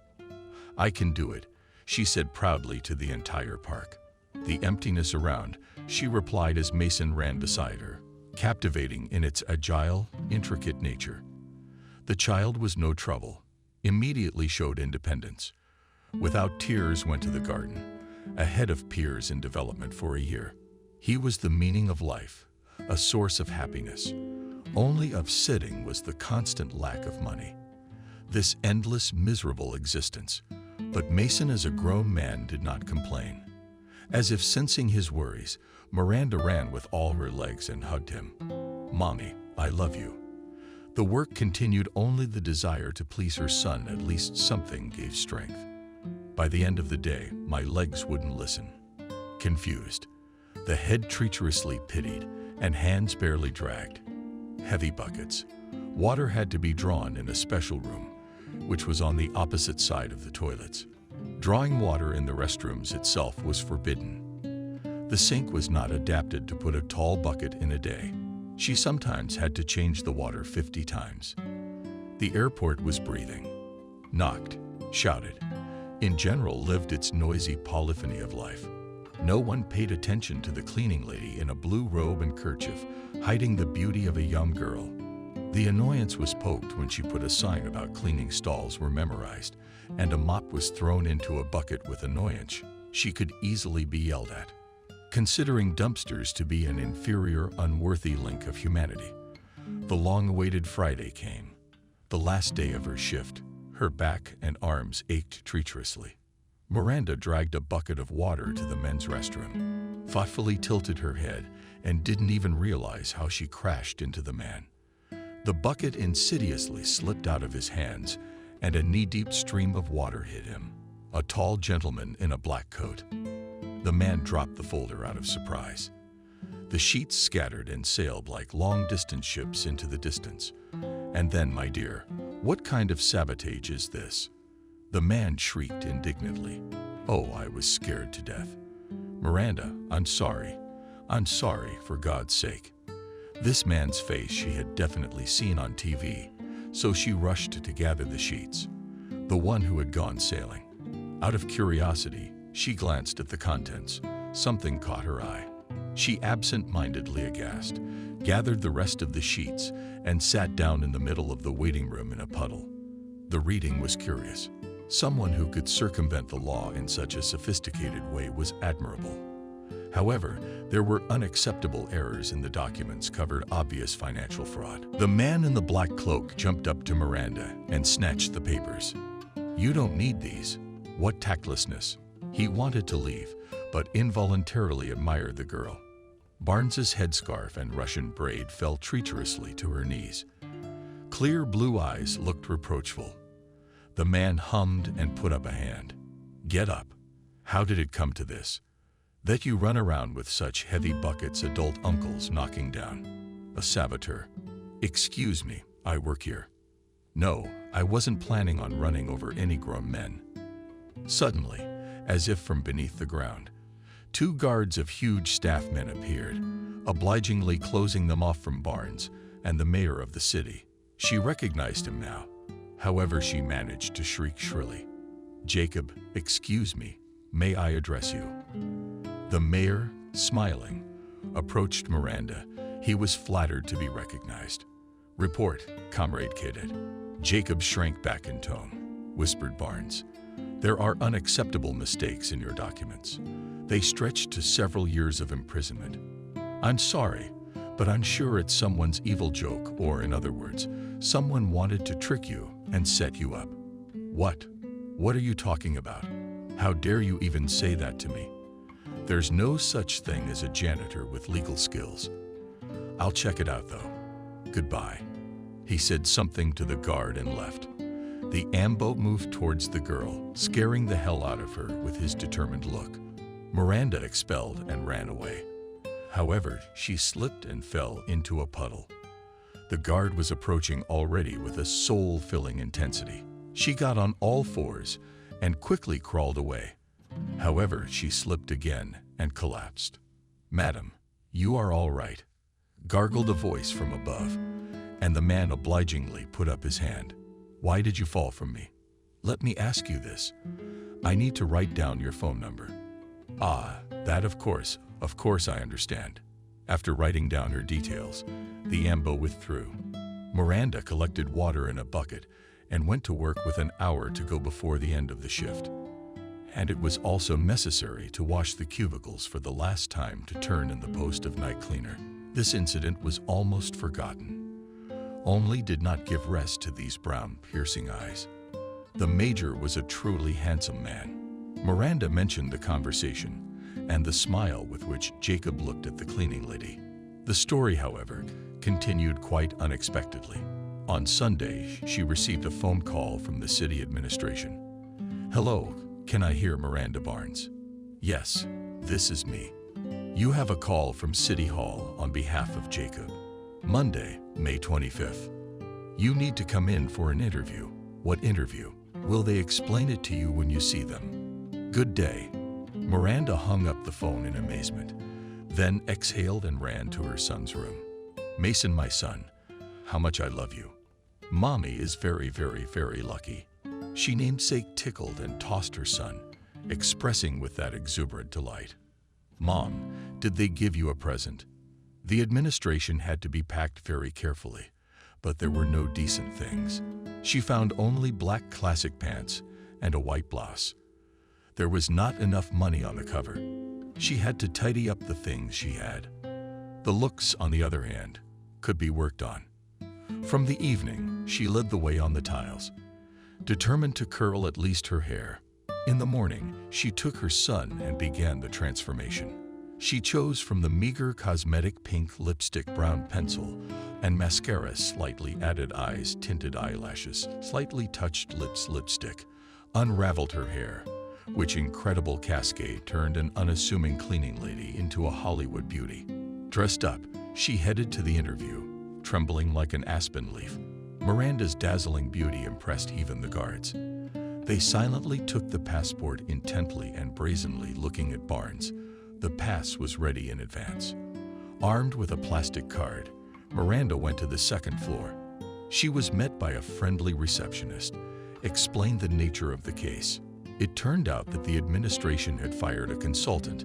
I can do it, she said proudly to the entire park. The emptiness around, she replied as Mason ran beside her, captivating in its agile, intricate nature. The child was no trouble, immediately showed independence. Without tears went to the garden, ahead of peers in development for a year. He was the meaning of life, a source of happiness. Only upsetting was the constant lack of money. This endless, miserable existence. But Mason, as a grown man, did not complain. As if sensing his worries, Miranda ran with all her legs and hugged him. "Mommy, I love you." The work continued, only the desire to please her son, at least something, gave strength. By the end of the day, my legs wouldn't listen. Confused, the head treacherously pitied, and hands barely dragged. Heavy buckets. Water had to be drawn in a special room, which was on the opposite side of the toilets. Drawing water in the restrooms itself was forbidden. The sink was not adapted to put a tall bucket in a day. She sometimes had to change the water 50 times. The airport was breathing, knocked, shouted. In general, lived its noisy polyphony of life. No one paid attention to the cleaning lady in a blue robe and kerchief, hiding the beauty of a young girl. The annoyance was poked when she put a sign about cleaning stalls were memorized, and a mop was thrown into a bucket with annoyance. She could easily be yelled at, considering dumpsters to be an inferior, unworthy link of humanity. The long-awaited Friday came, the last day of her shift. Her back and arms ached treacherously. Miranda dragged a bucket of water to the men's restroom, thoughtfully tilted her head, and didn't even realize how she crashed into the man. The bucket insidiously slipped out of his hands, and a knee-deep stream of water hit him, a tall gentleman in a black coat. The man dropped the folder out of surprise. The sheets scattered and sailed like long-distance ships into the distance. And then, my dear, what kind of sabotage is this? The man shrieked indignantly. Oh, I was scared to death. Miranda, I'm sorry. I'm sorry, for God's sake. This man's face she had definitely seen on TV, so she rushed to gather the sheets. The one who had gone sailing. Out of curiosity, she glanced at the contents. Something caught her eye. She absent-mindedly, aghast, gathered the rest of the sheets and sat down in the middle of the waiting room in a puddle. The reading was curious. Someone who could circumvent the law in such a sophisticated way was admirable. However, there were unacceptable errors in the documents, covered obvious financial fraud. The man in the black cloak jumped up to Miranda and snatched the papers. "You don't need these." What tactlessness. He wanted to leave, but involuntarily admired the girl. Barnes's headscarf and Russian braid fell treacherously to her knees. Clear blue eyes looked reproachful. The man hummed and put up a hand. "Get up. How did it come to this? That you run around with such heavy buckets, adult uncles knocking down. A saboteur. Excuse me, I work here." "No, I wasn't planning on running over any grown men." Suddenly, as if from beneath the ground, 2 guards of huge staff men appeared, obligingly closing them off from Barnes and the mayor of the city. She recognized him now. However, she managed to shriek shrilly, "Jacob, excuse me, may I address you?" The mayor, smiling, approached Miranda. He was flattered to be recognized. "Report, Comrade Cadet." Jacob shrank back in tone, whispered Barnes. "There are unacceptable mistakes in your documents. They stretch to several years of imprisonment. I'm sorry, but I'm sure it's someone's evil joke, or in other words, someone wanted to trick you and set you up." "What? What are you talking about? How dare you even say that to me? There's no such thing as a janitor with legal skills. I'll check it out though. Goodbye." He said something to the guard and left. The ambo moved towards the girl, scaring the hell out of her with his determined look. Miranda expelled and ran away. However, she slipped and fell into a puddle. The guard was approaching already with a soul-filling intensity. She got on all fours and quickly crawled away. However, she slipped again and collapsed. "Madam, you are all right," gargled a voice from above. And the man obligingly put up his hand. "Why did you fall from me? Let me ask you this. I need to write down your phone number." "Ah, that of course I understand." After writing down her details, the AMBO withdrew. Miranda collected water in a bucket and went to work with an hour to go before the end of the shift. And it was also necessary to wash the cubicles for the last time to turn in the post of night cleaner. This incident was almost forgotten. Only did not give rest to these brown, piercing eyes. The Major was a truly handsome man. Miranda mentioned the conversation and the smile with which Jacob looked at the cleaning lady. The story, however, continued quite unexpectedly. On Sunday, she received a phone call from the city administration. "Hello, can I hear Miranda Barnes?" "Yes, this is me. You have a call from City Hall on behalf of Jacob. Monday, May 25th. You need to come in for an interview." "What interview? Will they explain it to you when you see them?" "Good day." Miranda hung up the phone in amazement, then exhaled and ran to her son's room. "Mason, my son, how much I love you. Mommy is very, very, very lucky." She namesake tickled and tossed her son, expressing with that exuberant delight. "Mom, did they give you a present?" The administration had to be packed very carefully, but there were no decent things. She found only black classic pants and a white blouse. There was not enough money on the cover. She had to tidy up the things she had. The looks, on the other hand, could be worked on. From the evening, she led the way on the tiles, determined to curl at least her hair. In the morning, she took her son and began the transformation. She chose from the meager cosmetic pink lipstick, brown pencil, and mascara, slightly added eyes, tinted eyelashes, slightly touched lips, lipstick, unraveled her hair, which incredible cascade turned an unassuming cleaning lady into a Hollywood beauty. Dressed up, she headed to the interview, trembling like an aspen leaf. Miranda's dazzling beauty impressed even the guards. They silently took the passport, intently and brazenly looking at Barnes. The pass was ready in advance. Armed with a plastic card, Miranda went to the second floor. She was met by a friendly receptionist, explained the nature of the case. It turned out that the administration had fired a consultant,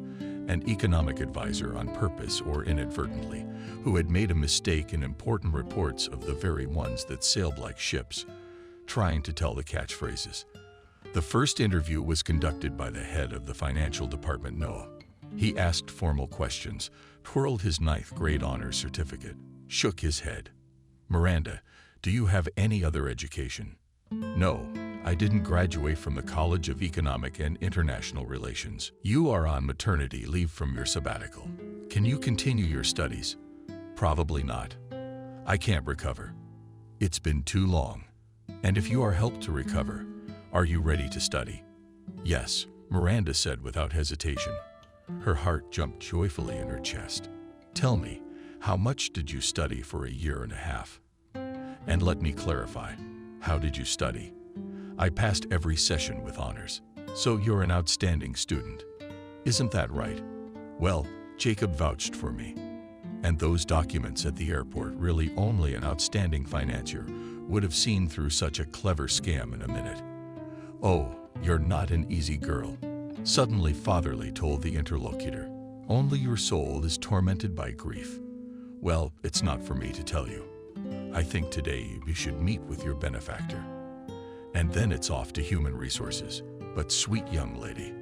an economic advisor on purpose or inadvertently, who had made a mistake in important reports of the very ones that sailed like ships, trying to tell the catchphrases. The first interview was conducted by the head of the financial department, Noah. He asked formal questions, twirled his ninth grade honors certificate, shook his head. "Miranda, do you have any other education?" "No, I didn't graduate from the College of Economic and International Relations." "You are on maternity leave from your sabbatical. Can you continue your studies?" "Probably not. I can't recover. It's been too long. And if you are helped to recover, are you ready to study?" "Yes," Miranda said without hesitation. Her heart jumped joyfully in her chest. "Tell me, how much did you study for a year and a half? And let me clarify, how did you study?" "I passed every session with honors." "So you're an outstanding student. Isn't that right?" "Well, Jacob vouched for me. And those documents at the airport, really only an outstanding financier would have seen through such a clever scam in a minute." "Oh, you're not an easy girl," suddenly fatherly told the interlocutor. "Only your soul is tormented by grief. Well, it's not for me to tell you. I think today you should meet with your benefactor. And then it's off to human resources. But sweet young lady,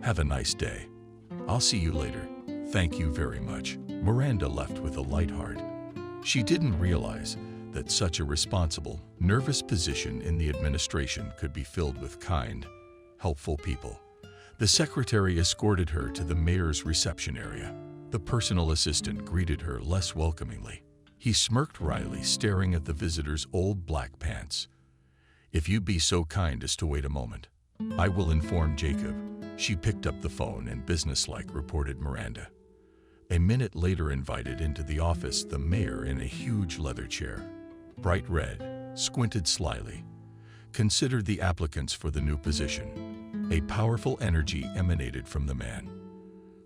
have a nice day. I'll see you later. Thank you very much." Miranda left with a light heart. She didn't realize that such a responsible, nervous position in the administration could be filled with kind, helpful people. The secretary escorted her to the mayor's reception area. The personal assistant greeted her less welcomingly. He smirked wryly, staring at the visitor's old black pants. "If you'd be so kind as to wait a moment, I will inform Jacob." She picked up the phone and businesslike reported Miranda. A minute later invited into the office the mayor in a huge leather chair, bright red, squinted slyly, considered the applicants for the new position. A powerful energy emanated from the man.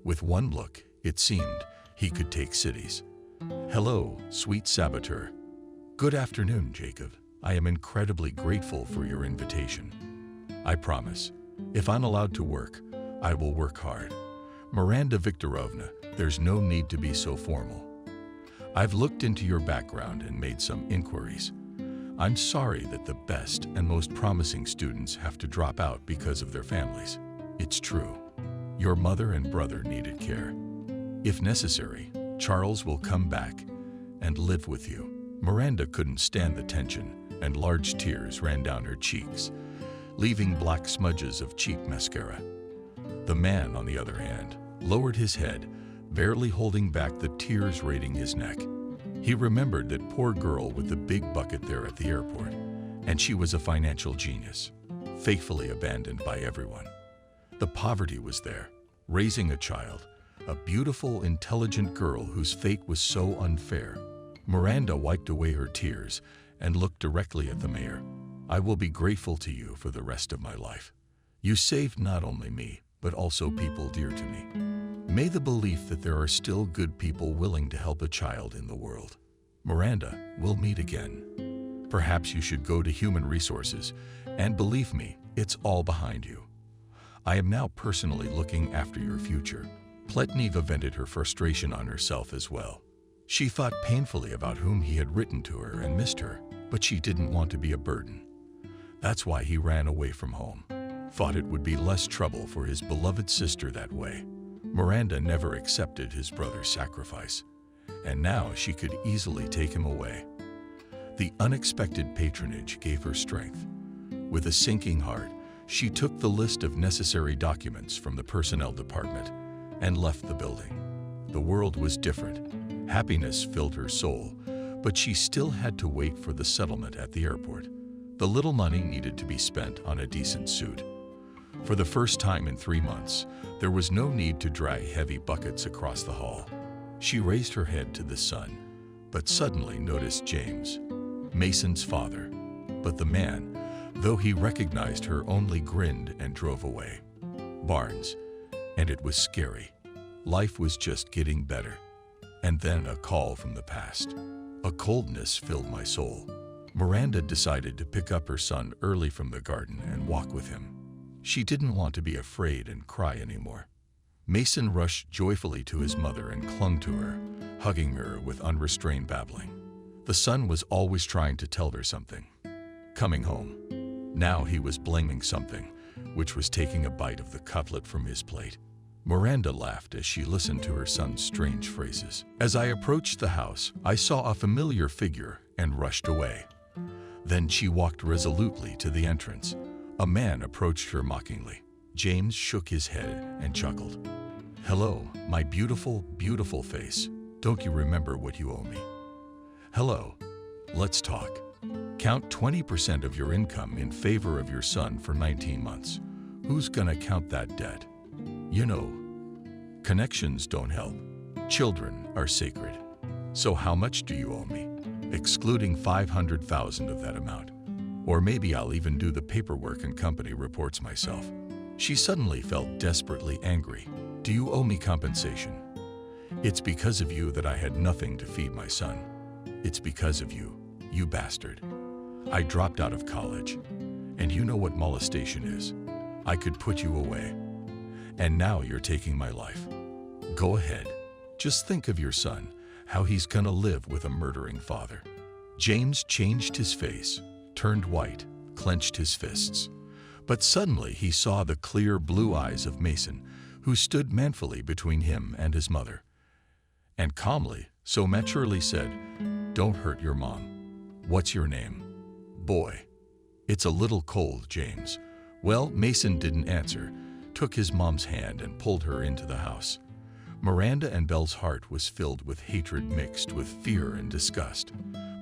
With one look, it seemed he could take cities. "Hello, sweet saboteur. Good afternoon, Jacob. I am incredibly grateful for your invitation. I promise, if I'm allowed to work, I will work hard. Miranda Viktorovna, there's no need to be so formal. I've looked into your background and made some inquiries. I'm sorry that the best and most promising students have to drop out because of their families. It's true. Your mother and brother needed care. If necessary, Charles will come back and live with you. Miranda couldn't stand the tension, and large tears ran down her cheeks, leaving black smudges of cheap mascara. The man, on the other hand, lowered his head, barely holding back the tears raiding his neck. He remembered that poor girl with the big bucket there at the airport, and she was a financial genius, faithfully abandoned by everyone. The poverty was there, raising a child, a beautiful, intelligent girl whose fate was so unfair. Miranda wiped away her tears and looked directly at the mayor. I will be grateful to you for the rest of my life. You saved not only me, but also people dear to me. May the belief that there are still good people willing to help a child in the world. Miranda, we'll meet again. Perhaps you should go to Human Resources, and believe me, it's all behind you. I am now personally looking after your future. Pletneva vented her frustration on herself as well. She thought painfully about whom he had written to her and missed her, but she didn't want to be a burden. That's why he ran away from home. Thought it would be less trouble for his beloved sister that way. Miranda never accepted his brother's sacrifice, and now she could easily take him away. The unexpected patronage gave her strength. With a sinking heart, she took the list of necessary documents from the personnel department and left the building. The world was different. Happiness filled her soul, but she still had to wait for the settlement at the airport. The little money needed to be spent on a decent suit. For the first time in 3 months, there was no need to drag heavy buckets across the hall. She raised her head to the sun, but suddenly noticed James, Mason's father. But the man, though he recognized her, only grinned and drove away. Barnes, and it was scary. Life was just getting better. And then a call from the past. A coldness filled my soul. Miranda decided to pick up her son early from the garden and walk with him. She didn't want to be afraid and cry anymore. Mason rushed joyfully to his mother and clung to her, hugging her with unrestrained babbling. The son was always trying to tell her something. Coming home. Now he was blaming something, which was taking a bite of the cutlet from his plate. Miranda laughed as she listened to her son's strange phrases. As I approached the house, I saw a familiar figure and rushed away. Then she walked resolutely to the entrance. A man approached her mockingly. James shook his head and chuckled. Hello, my beautiful, beautiful face. Don't you remember what you owe me? Hello, let's talk. Count 20% of your income in favor of your son for 19 months. Who's gonna count that debt? You know, connections don't help. Children are sacred. So how much do you owe me? Excluding 500,000 of that amount. Or maybe I'll even do the paperwork and company reports myself. She suddenly felt desperately angry. Do you owe me compensation? It's because of you that I had nothing to feed my son. It's because of you, you bastard. I dropped out of college. And you know what molestation is. I could put you away. And now you're taking my life. Go ahead. Just think of your son, how he's gonna live with a murdering father. James changed his face, turned white, clenched his fists. But suddenly he saw the clear blue eyes of Mason, who stood manfully between him and his mother. And calmly, so maturely said, "Don't hurt your mom. What's your name?" "Boy." "It's a little cold, James." Well, Mason didn't answer, took his mom's hand and pulled her into the house. Miranda and Belle's heart was filled with hatred mixed with fear and disgust.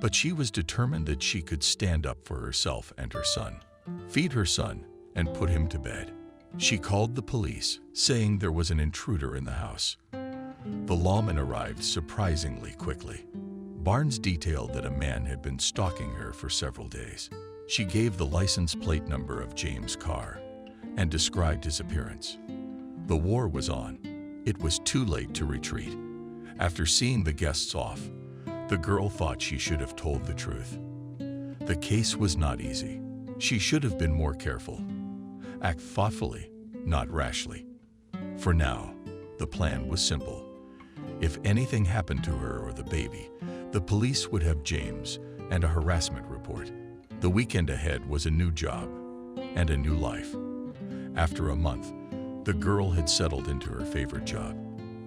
But she was determined that she could stand up for herself and her son, feed her son, and put him to bed. She called the police, saying there was an intruder in the house. The lawman arrived surprisingly quickly. Barnes detailed that a man had been stalking her for several days. She gave the license plate number of James' car and described his appearance. The war was on. It was too late to retreat. After seeing the guests off, The girl thought she should have told the truth. The case was not easy. She should have been more careful. Act thoughtfully, not rashly. For now, the plan was simple. If anything happened to her or the baby, the police would have James and a harassment report. The weekend ahead was a new job and a new life. After a month, the girl had settled into her favorite job.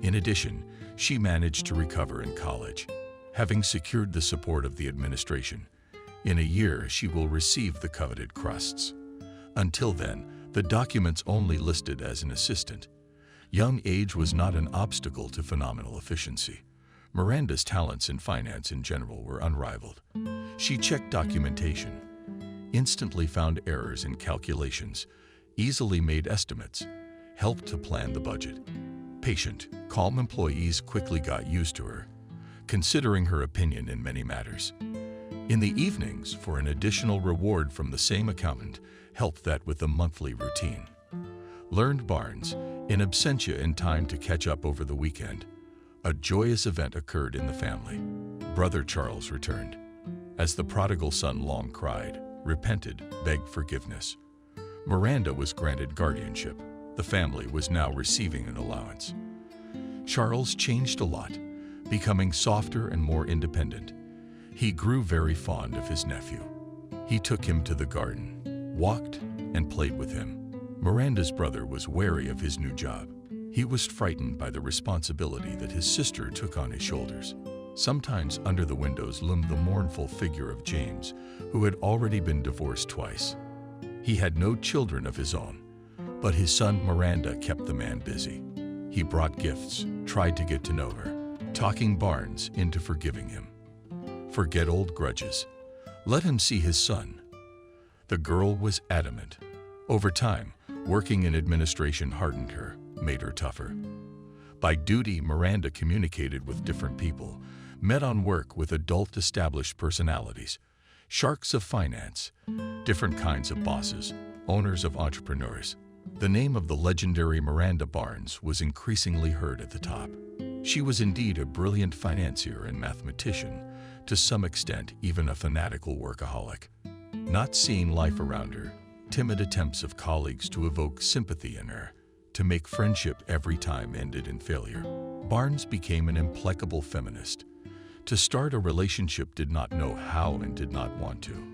In addition, she managed to recover in college. Having secured the support of the administration, in a year she will receive the coveted crusts. Until then, the documents only listed as an assistant. Young age was not an obstacle to phenomenal efficiency. Miranda's talents in finance in general were unrivaled. She checked documentation, instantly found errors in calculations, easily made estimates, helped to plan the budget. Patient, calm employees quickly got used to her, considering her opinion in many matters. In the evenings, for an additional reward from the same accountant, helped that with the monthly routine. Learned Barnes, in absentia in time to catch up over the weekend. A joyous event occurred in the family. Brother Charles returned. As the prodigal son long cried, repented, begged forgiveness. Miranda was granted guardianship. The family was now receiving an allowance. Charles changed a lot, becoming softer and more independent. He grew very fond of his nephew. He took him to the garden, walked, and played with him. Miranda's brother was wary of his new job. He was frightened by the responsibility that his sister took on his shoulders. Sometimes under the windows loomed the mournful figure of James, who had already been divorced twice. He had no children of his own, but his son Miranda kept the man busy. He brought gifts, tried to get to know her, talking Barnes into forgiving him. Forget old grudges. Let him see his son. The girl was adamant. Over time, working in administration hardened her, made her tougher. By duty, Miranda communicated with different people, met on work with adult established personalities, sharks of finance, different kinds of bosses, owners of entrepreneurs. The name of the legendary Miranda Barnes was increasingly heard at the top. She was indeed a brilliant financier and mathematician, to some extent even a fanatical workaholic. Not seeing life around her, timid attempts of colleagues to evoke sympathy in her, to make friendship every time ended in failure. Barnes became an implacable feminist. To start a relationship did not know how and did not want to.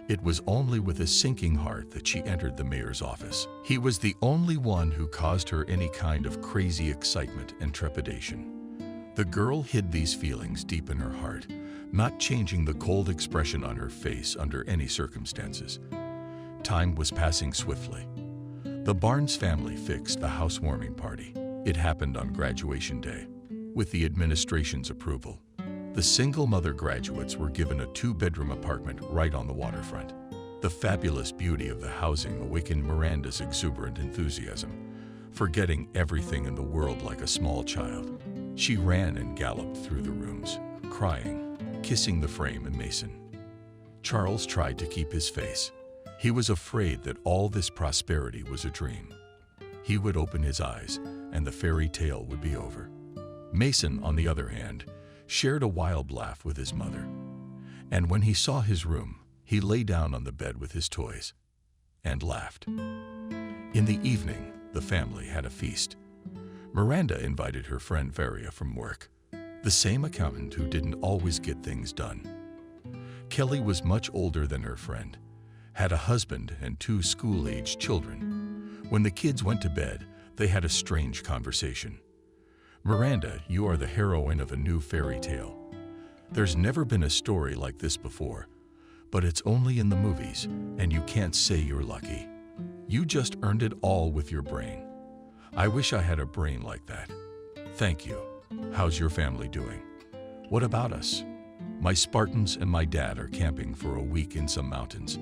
It was only with a sinking heart that she entered the mayor's office. He was the only one who caused her any kind of crazy excitement and trepidation. The girl hid these feelings deep in her heart, not changing the cold expression on her face under any circumstances. Time was passing swiftly. The Barnes family fixed the housewarming party. It happened on graduation day, with the administration's approval. The single mother graduates were given a 2-bedroom apartment right on the waterfront. The fabulous beauty of the housing awakened Miranda's exuberant enthusiasm, forgetting everything in the world like a small child. She ran and galloped through the rooms, crying, kissing the frame and Mason. Charles tried to keep his face. He was afraid that all this prosperity was a dream. He would open his eyes, and the fairy tale would be over. Mason, on the other hand, shared a wild laugh with his mother. And when he saw his room, he lay down on the bed with his toys and laughed. In the evening, the family had a feast. Miranda invited her friend Varia from work, the same accountant who didn't always get things done. Kelly was much older than her friend, had a husband and 2 school-aged children. When the kids went to bed, they had a strange conversation. "Miranda, you are the heroine of a new fairy tale. There's never been a story like this before, but it's only in the movies, and you can't say you're lucky. You just earned it all with your brain. I wish I had a brain like that. Thank you. How's your family doing? What about us? My Spartans and my dad are camping for a week in some mountains.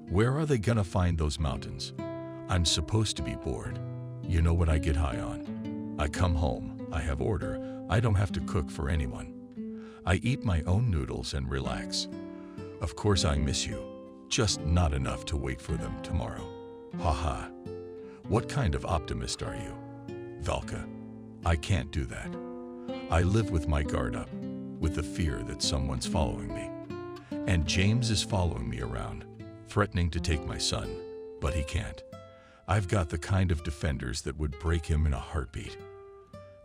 Where are they gonna find those mountains? I'm supposed to be bored. You know what I get high on? I come home, I have order, I don't have to cook for anyone. I eat my own noodles and relax. Of course I miss you, just not enough to wait for them tomorrow. Haha. What kind of optimist are you? Valka, I can't do that. I live with my guard up, with the fear that someone's following me. And James is following me around, threatening to take my son, but he can't. I've got the kind of defenders that would break him in a heartbeat.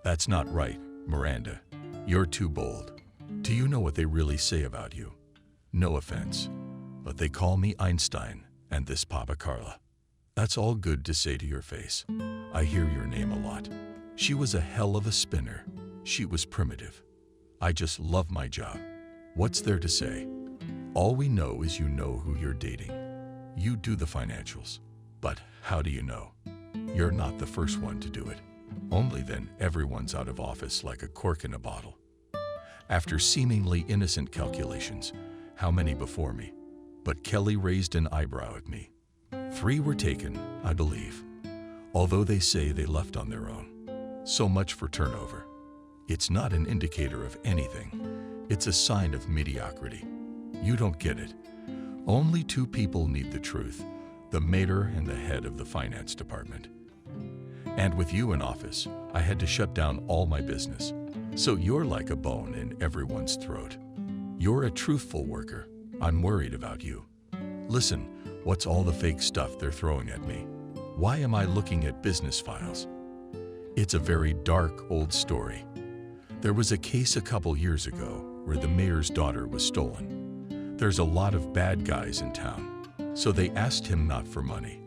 That's not right, Miranda. You're too bold. Do you know what they really say about you? No offense, but they call me Einstein and this Papa Carla. That's all good to say to your face. I hear your name a lot. She was a hell of a spinner. She was primitive. I just love my job. What's there to say? All we know is you know who you're dating. You do the financials. But how do you know? You're not the first one to do it. Only then everyone's out of office like a cork in a bottle. After seemingly innocent calculations, how many before me? But Kelly raised an eyebrow at me. 3 were taken, I believe, although they say they left on their own. So much for turnover. It's not an indicator of anything. It's a sign of mediocrity. You don't get it. Only 2 people need the truth, the mayor and the head of the finance department. And with you in office, I had to shut down all my business. So you're like a bone in everyone's throat. You're a truthful worker. I'm worried about you. Listen, what's all the fake stuff they're throwing at me? Why am I looking at business files? It's a very dark old story. There was a case a couple years ago where the mayor's daughter was stolen. There's a lot of bad guys in town, so they asked him not for money,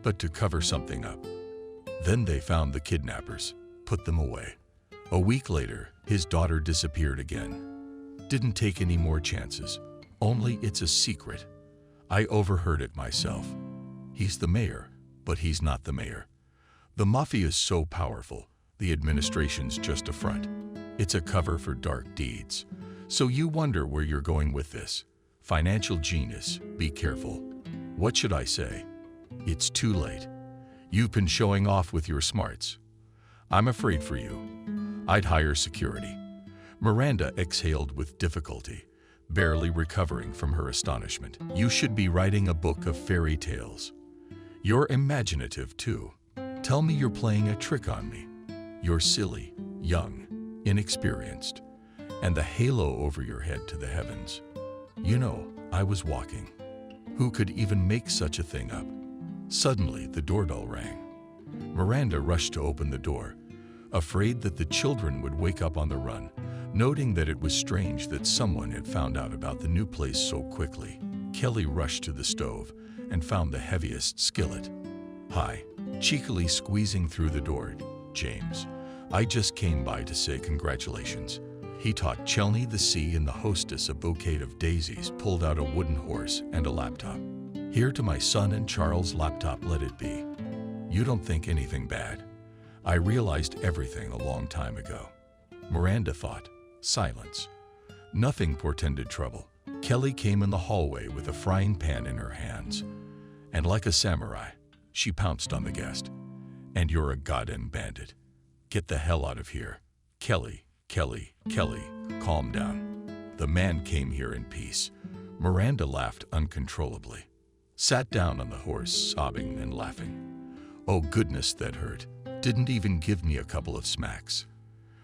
but to cover something up. Then they found the kidnappers, put them away. A week later, his daughter disappeared again. Didn't take any more chances, only it's a secret. I overheard it myself. He's the mayor, but he's not the mayor. The mafia's so powerful, the administration's just a front. It's a cover for dark deeds. So you wonder where you're going with this. Financial genius, be careful. What should I say? It's too late. You've been showing off with your smarts. I'm afraid for you. I'd hire security. Miranda exhaled with difficulty, barely recovering from her astonishment. You should be writing a book of fairy tales. You're imaginative, too. Tell me you're playing a trick on me. You're silly, young, inexperienced, and the halo over your head to the heavens. You know, I was walking. Who could even make such a thing up? Suddenly, the doorbell rang. Miranda rushed to open the door, afraid that the children would wake up on the run, noting that it was strange that someone had found out about the new place so quickly. Kelly rushed to the stove and found the heaviest skillet. Hi, cheekily squeezing through the door, James. I just came by to say congratulations. He taught Chelney the sea and the hostess a bouquet of daisies, pulled out a wooden horse and a laptop. Here to my son and Charles' laptop, let it be. You don't think anything bad. I realized everything a long time ago. Miranda thought. Silence. Nothing portended trouble. Kelly came in the hallway with a frying pan in her hands, and like a samurai, she pounced on the guest. And you're a goddamn bandit. Get the hell out of here. Kelly, calm down. The man came here in peace. Miranda laughed uncontrollably. Sat down on the horse, sobbing and laughing. Oh goodness, that hurt. Didn't even give me a couple of smacks.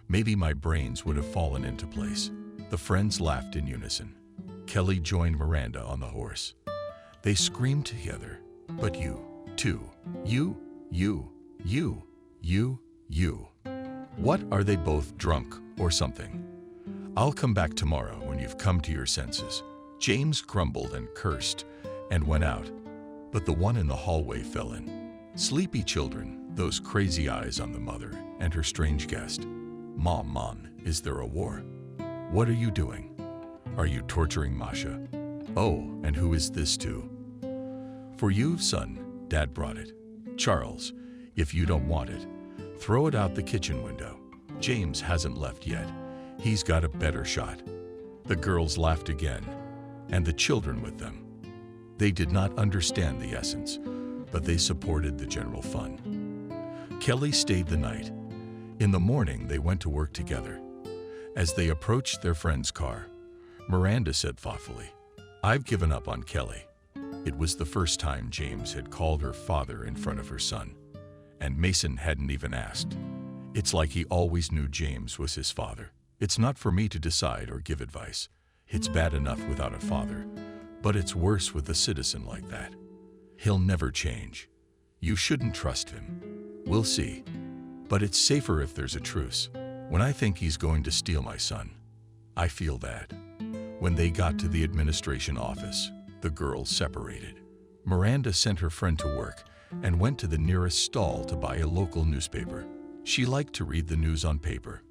Maybe my brains would have fallen into place. The friends laughed in unison. Kelly joined Miranda on the horse. They screamed together. But you, too. You. What, are they both drunk or something? I'll come back tomorrow when you've come to your senses. James grumbled and cursed and went out, but the one in the hallway fell in. Sleepy children, those crazy eyes on the mother and her strange guest. Mom, is there a war? What are you doing? Are you torturing Masha? Oh, and who is this to? For you, son, Dad brought it. Charles, if you don't want it, throw it out the kitchen window. James hasn't left yet. He's got a better shot. The girls laughed again, and the children with them. They did not understand the essence, but they supported the general fun. Kelly stayed the night. In the morning, they went to work together. As they approached their friend's car, Miranda said thoughtfully, I've given up on Kelly. It was the first time James had called her father in front of her son, and Mason hadn't even asked. It's like he always knew James was his father. It's not for me to decide or give advice. It's bad enough without a father, but it's worse with a citizen like that. He'll never change. You shouldn't trust him. We'll see. But it's safer if there's a truce. When I think he's going to steal my son, I feel that. When they got to the administration office, the girls separated. Miranda sent her friend to work and went to the nearest stall to buy a local newspaper. She liked to read the news on paper.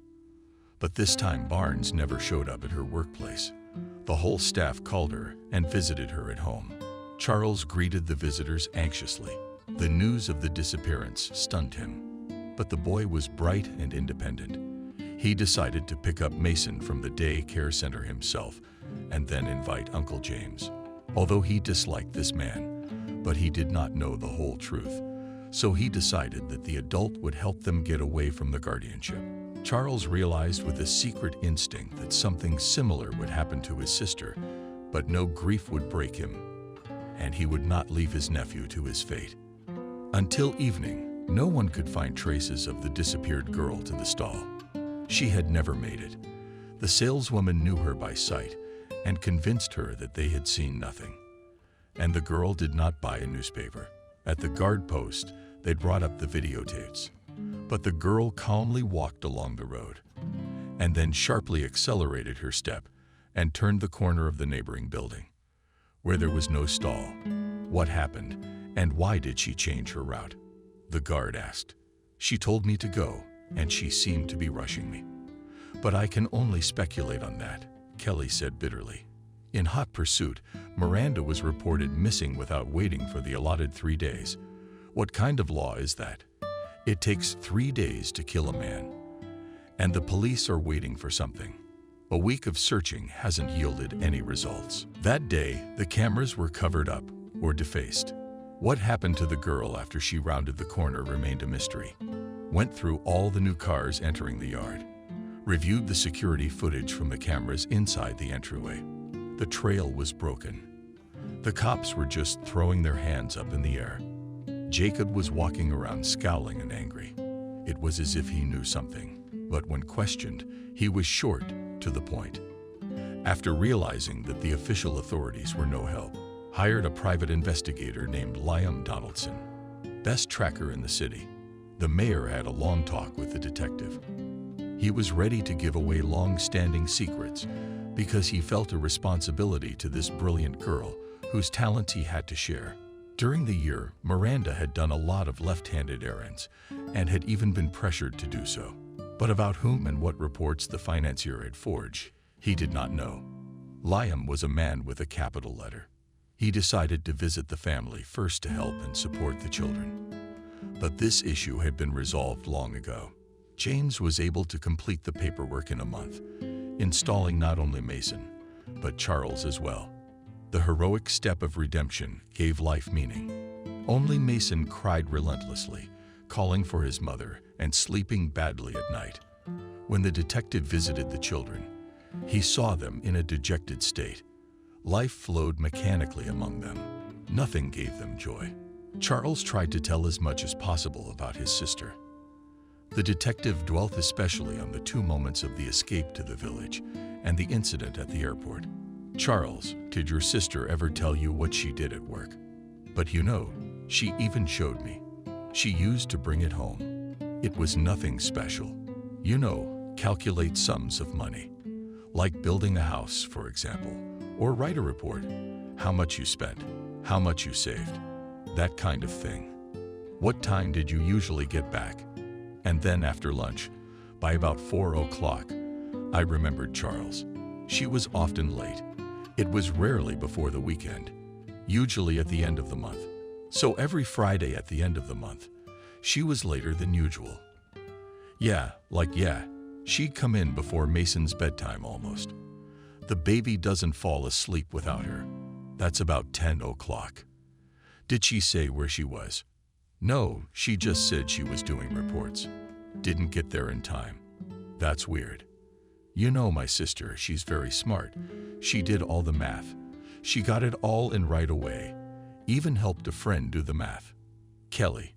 But this time Barnes never showed up at her workplace. The whole staff called her and visited her at home. Charles greeted the visitors anxiously. The news of the disappearance stunned him. But the boy was bright and independent. He decided to pick up Mason from the day care center himself and then invite Uncle James. Although he disliked this man, but he did not know the whole truth, so he decided that the adult would help them get away from the guardianship. Charles realized with a secret instinct that something similar would happen to his sister, but no grief would break him, and he would not leave his nephew to his fate. Until evening, no one could find traces of the disappeared girl to the stall. She had never made it. The saleswoman knew her by sight and convinced her that they had seen nothing. And the girl did not buy a newspaper. At the guard post, they brought up the videotapes. But the girl calmly walked along the road and then sharply accelerated her step and turned the corner of the neighboring building, where there was no stall. What happened, and why did she change her route? The guard asked. She told me to go, and she seemed to be rushing me. But I can only speculate on that, Kelly said bitterly. In hot pursuit, Miranda was reported missing without waiting for the allotted 3 days. What kind of law is that? It takes 3 days to kill a man. And the police are waiting for something. A week of searching hasn't yielded any results. That day, the cameras were covered up or defaced. What happened to the girl after she rounded the corner remained a mystery. Went through all the new cars entering the yard. Reviewed the security footage from the cameras inside the entryway. The trail was broken. The cops were just throwing their hands up in the air. Jacob was walking around scowling and angry. It was as if he knew something, but when questioned, he was short, to the point. After realizing that the official authorities were no help, hired a private investigator named Liam Donaldson, best tracker in the city. The mayor had a long talk with the detective. He was ready to give away long-standing secrets because he felt a responsibility to this brilliant girl whose talents he had to share. During the year, Miranda had done a lot of left-handed errands and had even been pressured to do so. But about whom and what reports the financier had forged, he did not know. Liam was a man with a capital letter. He decided to visit the family first to help and support the children. But this issue had been resolved long ago. James was able to complete the paperwork in a month, installing not only Mason, but Charles as well. The heroic step of redemption gave life meaning. Only Mason cried relentlessly, calling for his mother and sleeping badly at night. When the detective visited the children, he saw them in a dejected state. Life flowed mechanically among them. Nothing gave them joy. Charles tried to tell as much as possible about his sister. The detective dwelt especially on the 2 moments of the escape to the village and the incident at the airport. Charles, did your sister ever tell you what she did at work? But you know, she even showed me. She used to bring it home. It was nothing special. You know, calculate sums of money. Like building a house, for example, or write a report. How much you spent, how much you saved. That kind of thing. What time did you usually get back? And then after lunch, by about 4 o'clock, I remembered Charles. She was often late. It was rarely before the weekend, usually at the end of the month. So every Friday at the end of the month, she was later than usual. Yeah, she'd come in before Mason's bedtime almost. The baby doesn't fall asleep without her. That's about 10 o'clock. Did she say where she was? No, she just said she was doing reports. Didn't get there in time. That's weird. You know my sister, she's very smart. She did all the math. She got it all in right away. Even helped a friend do the math. Kelly.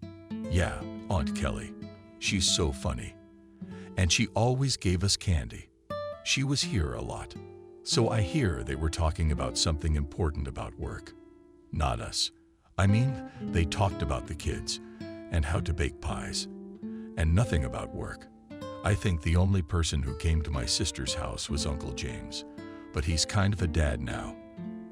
Yeah, Aunt Kelly. She's so funny. And she always gave us candy. She was here a lot. So I hear they were talking about something important about work. Not us. I mean, they talked about the kids and how to bake pies, and nothing about work. I think the only person who came to my sister's house was Uncle James, but he's kind of a dad now.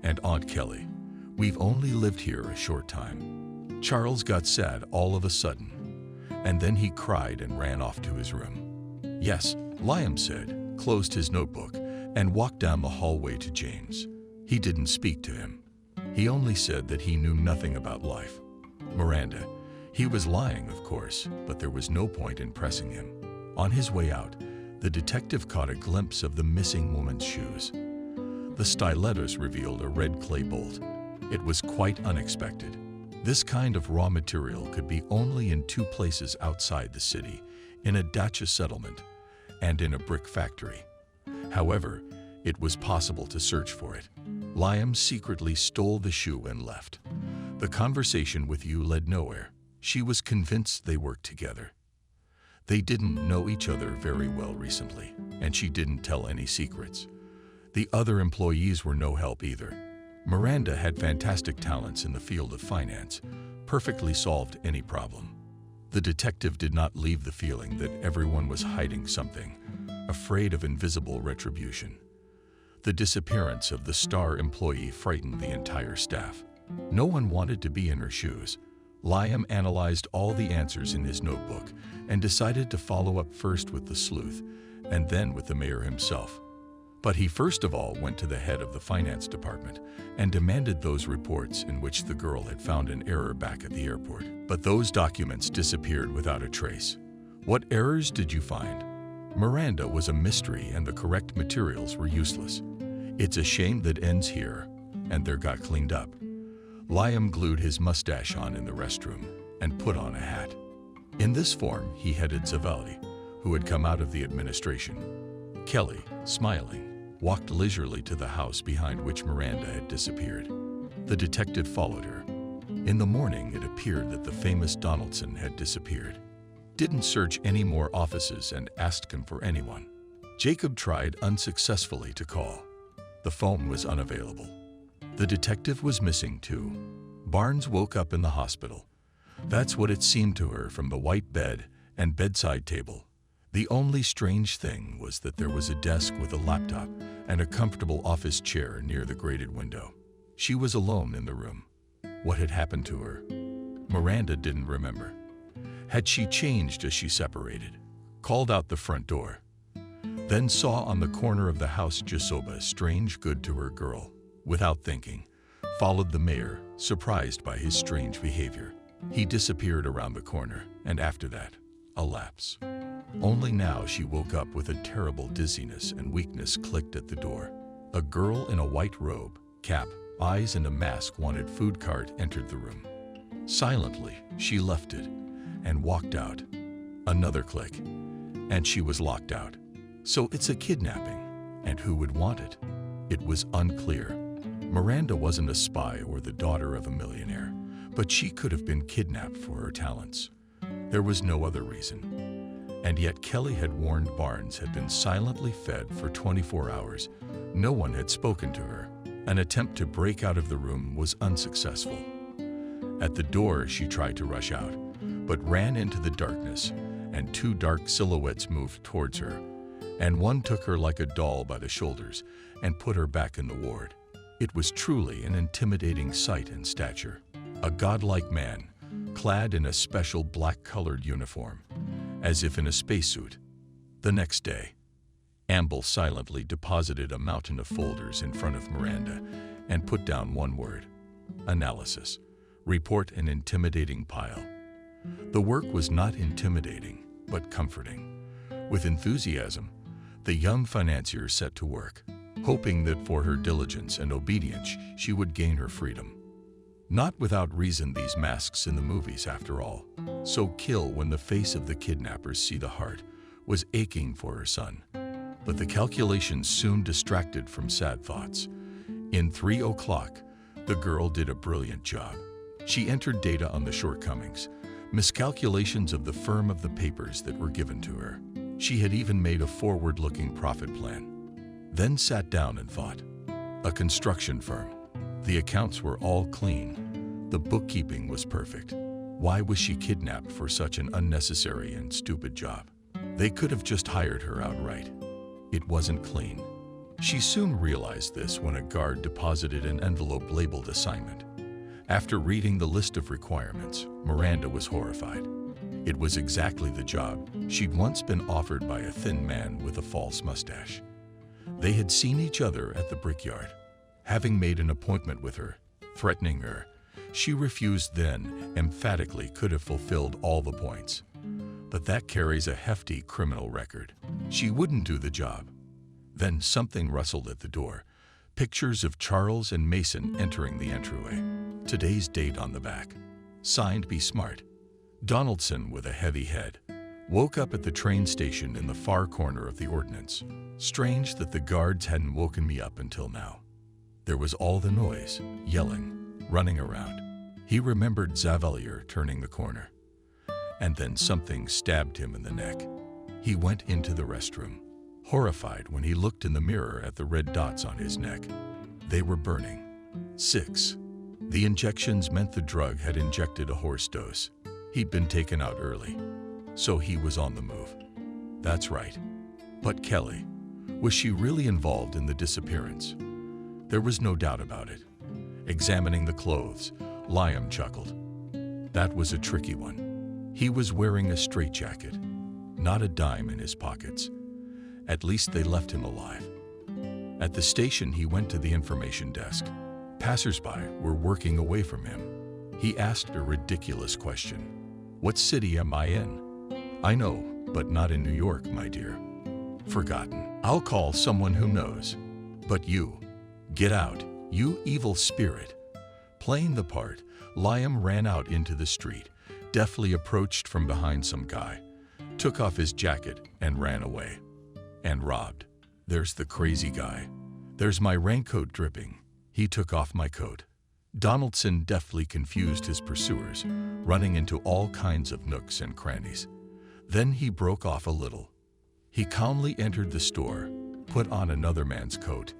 And Aunt Kelly. We've only lived here a short time. Charles got sad all of a sudden, and then he cried and ran off to his room. Yes, Liam said, closed his notebook, and walked down the hallway to James. He didn't speak to him. He only said that he knew nothing about life. Miranda. He was lying, of course, but there was no point in pressing him. On his way out, the detective caught a glimpse of the missing woman's shoes. The stilettos revealed a red clay bolt. It was quite unexpected. This kind of raw material could be only in two places outside the city, in a dacha settlement and in a brick factory. However, it was possible to search for it. Liam secretly stole the shoe and left. The conversation with you led nowhere. She was convinced they worked together. They didn't know each other very well recently, and she didn't tell any secrets. The other employees were no help either. Miranda had fantastic talents in the field of finance, perfectly solved any problem. The detective did not leave the feeling that everyone was hiding something, afraid of invisible retribution. The disappearance of the star employee frightened the entire staff. No one wanted to be in her shoes. Liam analyzed all the answers in his notebook and decided to follow up first with the sleuth and then with the mayor himself. But he first of all went to the head of the finance department and demanded those reports in which the girl had found an error back at the airport. But those documents disappeared without a trace. What errors did you find? Miranda was a mystery and the correct materials were useless. It's a shame that ends here, and there got cleaned up. Liam glued his mustache on in the restroom and put on a hat. In this form, he headed Zavalli, who had come out of the administration. Kelly, smiling, walked leisurely to the house behind which Miranda had disappeared. The detective followed her. In the morning, it appeared that the famous Donaldson had disappeared. Didn't search any more offices and asked him for anyone. Jacob tried unsuccessfully to call. The phone was unavailable. The detective was missing too. Barnes woke up in the hospital. That's what it seemed to her from the white bed and bedside table. The only strange thing was that there was a desk with a laptop and a comfortable office chair near the grated window. She was alone in the room. What had happened to her? Miranda didn't remember. Had she changed as she separated? Called out the front door. Then saw on the corner of the house Jasoba, strange good to her girl. Without thinking, followed the mayor, surprised by his strange behavior. He disappeared around the corner, and after that, a lapse. Only now she woke up with a terrible dizziness and weakness clicked at the door. A girl in a white robe, cap, eyes and a mask wanted food cart entered the room. Silently, she left it and walked out. Another click, and she was locked out. So it's a kidnapping, and who would want it? It was unclear. Miranda wasn't a spy or the daughter of a millionaire, but she could have been kidnapped for her talents. There was no other reason. And yet Kelly had warned Barnes had been silently fed for 24 hours. No one had spoken to her. An attempt to break out of the room was unsuccessful. At the door, she tried to rush out, but ran into the darkness, and two dark silhouettes moved towards her, and one took her like a doll by the shoulders and put her back in the ward. It was truly an intimidating sight and stature. A godlike man, clad in a special black-colored uniform, as if in a spacesuit. The next day, Amble silently deposited a mountain of folders in front of Miranda and put down one word: analysis. Report an intimidating pile. The work was not intimidating, but comforting. With enthusiasm, the young financier set to work, hoping that for her diligence and obedience she would gain her freedom. Not without reason these masks in the movies, after all. So kill when the face of the kidnappers see the heart was aching for her son. But the calculations soon distracted from sad thoughts. In 3 o'clock, the girl did a brilliant job. She entered data on the shortcomings, miscalculations of the firm of the papers that were given to her. She had even made a forward-looking profit plan. then sat down and thought. A construction firm. The accounts were all clean. The bookkeeping was perfect. Why was she kidnapped for such an unnecessary and stupid job? They could have just hired her outright. It wasn't clean. She soon realized this when a guard deposited an envelope labeled assignment. After reading the list of requirements, Miranda was horrified. It was exactly the job she'd once been offered by a thin man with a false mustache. They had seen each other at the brickyard. Having made an appointment with her, threatening her, she refused then, emphatically could have fulfilled all the points. But that carries a hefty criminal record. She wouldn't do the job. Then something rustled at the door. Pictures of Charles and Mason entering the entryway. Today's date on the back. Signed, Be Smart. Donaldson, with a heavy head, woke up at the train station in the far corner of the ordnance. Strange that the guards hadn't woken me up until now. There was all the noise, yelling, running around. He remembered Zavalier turning the corner. And then something stabbed him in the neck. He went into the restroom, horrified when he looked in the mirror at the red dots on his neck. They were burning. 6. The injections meant the drug had injected a horse dose. He'd been taken out early, so he was on the move. That's right. But Kelly, was she really involved in the disappearance? There was no doubt about it. Examining the clothes, Liam chuckled. That was a tricky one. He was wearing a straitjacket, not a dime in his pockets. At least they left him alive. At the station, he went to the information desk. Passers-by were working away from him. He asked a ridiculous question. What city am I in? I know, but not in New York, my dear. Forgotten. I'll call someone who knows. But you, get out, you evil spirit. Playing the part, Liam ran out into the street, deftly approached from behind some guy, took off his jacket and ran away. And robbed. There's the crazy guy. There's my raincoat dripping. He took off my coat. Donaldson deftly confused his pursuers, running into all kinds of nooks and crannies. Then he broke off a little. He calmly entered the store, put on another man's coat,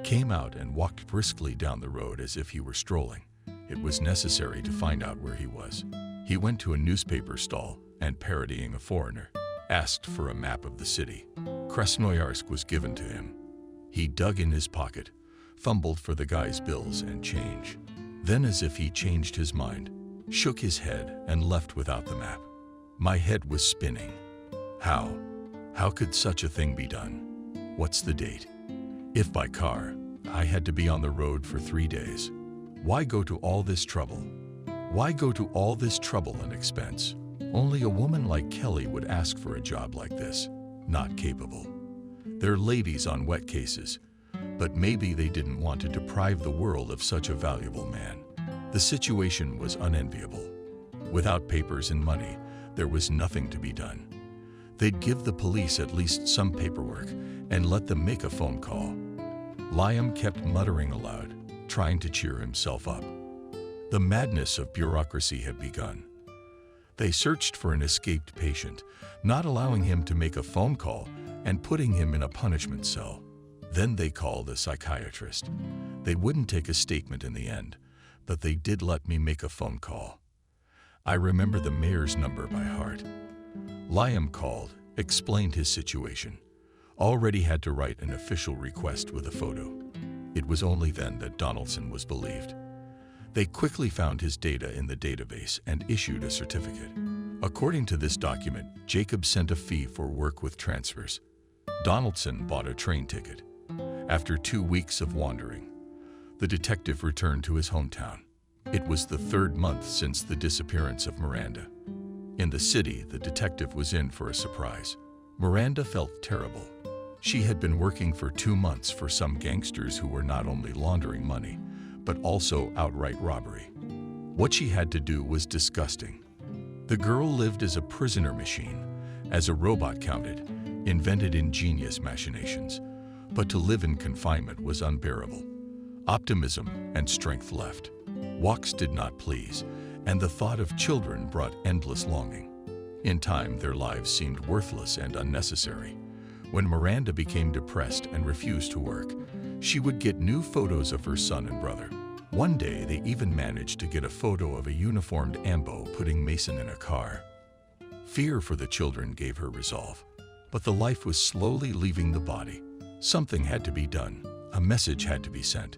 came out and walked briskly down the road as if he were strolling. It was necessary to find out where he was. He went to a newspaper stall and, parodying a foreigner, asked for a map of the city. Krasnoyarsk was given to him. He dug in his pocket, fumbled for the guy's bills and change. Then, as if he changed his mind, shook his head and left without the map. My head was spinning. How? How could such a thing be done? What's the date? If by car, I had to be on the road for 3 days. Why go to all this trouble? Why go to all this trouble and expense? Only a woman like Kelly would ask for a job like this. Not capable. They're ladies on wet cases, but maybe they didn't want to deprive the world of such a valuable man. The situation was unenviable. Without papers and money, there was nothing to be done. They'd give the police at least some paperwork and let them make a phone call. Liam kept muttering aloud, trying to cheer himself up. The madness of bureaucracy had begun. They searched for an escaped patient, not allowing him to make a phone call and putting him in a punishment cell. Then they called a psychiatrist. They wouldn't take a statement in the end, but they did let me make a phone call. I remember the mayor's number by heart. Liam called, explained his situation. Already had to write an official request with a photo. It was only then that Donaldson was believed. They quickly found his data in the database and issued a certificate. According to this document, Jacob sent a fee for work with transfers. Donaldson bought a train ticket. After 2 weeks of wandering, the detective returned to his hometown. It was the 3rd month since the disappearance of Miranda. In the city, the detective was in for a surprise. Miranda felt terrible. She had been working for 2 months for some gangsters who were not only laundering money, but also outright robbery. What she had to do was disgusting. The girl lived as a prisoner machine, as a robot counted, invented ingenious machinations. But to live in confinement was unbearable. Optimism and strength left. Walks did not please, and the thought of children brought endless longing. In time, their lives seemed worthless and unnecessary. When Miranda became depressed and refused to work, she would get new photos of her son and brother. One day, they even managed to get a photo of a uniformed Ambo putting Mason in a car. Fear for the children gave her resolve, but the life was slowly leaving the body. Something had to be done. A message had to be sent.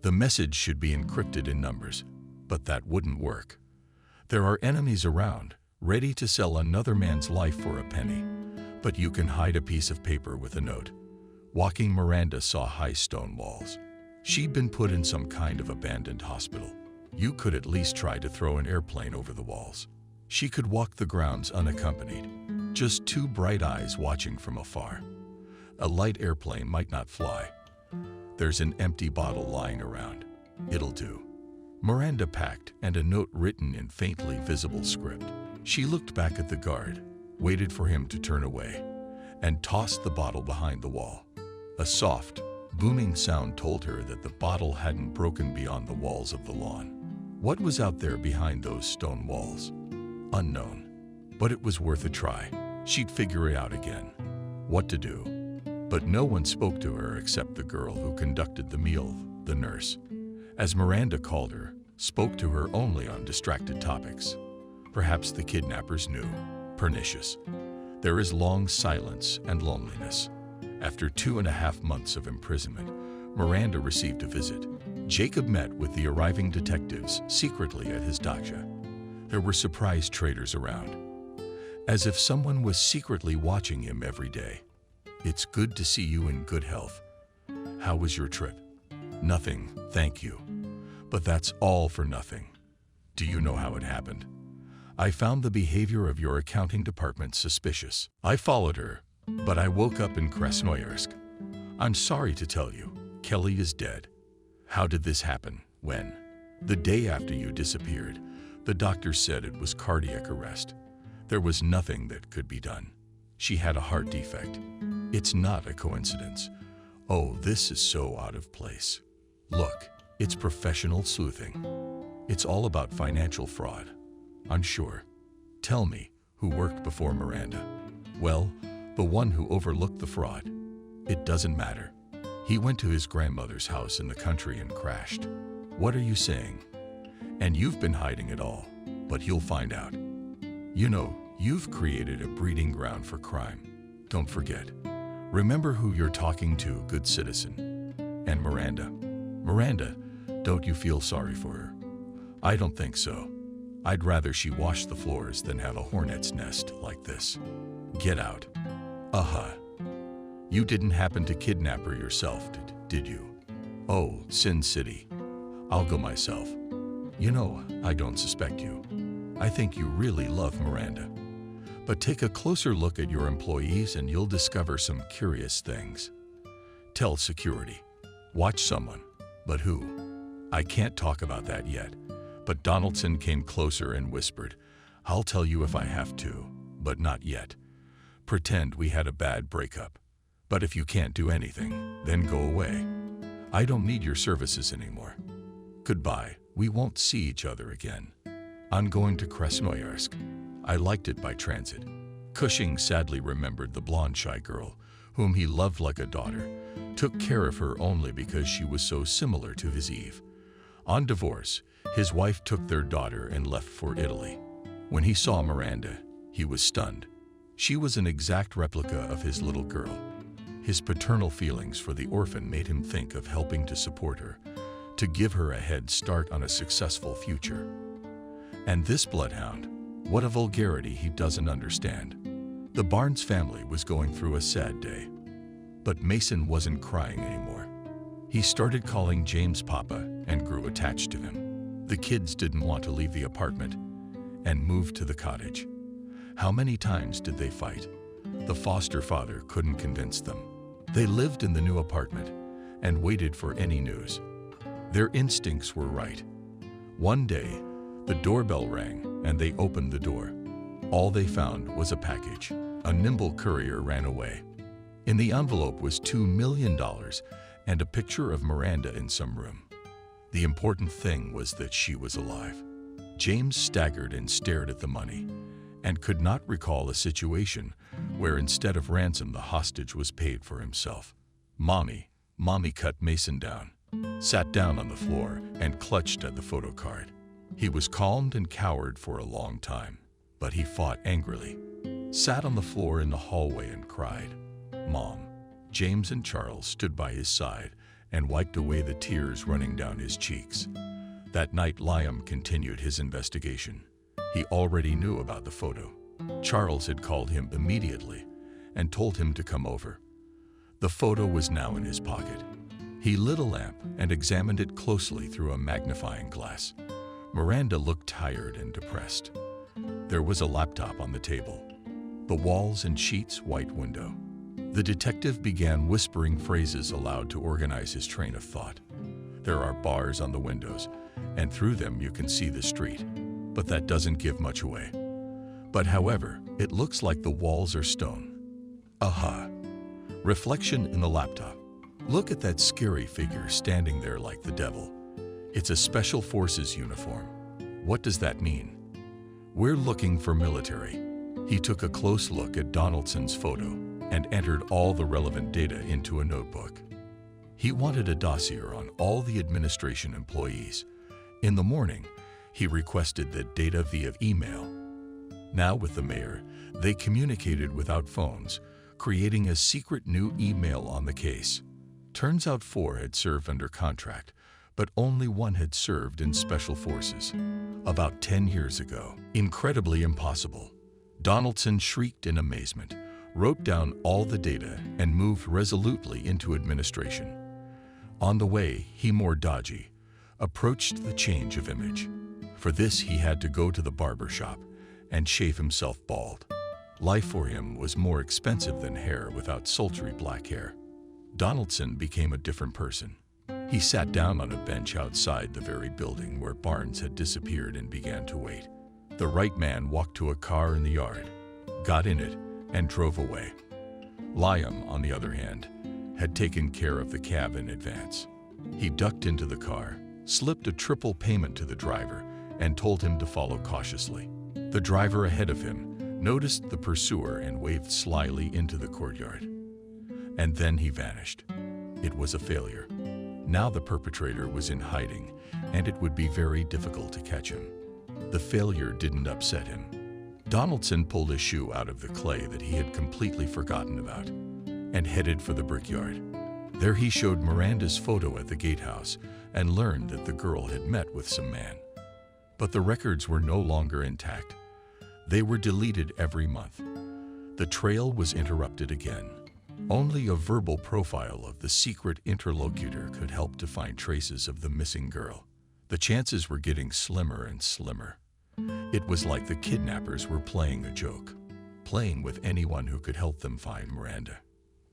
The message should be encrypted in numbers, but that wouldn't work. There are enemies around, ready to sell another man's life for a penny, but you can hide a piece of paper with a note. Walking, Miranda saw high stone walls. She'd been put in some kind of abandoned hospital. You could at least try to throw an airplane over the walls. She could walk the grounds unaccompanied, just two bright eyes watching from afar. A light airplane might not fly. There's an empty bottle lying around. It'll do. Miranda packed, and a note written in faintly visible script. She looked back at the guard, waited for him to turn away, and tossed the bottle behind the wall. A soft, booming sound told her that the bottle hadn't broken beyond the walls of the lawn. What was out there behind those stone walls? Unknown. But it was worth a try. She'd figure it out again. What to do. But no one spoke to her except the girl who conducted the meal, the nurse. As Miranda called her, spoke to her only on distracted topics. Perhaps the kidnappers knew. Pernicious. There is long silence and loneliness. After 2.5 months of imprisonment, Miranda received a visit. Jacob met with the arriving detectives secretly at his dacha. There were surprise traders around, as if someone was secretly watching him every day. It's good to see you in good health. How was your trip? Nothing, thank you. But that's all for nothing. Do you know how it happened? I found the behavior of your accounting department suspicious. I followed her, but I woke up in Krasnoyarsk. I'm sorry to tell you, Kelly is dead. How did this happen? When? The day after you disappeared. The doctor said it was cardiac arrest. There was nothing that could be done. She had a heart defect. It's not a coincidence. Oh, this is so out of place. Look, it's professional sleuthing. It's all about financial fraud. I'm sure. Tell me, who worked before Miranda? Well, the one who overlooked the fraud. It doesn't matter. He went to his grandmother's house in the country and crashed. What are you saying? And you've been hiding it all, but you'll find out. You know, you've created a breeding ground for crime. Don't forget. Remember who you're talking to, good citizen. And Miranda. Miranda, don't you feel sorry for her? I don't think so. I'd rather she washed the floors than have a hornet's nest like this. Get out. You didn't happen to kidnap her yourself, did you? Oh, Sin City. I'll go myself. You know, I don't suspect you. I think you really love Miranda. But take a closer look at your employees and you'll discover some curious things. Tell security. Watch someone. But who? I can't talk about that yet. But Donaldson came closer and whispered, I'll tell you if I have to, but not yet. Pretend we had a bad breakup. But if you can't do anything, then go away. I don't need your services anymore. Goodbye. We won't see each other again. I'm going to Krasnoyarsk. I liked it by transit. Cushing sadly remembered the blonde shy girl, whom he loved like a daughter, took care of her only because she was so similar to his Eve. On divorce, his wife took their daughter and left for Italy. When he saw Miranda, he was stunned. She was an exact replica of his little girl. His paternal feelings for the orphan made him think of helping to support her, to give her a head start on a successful future. And this bloodhound, what a vulgarity he doesn't understand. The Barnes family was going through a sad day. But Mason wasn't crying anymore. He started calling James Papa and grew attached to him. The kids didn't want to leave the apartment and moved to the cottage. How many times did they fight? The foster father couldn't convince them. They lived in the new apartment and waited for any news. Their instincts were right. One day, the doorbell rang and they opened the door. All they found was a package. A nimble courier ran away. In the envelope was $2 million and a picture of Miranda in some room. The important thing was that she was alive. James staggered and stared at the money and could not recall a situation where instead of ransom, the hostage was paid for himself. Mommy cut Mason down, sat down on the floor, and clutched at the photo card. He was calmed and cowered for a long time, but he fought angrily, sat on the floor in the hallway and cried. Mom. James and Charles stood by his side and wiped away the tears running down his cheeks. That night, Liam continued his investigation. He already knew about the photo. Charles had called him immediately and told him to come over. The photo was now in his pocket. He lit a lamp and examined it closely through a magnifying glass. Miranda looked tired and depressed. There was a laptop on the table, the walls and sheets white window. The detective began whispering phrases aloud to organize his train of thought. There are bars on the windows, and through them you can see the street, but that doesn't give much away. But however, it looks like the walls are stone. Aha! Reflection in the laptop. Look at that scary figure standing there like the devil. It's a Special Forces uniform. What does that mean? We're looking for military. He took a close look at Donaldson's photo and entered all the relevant data into a notebook. He wanted a dossier on all the administration employees. In the morning, he requested that data via email. Now with the mayor, they communicated without phones, creating a secret new email on the case. Turns out 4 had served under contract, but only 1 had served in Special Forces. About 10 years ago. Incredibly impossible. Donaldson shrieked in amazement, wrote down all the data, and moved resolutely into administration. On the way, he more dodgy, approached the change of image. For this, he had to go to the barber shop and shave himself bald. Life for him was more expensive than hair without sultry black hair. Donaldson became a different person. He sat down on a bench outside the very building where Barnes had disappeared and began to wait. The right man walked to a car in the yard, got in it, and drove away. Liam, on the other hand, had taken care of the cab in advance. He ducked into the car, slipped a triple payment to the driver, and told him to follow cautiously. The driver ahead of him noticed the pursuer and waved slyly into the courtyard. And then he vanished. It was a failure. Now the perpetrator was in hiding, and it would be very difficult to catch him. The failure didn't upset him. Donaldson pulled a shoe out of the clay that he had completely forgotten about and headed for the brickyard. There he showed Miranda's photo at the gatehouse and learned that the girl had met with some man. But the records were no longer intact. They were deleted every month. The trail was interrupted again. Only a verbal profile of the secret interlocutor could help to find traces of the missing girl. The chances were getting slimmer and slimmer. It was like the kidnappers were playing a joke, playing with anyone who could help them find Miranda.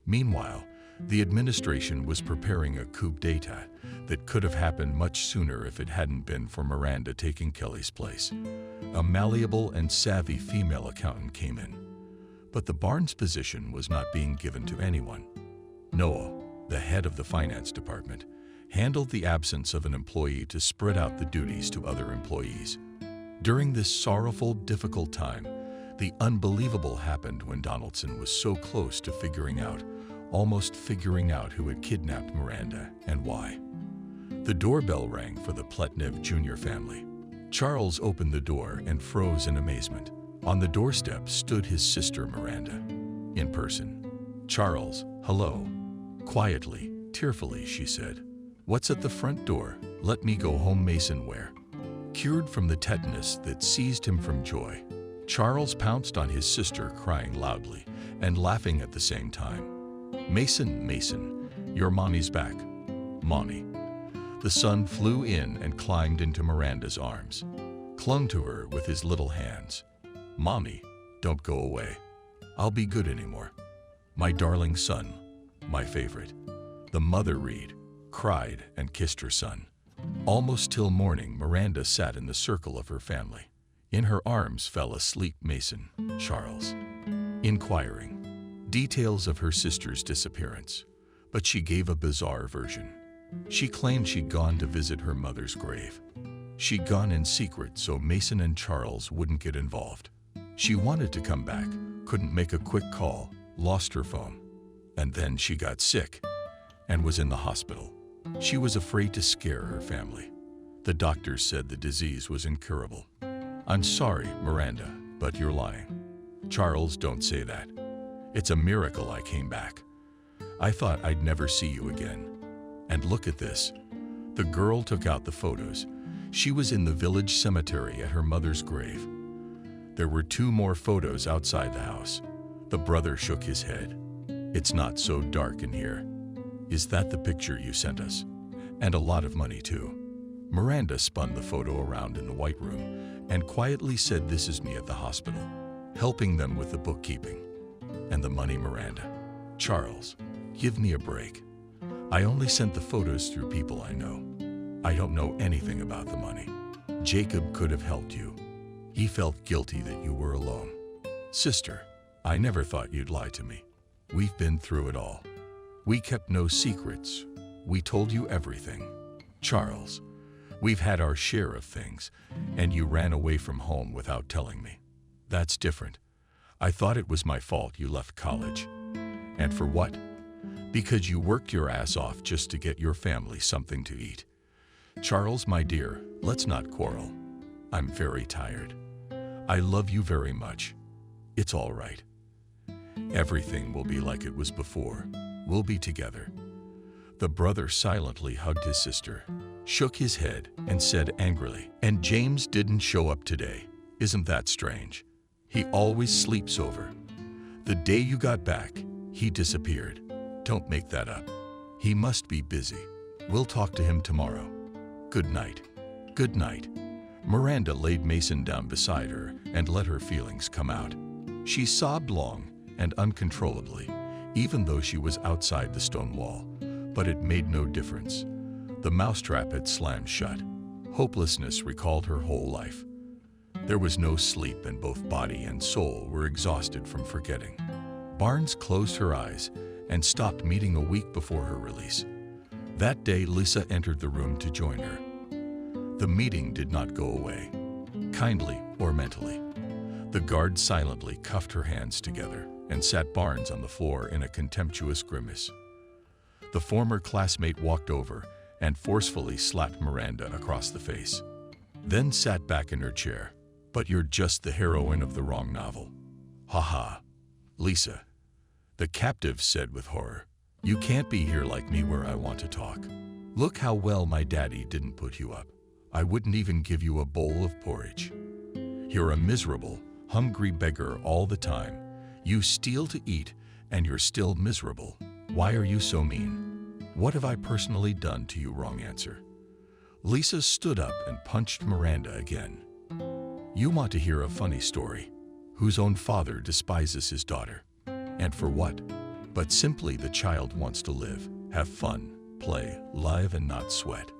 Meanwhile, the administration was preparing a coup d'etat that could have happened much sooner if it hadn't been for Miranda taking Kelly's place. A malleable and savvy female accountant came in, but the Barnes position was not being given to anyone. Noah, the head of the finance department, handled the absence of an employee to spread out the duties to other employees. During this sorrowful, difficult time, the unbelievable happened when Donaldson was so close to almost figuring out who had kidnapped Miranda and why. The doorbell rang for the Pletnev Jr. family. Charles opened the door and froze in amazement. On the doorstep stood his sister Miranda, in person. "Charles, hello." Quietly, tearfully, she said. "What's at the front door? Let me go home." Mason where? Cured from the tetanus that seized him from joy, Charles pounced on his sister, crying loudly and laughing at the same time. Mason, your Monty's back." Monty. The son flew in and climbed into Miranda's arms, clung to her with his little hands. "Mommy, don't go away. I'll be good anymore. My darling son, my favorite." The mother Reed cried and kissed her son. Almost till morning, Miranda sat in the circle of her family. In her arms fell asleep Mason, Charles, inquiring details of her sister's disappearance, but she gave a bizarre version. She claimed she'd gone to visit her mother's grave. She'd gone in secret so Mason and Charles wouldn't get involved. She wanted to come back, couldn't make a quick call, lost her phone. And then she got sick and was in the hospital. She was afraid to scare her family. The doctors said the disease was incurable. I'm sorry, Miranda, but you're lying. Charles, don't say that. It's a miracle I came back. I thought I'd never see you again. And look at this. The girl took out the photos. She was in the village cemetery at her mother's grave. There were 2 more photos outside the house. The brother shook his head. It's not so dark in here. Is that the picture you sent us? And a lot of money too. Miranda spun the photo around in the white room and quietly said, "This is me at the hospital, helping them with the bookkeeping." And the money, Miranda. Charles, give me a break. I only sent the photos through people I know. I don't know anything about the money. Jacob could have helped you. He felt guilty that you were alone. Sister, I never thought you'd lie to me. We've been through it all. We kept no secrets. We told you everything. Charles, we've had our share of things, and you ran away from home without telling me. That's different. I thought it was my fault you left college. And for what? Because you worked your ass off just to get your family something to eat. Charles, my dear, let's not quarrel. I'm very tired. I love you very much. It's all right. Everything will be like it was before. We'll be together. The brother silently hugged his sister, shook his head, and said angrily, "And James didn't show up today. Isn't that strange? He always sleeps over. The day you got back, he disappeared. Don't make that up. He must be busy. We'll talk to him tomorrow. Good night." Good night. Miranda laid Mason down beside her and let her feelings come out. She sobbed long and uncontrollably, even though she was outside the stone wall, but it made no difference. The mousetrap had slammed shut. Hopelessness recalled her whole life. There was no sleep, and both body and soul were exhausted from forgetting. Barnes closed her eyes and stopped meeting a week before her release. That day, Lisa entered the room to join her. The meeting did not go away, kindly or mentally. The guard silently cuffed her hands together and sat Barnes on the floor in a contemptuous grimace. The former classmate walked over and forcefully slapped Miranda across the face, then sat back in her chair. "But you're just the heroine of the wrong novel." "Ha ha. Lisa," the captive said with horror, "you can't be here like me where I want to talk. Look how well my daddy didn't put you up. I wouldn't even give you a bowl of porridge. You're a miserable, hungry beggar all the time. You steal to eat, and you're still miserable. Why are you so mean? What have I personally done to you?" Wrong answer. Lisa stood up and punched Miranda again. "You want to hear a funny story? Whose own father despises his daughter. And for what? But simply the child wants to live, have fun, play, live, and not sweat.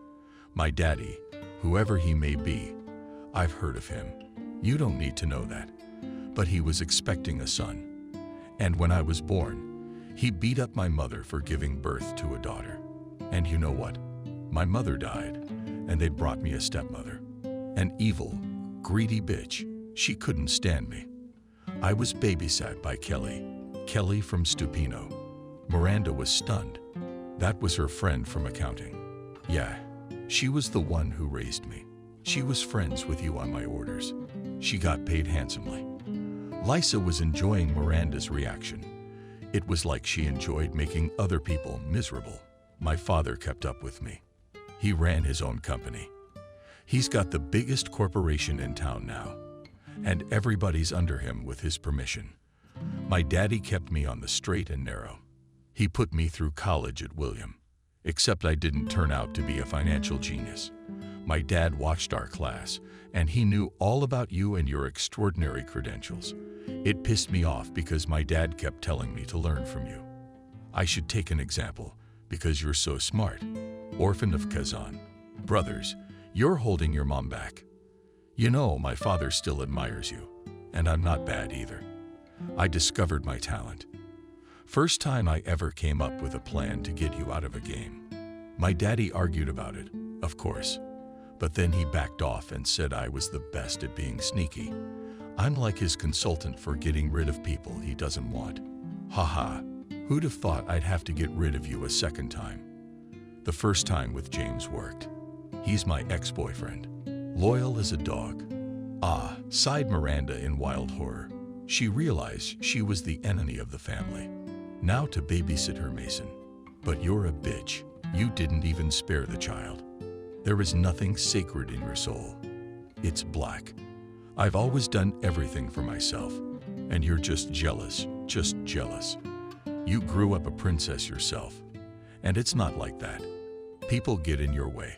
My daddy, whoever he may be, I've heard of him. You don't need to know that. But he was expecting a son. And when I was born, he beat up my mother for giving birth to a daughter. And you know what? My mother died, and they brought me a stepmother. An evil, greedy bitch. She couldn't stand me. I was babysat by Kelly from Stupino." Miranda was stunned. That was her friend from accounting. "Yeah, she was the one who raised me. She was friends with you on my orders. She got paid handsomely." Lisa was enjoying Miranda's reaction. It was like she enjoyed making other people miserable. "My father kept up with me. He ran his own company. He's got the biggest corporation in town now, and everybody's under him with his permission. My daddy kept me on the straight and narrow. He put me through college at William, except I didn't turn out to be a financial genius. My dad watched our class, and he knew all about you and your extraordinary credentials. It pissed me off because my dad kept telling me to learn from you. I should take an example because you're so smart. Orphan of Kazan. Brothers, you're holding your mom back. You know, my father still admires you, and I'm not bad either. I discovered my talent. First time I ever came up with a plan to get you out of a game. My daddy argued about it, of course, but then he backed off and said I was the best at being sneaky. I'm like his consultant for getting rid of people he doesn't want. Haha, who'd have thought I'd have to get rid of you a second time? The first time with James worked. He's my ex-boyfriend, loyal as a dog. Ah, sighed Miranda in wild horror. She realized she was the enemy of the family. Now to babysit her Mason. But you're a bitch. You didn't even spare the child. There is nothing sacred in your soul. It's black. I've always done everything for myself, and you're just jealous, just jealous. You grew up a princess yourself, and it's not like that. People get in your way.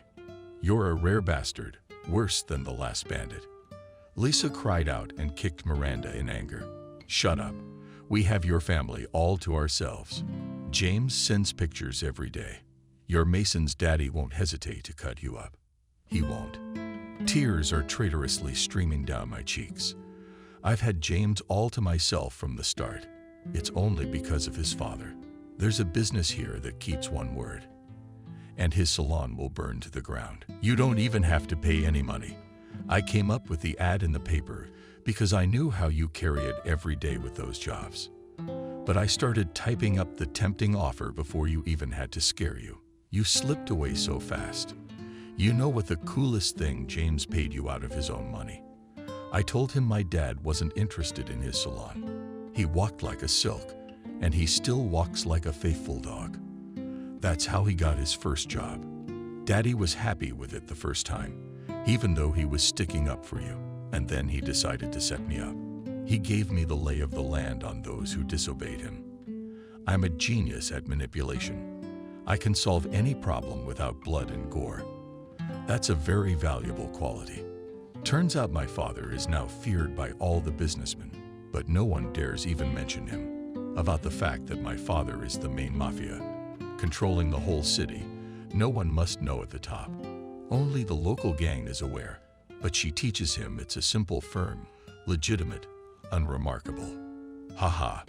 You're a rare bastard, worse than the last bandit. Lisa cried out and kicked Miranda in anger. Shut up. We have your family all to ourselves. James sends pictures every day. Your Mason's daddy won't hesitate to cut you up. He won't. Tears are traitorously streaming down my cheeks. I've had James all to myself from the start. It's only because of his father. There's a business here that keeps one word. And his salon will burn to the ground. You don't even have to pay any money. I came up with the ad in the paper because I knew how you carry it every day with those jobs. But I started typing up the tempting offer before you even had to scare you. You slipped away so fast. You know what the coolest thing James paid you out of his own money? I told him my dad wasn't interested in his salon. He walked like a silk, and he still walks like a faithful dog. That's how he got his first job. Daddy was happy with it the first time, even though he was sticking up for you, and then he decided to set me up. He gave me the lay of the land on those who disobeyed him. I'm a genius at manipulation. I can solve any problem without blood and gore. That's a very valuable quality. Turns out my father is now feared by all the businessmen, but no one dares even mention him. About the fact that my father is the main mafia, controlling the whole city. No one must know at the top. Only the local gang is aware, but she teaches him it's a simple firm, legitimate, unremarkable. Haha,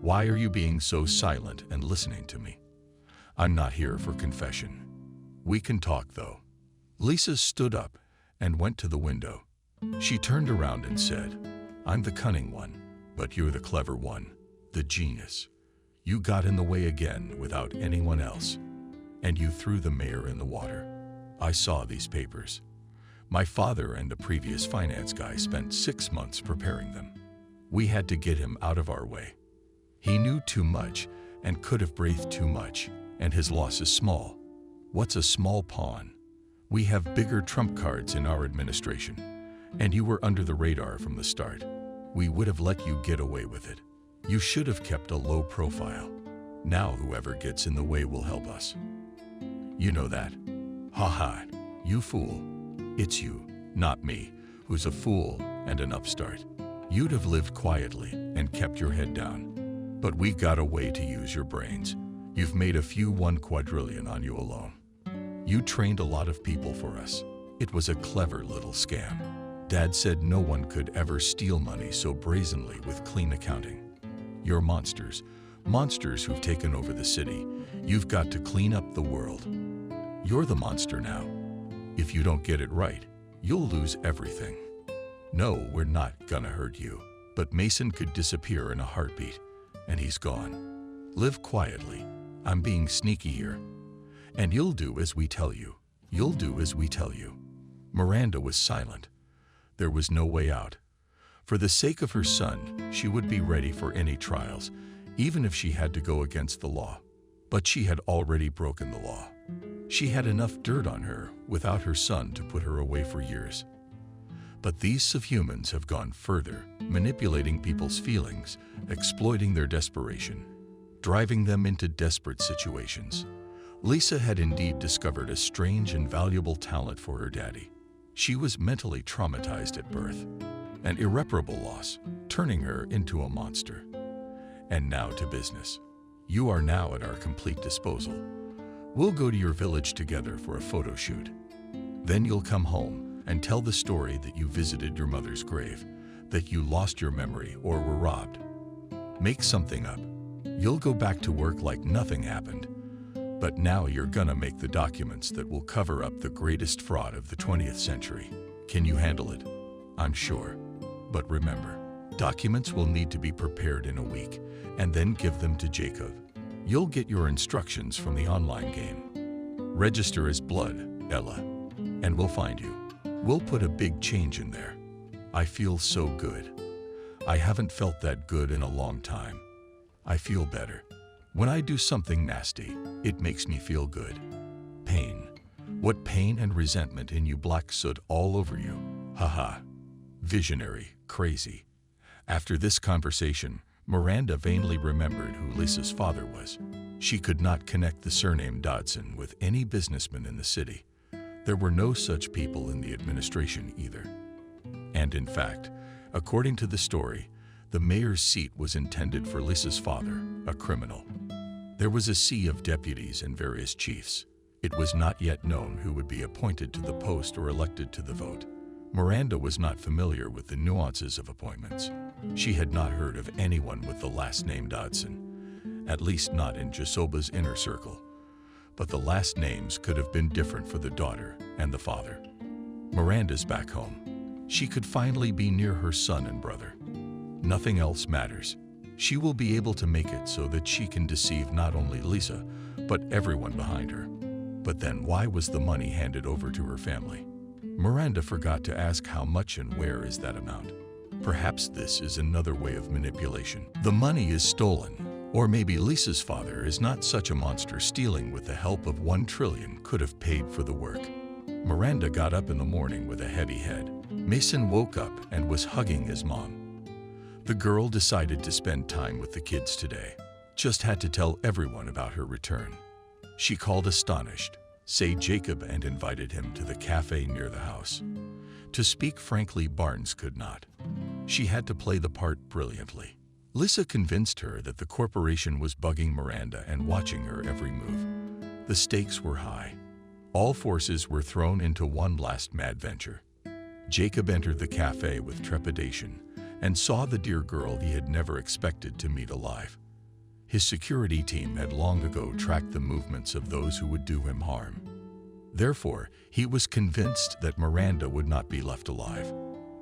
why are you being so silent and listening to me? I'm not here for confession. We can talk though. Lisa stood up and went to the window. She turned around and said, I'm the cunning one, but you're the clever one, the genius. You got in the way again without anyone else, and you threw the mayor in the water. I saw these papers. My father and the previous finance guy spent 6 months preparing them. We had to get him out of our way. He knew too much and could have breathed too much, and his loss is small. What's a small pawn? We have bigger trump cards in our administration, and you were under the radar from the start. We would have let you get away with it. You should have kept a low profile. Now whoever gets in the way will help us. You know that. Ha, you fool. It's you, not me, who's a fool and an upstart. You'd have lived quietly and kept your head down. But we got a way to use your brains. You've made a few 1 quadrillion on you alone. You trained a lot of people for us. It was a clever little scam. Dad said no one could ever steal money so brazenly with clean accounting. You're monsters, monsters who've taken over the city. You've got to clean up the world. You're the monster now. If you don't get it right, you'll lose everything. No, we're not gonna hurt you. But Mason could disappear in a heartbeat, and he's gone. Live quietly. I'm being sneaky here. And you'll do as we tell you. You'll do as we tell you. Miranda was silent. There was no way out. For the sake of her son, she would be ready for any trials, even if she had to go against the law. But she had already broken the law. She had enough dirt on her without her son to put her away for years. But these subhumans have gone further, manipulating people's feelings, exploiting their desperation, driving them into desperate situations. Lisa had indeed discovered a strange and valuable talent for her daddy. She was mentally traumatized at birth, an irreparable loss, turning her into a monster. And now to business. You are now at our complete disposal. We'll go to your village together for a photo shoot. Then you'll come home and tell the story that you visited your mother's grave, that you lost your memory or were robbed. Make something up. You'll go back to work like nothing happened. But now you're gonna make the documents that will cover up the greatest fraud of the 20th century. Can you handle it? I'm sure. But remember, documents will need to be prepared in a week and then give them to Jacob. You'll get your instructions from the online game. Register as Blood, Ella, and we'll find you. We'll put a big change in there. I feel so good. I haven't felt that good in a long time. I feel better. When I do something nasty, it makes me feel good. Pain. What pain and resentment in you, black soot all over you. Haha. Visionary, crazy. After this conversation, Miranda vainly remembered who Lisa's father was. She could not connect the surname Dodson with any businessman in the city. There were no such people in the administration either. And in fact, according to the story, the mayor's seat was intended for Lisa's father, a criminal. There was a sea of deputies and various chiefs. It was not yet known who would be appointed to the post or elected to the vote. Miranda was not familiar with the nuances of appointments. She had not heard of anyone with the last name Dodson, at least not in Jasoba's inner circle. But the last names could have been different for the daughter and the father. Miranda's back home. She could finally be near her son and brother. Nothing else matters. She will be able to make it so that she can deceive not only Lisa, but everyone behind her. But then why was the money handed over to her family? Miranda forgot to ask how much and where is that amount. Perhaps this is another way of manipulation. The money is stolen. Or maybe Lisa's father is not such a monster. Stealing with the help of 1 trillion could have paid for the work. Miranda got up in the morning with a heavy head. Mason woke up and was hugging his mom. The girl decided to spend time with the kids today. Just had to tell everyone about her return. She called astonished, say Jacob, and invited him to the cafe near the house. To speak frankly, Barnes could not. She had to play the part brilliantly. Lisa convinced her that the corporation was bugging Miranda and watching her every move. The stakes were high. All forces were thrown into one last mad venture. Jacob entered the cafe with trepidation and saw the dear girl he had never expected to meet alive. His security team had long ago tracked the movements of those who would do him harm. Therefore, he was convinced that Miranda would not be left alive.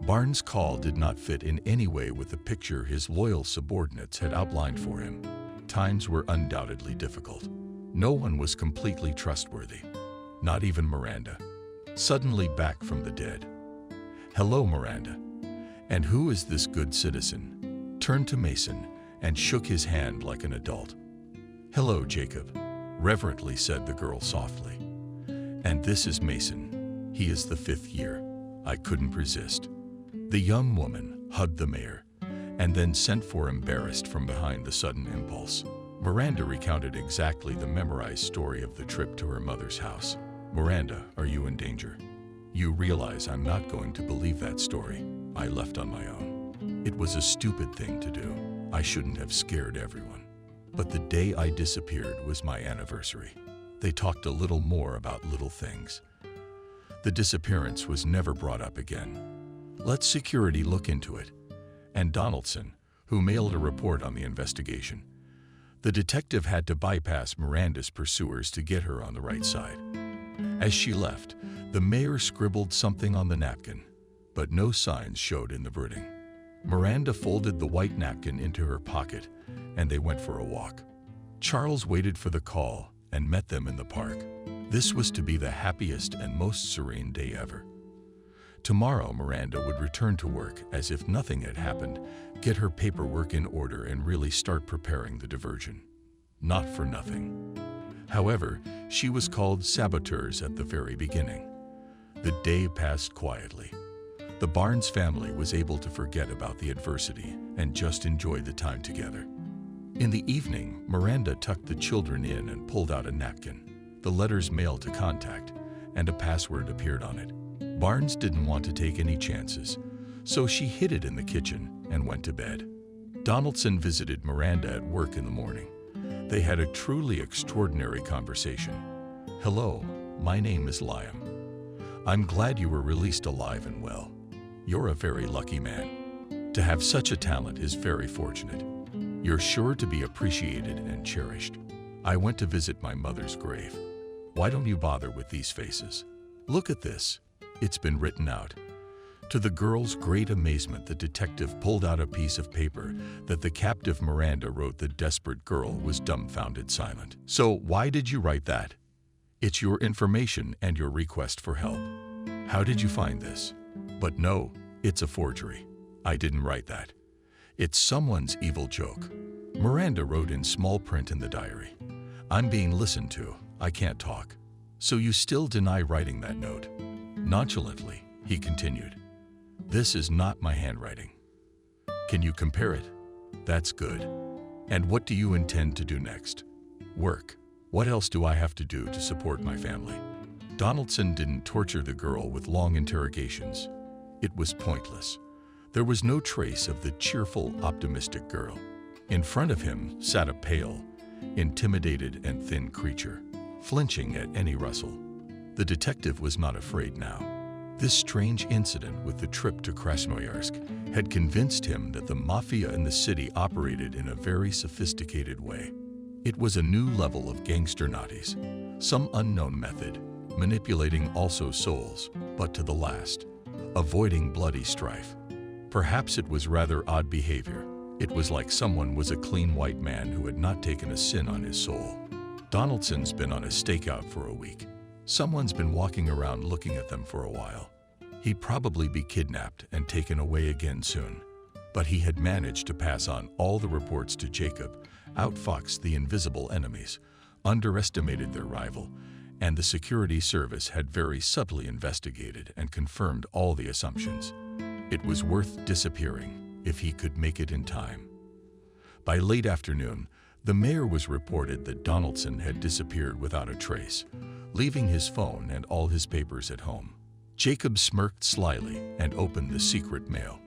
Barnes' call did not fit in any way with the picture his loyal subordinates had outlined for him. Times were undoubtedly difficult. No one was completely trustworthy, not even Miranda. Suddenly back from the dead. "Hello, Miranda. And who is this good citizen?" Turned to Mason and shook his hand like an adult. "Hello, Jacob," reverently said the girl softly. "And this is Mason. He is the 5th year. I couldn't resist." The young woman hugged the mayor and then sent for embarrassed from behind the sudden impulse. Miranda recounted exactly the memorized story of the trip to her mother's house. "Miranda, are you in danger? You realize I'm not going to believe that story. I left on my own. It was a stupid thing to do. I shouldn't have scared everyone. But the day I disappeared was my anniversary." They talked a little more about little things. The disappearance was never brought up again. Let security look into it. And Donaldson, who mailed a report on the investigation. The detective had to bypass Miranda's pursuers to get her on the right side. As she left, the mayor scribbled something on the napkin, but no signs showed in the writing. Miranda folded the white napkin into her pocket, and they went for a walk. Charles waited for the call and met them in the park. This was to be the happiest and most serene day ever. Tomorrow, Miranda would return to work as if nothing had happened, get her paperwork in order, and really start preparing the diversion. Not for nothing. However, she was called saboteurs at the very beginning. The day passed quietly. The Barnes family was able to forget about the adversity and just enjoy the time together. In the evening, Miranda tucked the children in and pulled out a napkin. The letters mailed to contact, and a password appeared on it. Barnes didn't want to take any chances, so she hid it in the kitchen and went to bed. Donaldson visited Miranda at work in the morning. They had a truly extraordinary conversation. "Hello, my name is Liam. I'm glad you were released alive and well. You're a very lucky man. To have such a talent is very fortunate. You're sure to be appreciated and cherished. I went to visit my mother's grave. Why don't you bother with these faces? Look at this. It's been written out. To the girl's great amazement, the detective pulled out a piece of paper that the captive Miranda wrote. The desperate girl was dumbfounded silent. "So why did you write that?" "It's your information and your request for help." "How did you find this?" "But no, it's a forgery. I didn't write that. It's someone's evil joke." Miranda wrote in small print in the diary, "I'm being listened to. I can't talk." "So you still deny writing that note?" Nonchalantly, he continued, "This is not my handwriting." "Can you compare it?" "That's good. And what do you intend to do next?" "Work. What else do I have to do to support my family?" Donaldson didn't torture the girl with long interrogations. It was pointless. There was no trace of the cheerful, optimistic girl. In front of him sat a pale, intimidated and thin creature, flinching at any rustle. The detective was not afraid now. This strange incident with the trip to Krasnoyarsk had convinced him that the mafia in the city operated in a very sophisticated way. It was a new level of gangster naughties, some unknown method, manipulating also souls, but to the last, avoiding bloody strife. Perhaps it was rather odd behavior. It was like someone was a clean white man who had not taken a sin on his soul. Donaldson's been on a stakeout for a week. Someone's been walking around looking at them for a while. He'd probably be kidnapped and taken away again soon. But he had managed to pass on all the reports to Jacob, outfoxed the invisible enemies, underestimated their rival, and the security service had very subtly investigated and confirmed all the assumptions. It was worth disappearing if he could make it in time. By late afternoon, the mayor was reported that Donaldson had disappeared without a trace, leaving his phone and all his papers at home. Jacob smirked slyly and opened the secret mail.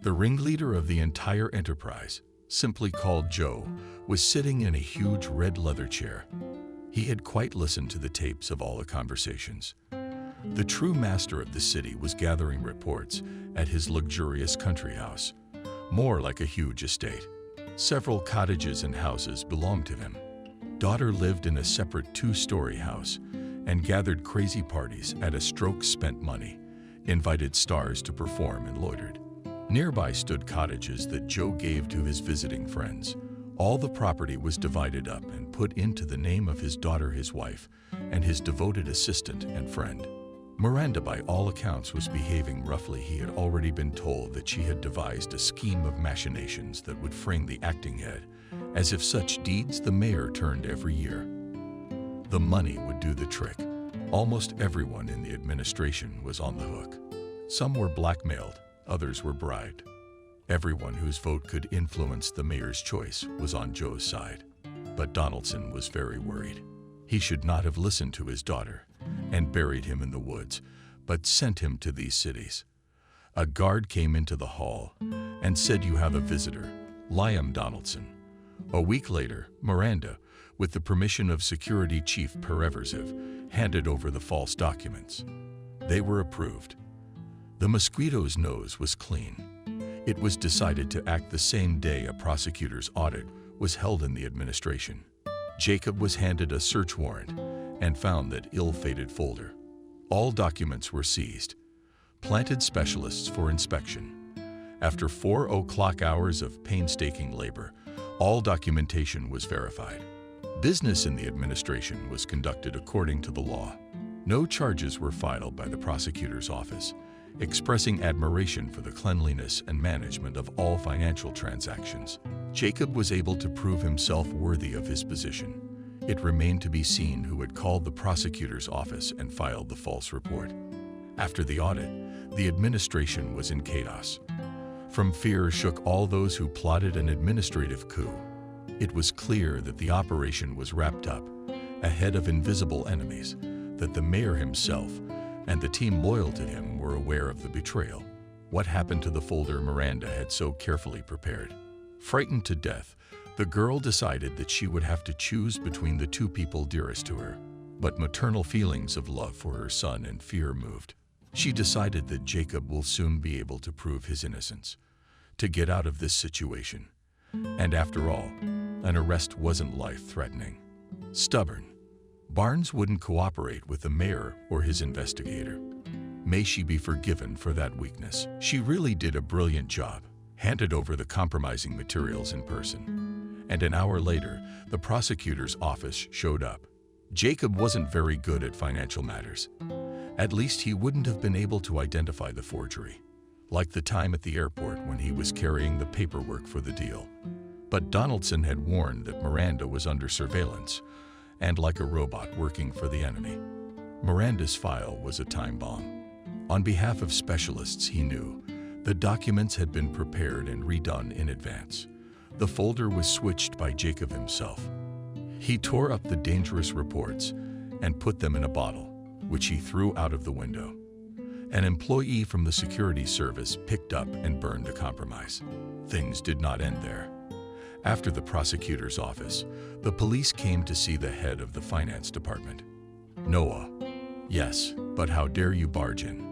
The ringleader of the entire enterprise, simply called Joe, was sitting in a huge red leather chair. He had quite listened to the tapes of all the conversations. The true master of the city was gathering reports at his luxurious country house, more like a huge estate. Several cottages and houses belonged to him. Daughter lived in a separate 2-story house and gathered crazy parties at a stroke spent money, invited stars to perform and loitered. Nearby stood cottages that Joe gave to his visiting friends. All the property was divided up and put into the name of his daughter, his wife, and his devoted assistant and friend. Miranda, by all accounts, was behaving roughly. He had already been told that she had devised a scheme of machinations that would frame the acting head, as if such deeds the mayor turned every year. The money would do the trick. Almost everyone in the administration was on the hook. Some were blackmailed, others were bribed. Everyone whose vote could influence the mayor's choice was on Joe's side. But Donaldson was very worried. He should not have listened to his daughter and buried him in the woods, but sent him to these cities. A guard came into the hall and said, "You have a visitor, Liam Donaldson." A week later, Miranda, with the permission of Security Chief Pereverzev, handed over the false documents. They were approved. The mosquito's nose was clean. It was decided to act the same day a prosecutor's audit was held in the administration. Jacob was handed a search warrant and found that ill-fated folder. All documents were seized, planted specialists for inspection. After 4 o'clock hours of painstaking labor, all documentation was verified. Business in the administration was conducted according to the law. No charges were filed by the prosecutor's office, expressing admiration for the cleanliness and management of all financial transactions. Jacob was able to prove himself worthy of his position. It remained to be seen who had called the prosecutor's office and filed the false report. After the audit, the administration was in chaos. From fear shook all those who plotted an administrative coup. It was clear that the operation was wrapped up, ahead of invisible enemies, that the mayor himself and the team loyal to him were aware of the betrayal. What happened to the folder Miranda had so carefully prepared? Frightened to death, the girl decided that she would have to choose between the two people dearest to her. But maternal feelings of love for her son and fear moved. She decided that Jacob will soon be able to prove his innocence, to get out of this situation. And after all, an arrest wasn't life-threatening. Stubborn, Barnes wouldn't cooperate with the mayor or his investigator. May she be forgiven for that weakness. She really did a brilliant job. Handed over the compromising materials in person. And an hour later, the prosecutor's office showed up. Jacob wasn't very good at financial matters. At least he wouldn't have been able to identify the forgery, like the time at the airport when he was carrying the paperwork for the deal. But Donaldson had warned that Miranda was under surveillance and like a robot working for the enemy. Miranda's file was a time bomb. On behalf of specialists he knew, the documents had been prepared and redone in advance. The folder was switched by Jacob himself. He tore up the dangerous reports and put them in a bottle, which he threw out of the window. An employee from the security service picked up and burned the compromise. Things did not end there. After the prosecutor's office, the police came to see the head of the finance department. Noah. Yes, but how dare you barge in?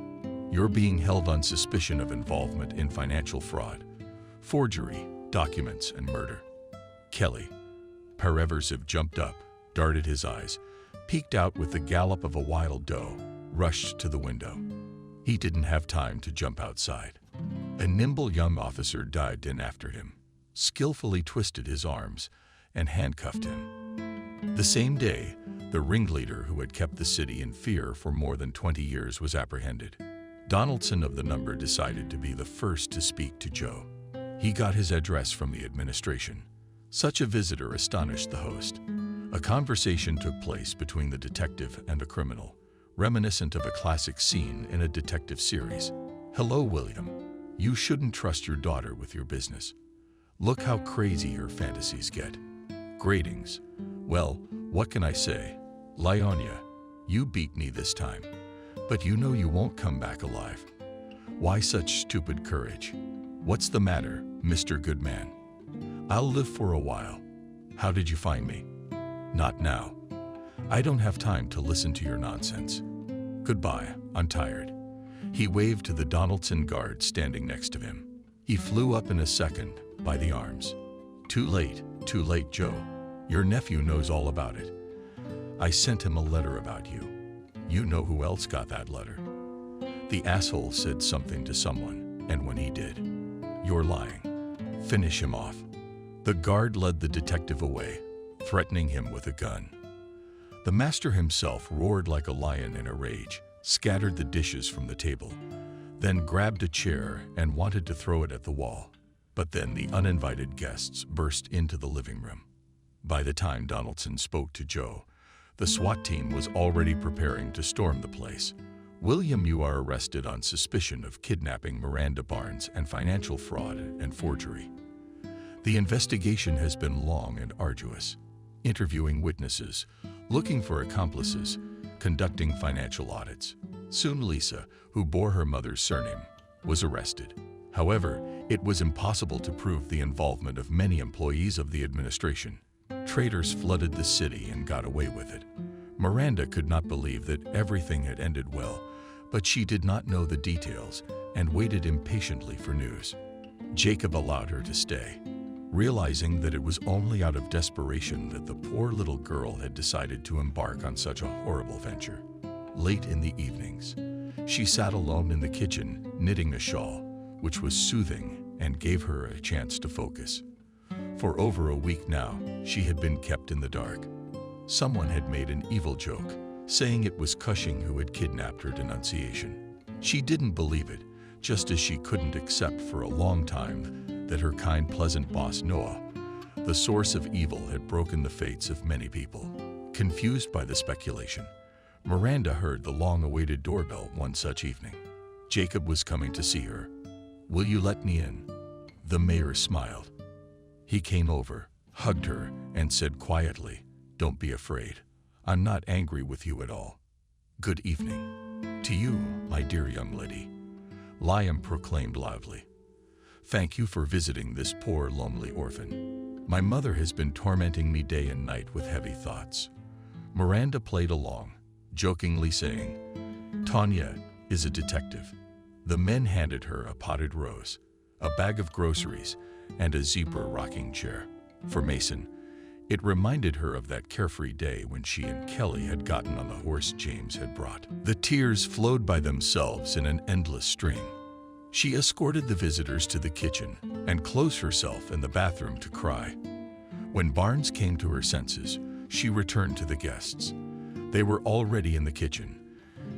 You're being held on suspicion of involvement in financial fraud, forgery, documents, and murder. Kelly. Pareversive jumped up, darted his eyes, peeked out with the gallop of a wild doe, rushed to the window. He didn't have time to jump outside. A nimble young officer dived in after him, skillfully twisted his arms, and handcuffed him. The same day, the ringleader who had kept the city in fear for more than 20 years was apprehended. Donaldson of the number decided to be the first to speak to Joe. He got his address from the administration. Such a visitor astonished the host. A conversation took place between the detective and the criminal, reminiscent of a classic scene in a detective series. Hello, William. You shouldn't trust your daughter with your business. Look how crazy her fantasies get. Greetings. Well, what can I say? Lyonia, you beat me this time, but you know you won't come back alive. Why such stupid courage? What's the matter, Mr. Goodman? I'll live for a while. How did you find me? Not now. I don't have time to listen to your nonsense. Goodbye, I'm tired. He waved to the Donaldson guard standing next to him. He flew up in a second, by the arms. Too late, Joe. Your nephew knows all about it. I sent him a letter about you. You know who else got that letter. The asshole said something to someone, and when he did, you're lying. Finish him off. The guard led the detective away, threatening him with a gun. The master himself roared like a lion in a rage, scattered the dishes from the table, then grabbed a chair and wanted to throw it at the wall. But then the uninvited guests burst into the living room. By the time Donaldson spoke to Joe, the SWAT team was already preparing to storm the place. William, you are arrested on suspicion of kidnapping Miranda Barnes and financial fraud and forgery. The investigation has been long and arduous, interviewing witnesses, looking for accomplices, conducting financial audits. Soon Lisa, who bore her mother's surname, was arrested. However, it was impossible to prove the involvement of many employees of the administration. Traitors flooded the city and got away with it. Miranda could not believe that everything had ended well, but she did not know the details and waited impatiently for news. Jacob allowed her to stay, realizing that it was only out of desperation that the poor little girl had decided to embark on such a horrible venture. Late in the evenings, she sat alone in the kitchen, knitting a shawl, which was soothing and gave her a chance to focus. For over a week now, she had been kept in the dark. Someone had made an evil joke, saying it was Cushing who had kidnapped her denunciation. She didn't believe it, just as she couldn't accept for a long time that her kind, pleasant boss, Noah, the source of evil, had broken the fates of many people. Confused by the speculation, Miranda heard the long-awaited doorbell one such evening. Jacob was coming to see her. Will you let me in? The mayor smiled. He came over, hugged her, and said quietly, Don't be afraid. I'm not angry with you at all. Good evening. To you, my dear young lady. Liam proclaimed loudly. Thank you for visiting this poor, lonely orphan. My mother has been tormenting me day and night with heavy thoughts. Miranda played along, jokingly saying, Tanya is a detective. The men handed her a potted rose, a bag of groceries, and a zebra rocking chair. For Mason, It reminded her of that carefree day when she and Kelly had gotten on the horse James had brought. The tears flowed by themselves in an endless stream. She escorted the visitors to the kitchen and closed herself in the bathroom to cry. When Barnes came to her senses, she returned to the guests. They were already in the kitchen.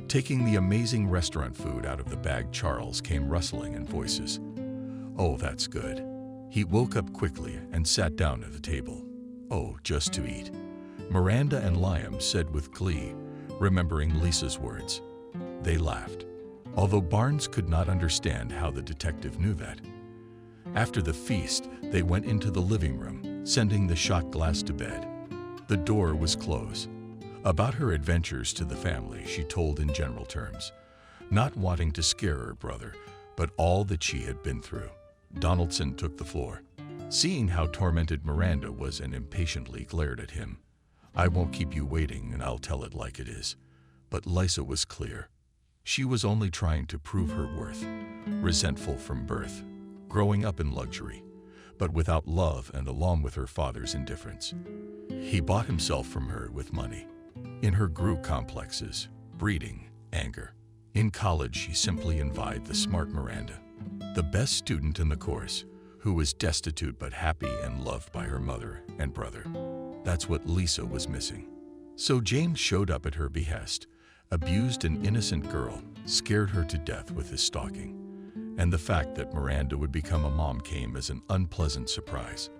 Taking the amazing restaurant food out of the bag, Charles came rustling in voices. "Oh, that's good." He woke up quickly and sat down at the table. "Oh, just to eat," Miranda and Liam said with glee, remembering Lisa's words. They laughed, although Barnes could not understand how the detective knew that. After the feast, they went into the living room, sending the shot glass to bed. The door was closed. About her adventures to the family, she told in general terms, not wanting to scare her brother, but all that she had been through. Donaldson took the floor. Seeing how tormented Miranda was and impatiently glared at him. "I won't keep you waiting and I'll tell it like it is." But Lisa was clear. She was only trying to prove her worth, resentful from birth, growing up in luxury, but without love and along with her father's indifference. He bought himself from her with money. In her grew complexes, breeding, anger. In college, she simply envied the smart Miranda, the best student in the course, who was destitute but happy and loved by her mother and brother. That's what Lisa was missing. So James showed up at her behest, abused an innocent girl, scared her to death with his stalking. And the fact that Miranda would become a mom came as an unpleasant surprise.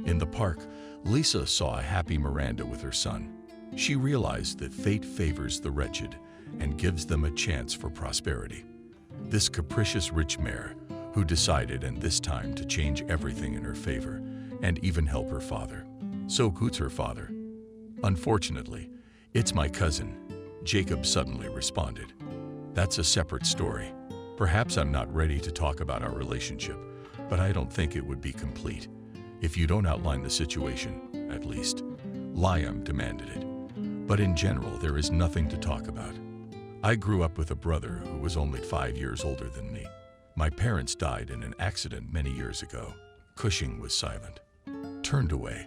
In the park, Lisa saw a happy Miranda with her son. She realized that fate favors the wretched and gives them a chance for prosperity. This capricious rich mare, who decided and this time to change everything in her favor and even help her father. "So who's her father?" "Unfortunately, it's my cousin," Jacob suddenly responded. "That's a separate story. Perhaps I'm not ready to talk about our relationship, but I don't think it would be complete if you don't outline the situation, at least." Liam demanded it. "But in general, there is nothing to talk about. I grew up with a brother who was only 5 years older than me. My parents died in an accident many years ago." Cushing was silent, turned away,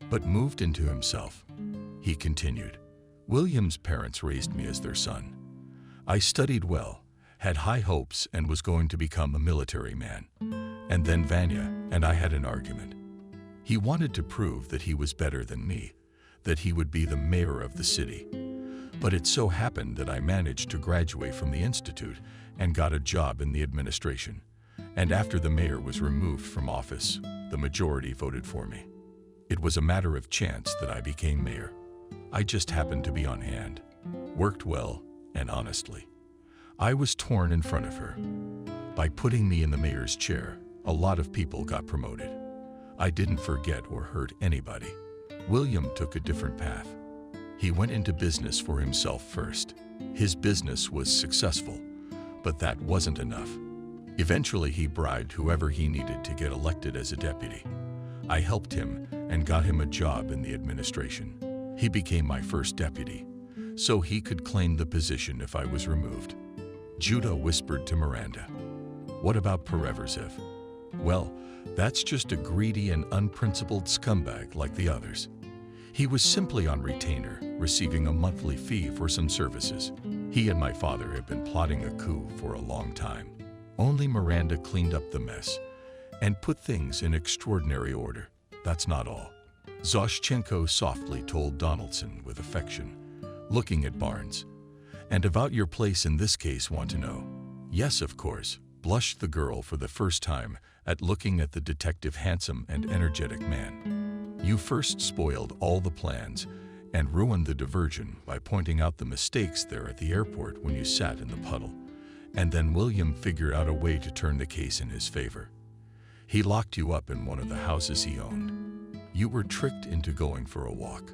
but moved into himself. He continued, "William's parents raised me as their son. I studied well, had high hopes, and was going to become a military man. And then Vanya and I had an argument. He wanted to prove that he was better than me, that he would be the mayor of the city. But it so happened that I managed to graduate from the institute and got a job in the administration. And after the mayor was removed from office, the majority voted for me. It was a matter of chance that I became mayor. I just happened to be on hand, worked well and honestly. I was torn in front of her. By putting me in the mayor's chair, a lot of people got promoted. I didn't forget or hurt anybody. William took a different path. He went into business for himself first. His business was successful, but that wasn't enough. Eventually, he bribed whoever he needed to get elected as a deputy. I helped him and got him a job in the administration. He became my first deputy, so he could claim the position if I was removed." Judah whispered to Miranda, "What about Pereverzev?" "Well, that's just a greedy and unprincipled scumbag like the others. He was simply on retainer, receiving a monthly fee for some services. He and my father have been plotting a coup for a long time. Only Miranda cleaned up the mess and put things in extraordinary order. That's not all." Zoshchenko softly told Donaldson with affection, looking at Barnes. "And about your place in this case, want to know?" "Yes, of course," blushed the girl for the first time at looking at the detective, handsome and energetic man. "You first spoiled all the plans and ruined the diversion by pointing out the mistakes there at the airport when you sat in the puddle. And then William figured out a way to turn the case in his favor. He locked you up in one of the houses he owned. You were tricked into going for a walk.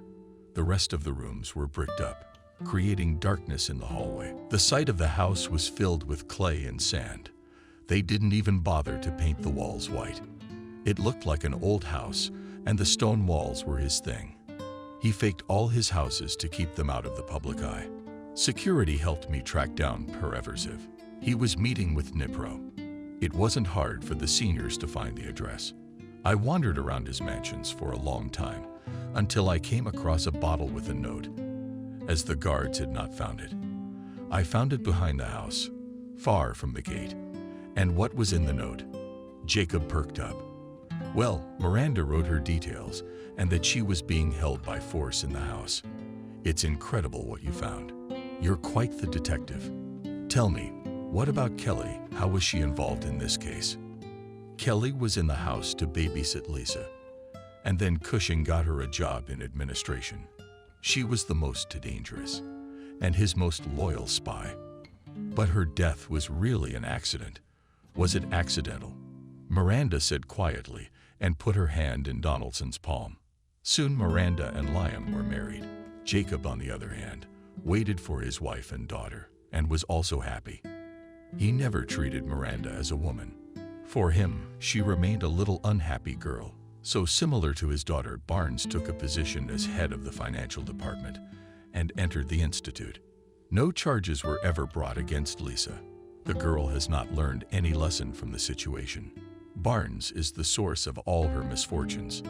The rest of the rooms were bricked up, creating darkness in the hallway. The site of the house was filled with clay and sand. They didn't even bother to paint the walls white. It looked like an old house, and the stone walls were his thing. He faked all his houses to keep them out of the public eye. Security helped me track down Pereverzev. He was meeting with Dnipro. It wasn't hard for the seniors to find the address. I wandered around his mansions for a long time, until I came across a bottle with a note, as the guards had not found it. I found it behind the house, far from the gate. And what was in the note? Jacob perked up. Well, Miranda wrote her details and that she was being held by force in the house. It's incredible what you found. You're quite the detective. Tell me, what about Kelly? How was she involved in this case? Kelly was in the house to babysit Lisa, and then Cushing got her a job in administration. She was the most dangerous and his most loyal spy. But her death was really an accident. Was it accidental? Miranda said quietly and put her hand in Donaldson's palm. Soon Miranda and Liam were married. Jacob, on the other hand, waited for his wife and daughter and was also happy. He never treated Miranda as a woman. For him, she remained a little unhappy girl. So similar to his daughter, Barnes took a position as head of the financial department and entered the institute. No charges were ever brought against Lisa. The girl has not learned any lesson from the situation. Barnes is the source of all her misfortunes.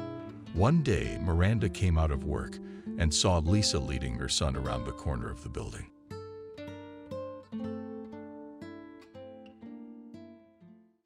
One day, Miranda came out of work and saw Lisa leading her son around the corner of the building.